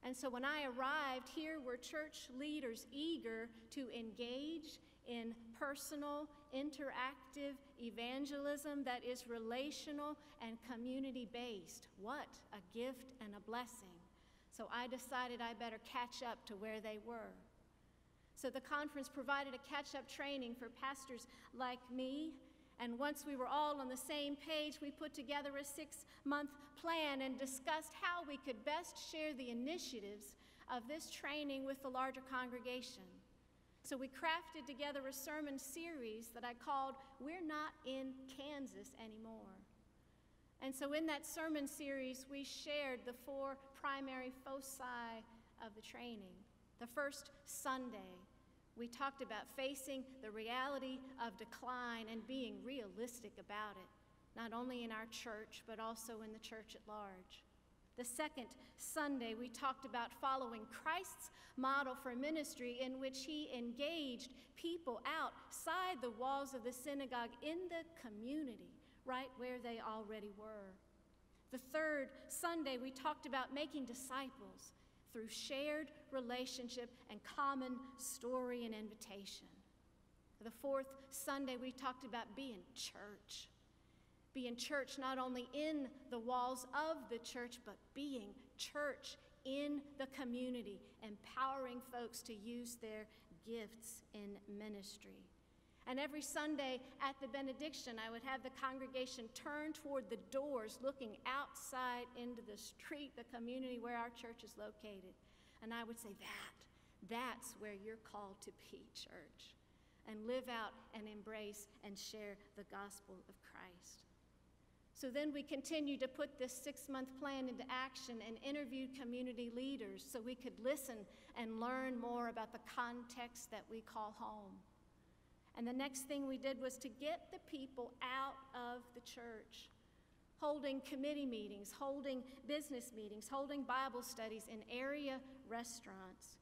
And so when I arrived, here were church leaders eager to engage in personal, interactive evangelism that is relational and community-based. What a gift and a blessing. So I decided I better catch up to where they were. So the conference provided a catch-up training for pastors like me. And once we were all on the same page, we put together a 6-month plan and discussed how we could best share the initiatives of this training with the larger congregation. So we crafted together a sermon series that I called, We're Not in Kansas Anymore. And so in that sermon series, we shared the 4 primary foci of the training. The first Sunday, we talked about facing the reality of decline and being realistic about it, not only in our church, but also in the church at large. The second Sunday, we talked about following Christ's model for ministry in which he engaged people outside the walls of the synagogue in the community, right where they already were. The third Sunday, we talked about making disciples through shared relationship and common story and invitation. The fourth Sunday, we talked about being church. Being church not only in the walls of the church, but being church in the community, empowering folks to use their gifts in ministry. And every Sunday at the benediction, I would have the congregation turn toward the doors, looking outside into the street, the community where our church is located. And I would say, That's where you're called to be, church, and live out and embrace and share the gospel of Christ. So then we continued to put this 6-month plan into action and interviewed community leaders so we could listen and learn more about the context that we call home. And the next thing we did was to get the people out of the church, holding committee meetings, holding business meetings, holding Bible studies in area restaurants.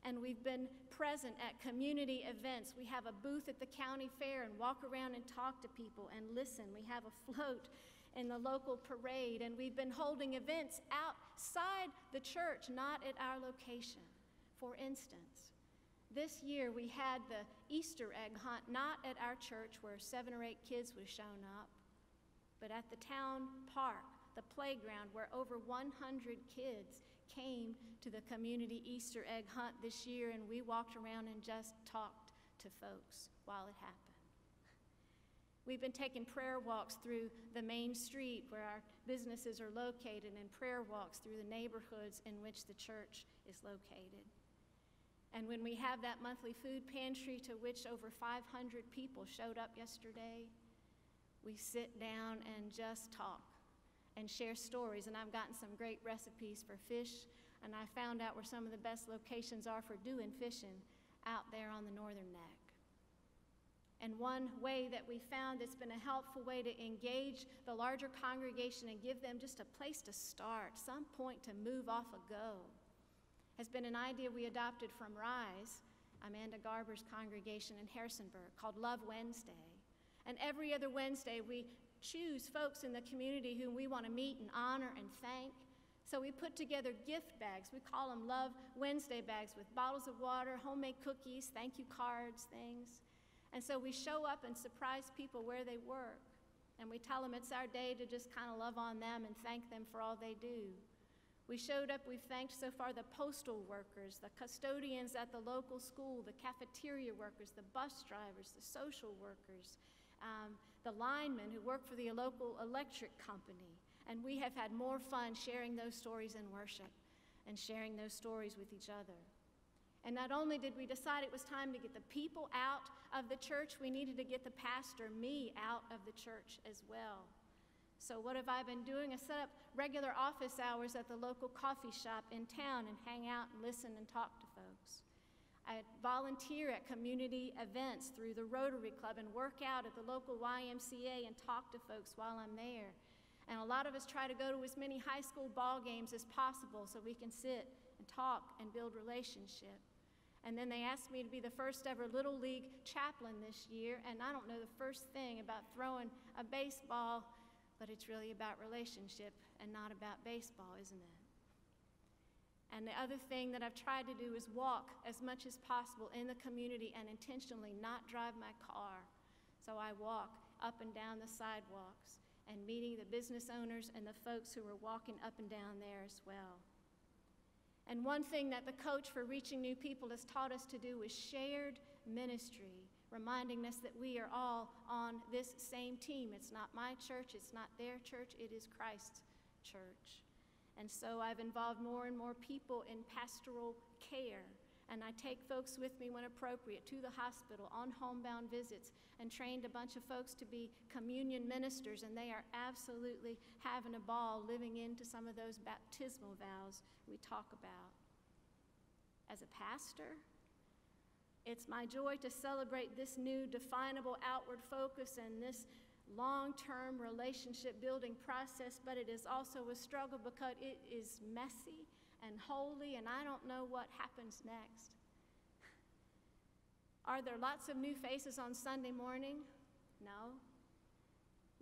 And we've been present at community events. We have a booth at the county fair and walk around and talk to people and listen. We have a float in the local parade, and we've been holding events outside the church, not at our location. For instance, this year we had the Easter egg hunt, not at our church where 7 or 8 kids would have shown up, but at the town park, the playground, where over 100 kids came to the community Easter egg hunt this year, and we walked around and just talked to folks while it happened. We've been taking prayer walks through the main street where our businesses are located, and prayer walks through the neighborhoods in which the church is located. And when we have that monthly food pantry to which over 500 people showed up yesterday, we sit down and just talk and share stories. And I've gotten some great recipes for fish, and I found out where some of the best locations are for doing fishing out there on the northern neck. And one way that we found that's been a helpful way to engage the larger congregation and give them just a place to start, some point to move off a go, has been an idea we adopted from Rise, Amanda Garber's congregation in Harrisonburg, called Love Wednesday. And every other Wednesday, we choose folks in the community whom we want to meet and honor and thank. So we put together gift bags. We call them Love Wednesday bags with bottles of water, homemade cookies, thank you cards, things. And so we show up and surprise people where they work. And we tell them it's our day to just kind of love on them and thank them for all they do. We showed up, we've thanked so far the postal workers, the custodians at the local school, the cafeteria workers, the bus drivers, the social workers, the linemen who work for the local electric company. And we have had more fun sharing those stories in worship and sharing those stories with each other. And not only did we decide it was time to get the people out of the church, we needed to get the pastor, me, out of the church as well. So what have I been doing? I set up regular office hours at the local coffee shop in town and hang out and listen and talk to folks. I volunteer at community events through the Rotary Club and work out at the local YMCA and talk to folks while I'm there. And a lot of us try to go to as many high school ball games as possible so we can sit and talk and build relationship. And then they asked me to be the first ever Little League chaplain this year, and I don't know the first thing about throwing a baseball, but it's really about relationship and not about baseball, isn't it? And the other thing that I've tried to do is walk as much as possible in the community and intentionally not drive my car. So I walk up and down the sidewalks and meeting the business owners and the folks who are walking up and down there as well. And one thing that the coach for Reaching New People has taught us to do is shared ministry, reminding us that we are all on this same team. It's not my church, it's not their church, it is Christ's church. And so I've involved more and more people in pastoral care, and I take folks with me when appropriate to the hospital on homebound visits and trained a bunch of folks to be communion ministers, and they are absolutely having a ball living into some of those baptismal vows we talk about. As a pastor, it's my joy to celebrate this new definable outward focus and this long-term relationship building process, but it is also a struggle because it is messy and holy, and I don't know what happens next. Are there lots of new faces on Sunday morning? No,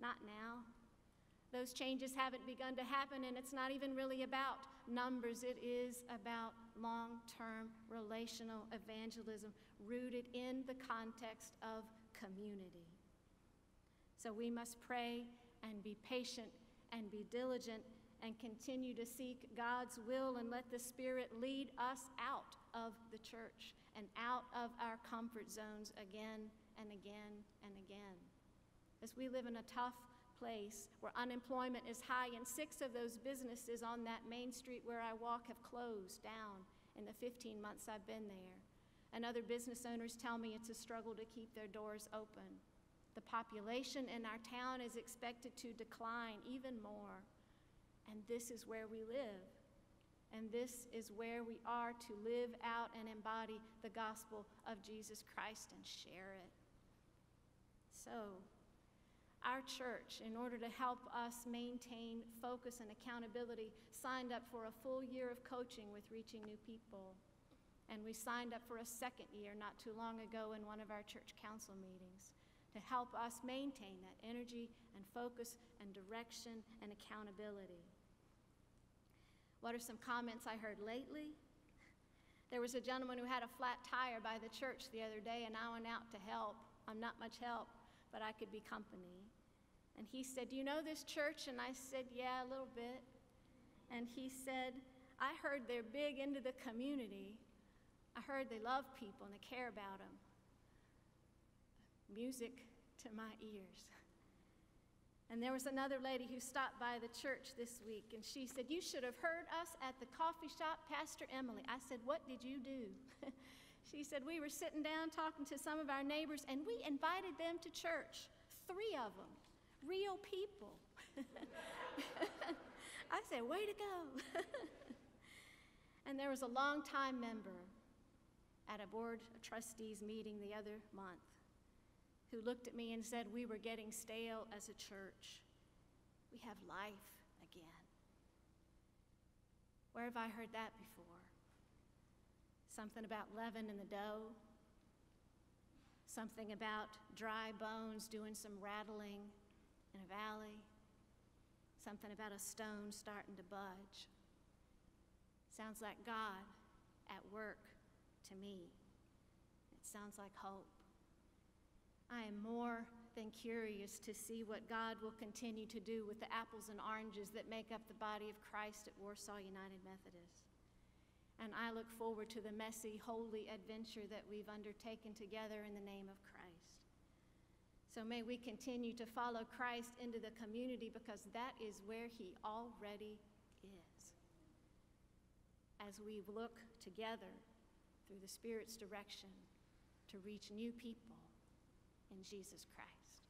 not now. Those changes haven't begun to happen, and it's not even really about numbers. It is about long-term relational evangelism rooted in the context of community. So we must pray and be patient and be diligent and continue to seek God's will and let the Spirit lead us out of the church and out of our comfort zones again and again and again. As we live in a tough place where unemployment is high, and 6 of those businesses on that main street where I walk have closed down in the 15 months I've been there. And other business owners tell me it's a struggle to keep their doors open. The population in our town is expected to decline even more. And this is where we live. And this is where we are to live out and embody the gospel of Jesus Christ and share it. So, our church, in order to help us maintain focus and accountability, signed up for a full year of coaching with Reaching New People. And we signed up for a second year not too long ago in one of our church council meetings to help us maintain that energy and focus and direction and accountability. What are some comments I heard lately? There was a gentleman who had a flat tire by the church the other day, and I went out to help. I'm not much help, but I could be company. And he said, "Do you know this church?" And I said, "Yeah, a little bit." And he said, "I heard they're big into the community. I heard they love people and they care about them." Music to my ears. And there was another lady who stopped by the church this week, and she said, "You should have heard us at the coffee shop, Pastor Emily." I said, "What did you do?" She said, "We were sitting down talking to some of our neighbors, and we invited them to church. 3 of them, real people." I said, "Way to go." And there was a longtime member at a board of trustees meeting the other month who looked at me and said, "We were getting stale as a church. We have life again." Where have I heard that before? Something about leaven in the dough. Something about dry bones doing some rattling in a valley. Something about a stone starting to budge. Sounds like God at work to me. It sounds like hope. I am more than curious to see what God will continue to do with the apples and oranges that make up the body of Christ at Warsaw United Methodist. And I look forward to the messy, holy adventure that we've undertaken together in the name of Christ. So may we continue to follow Christ into the community, because that is where he already is. As we look together through the Spirit's direction to reach new people in Jesus Christ.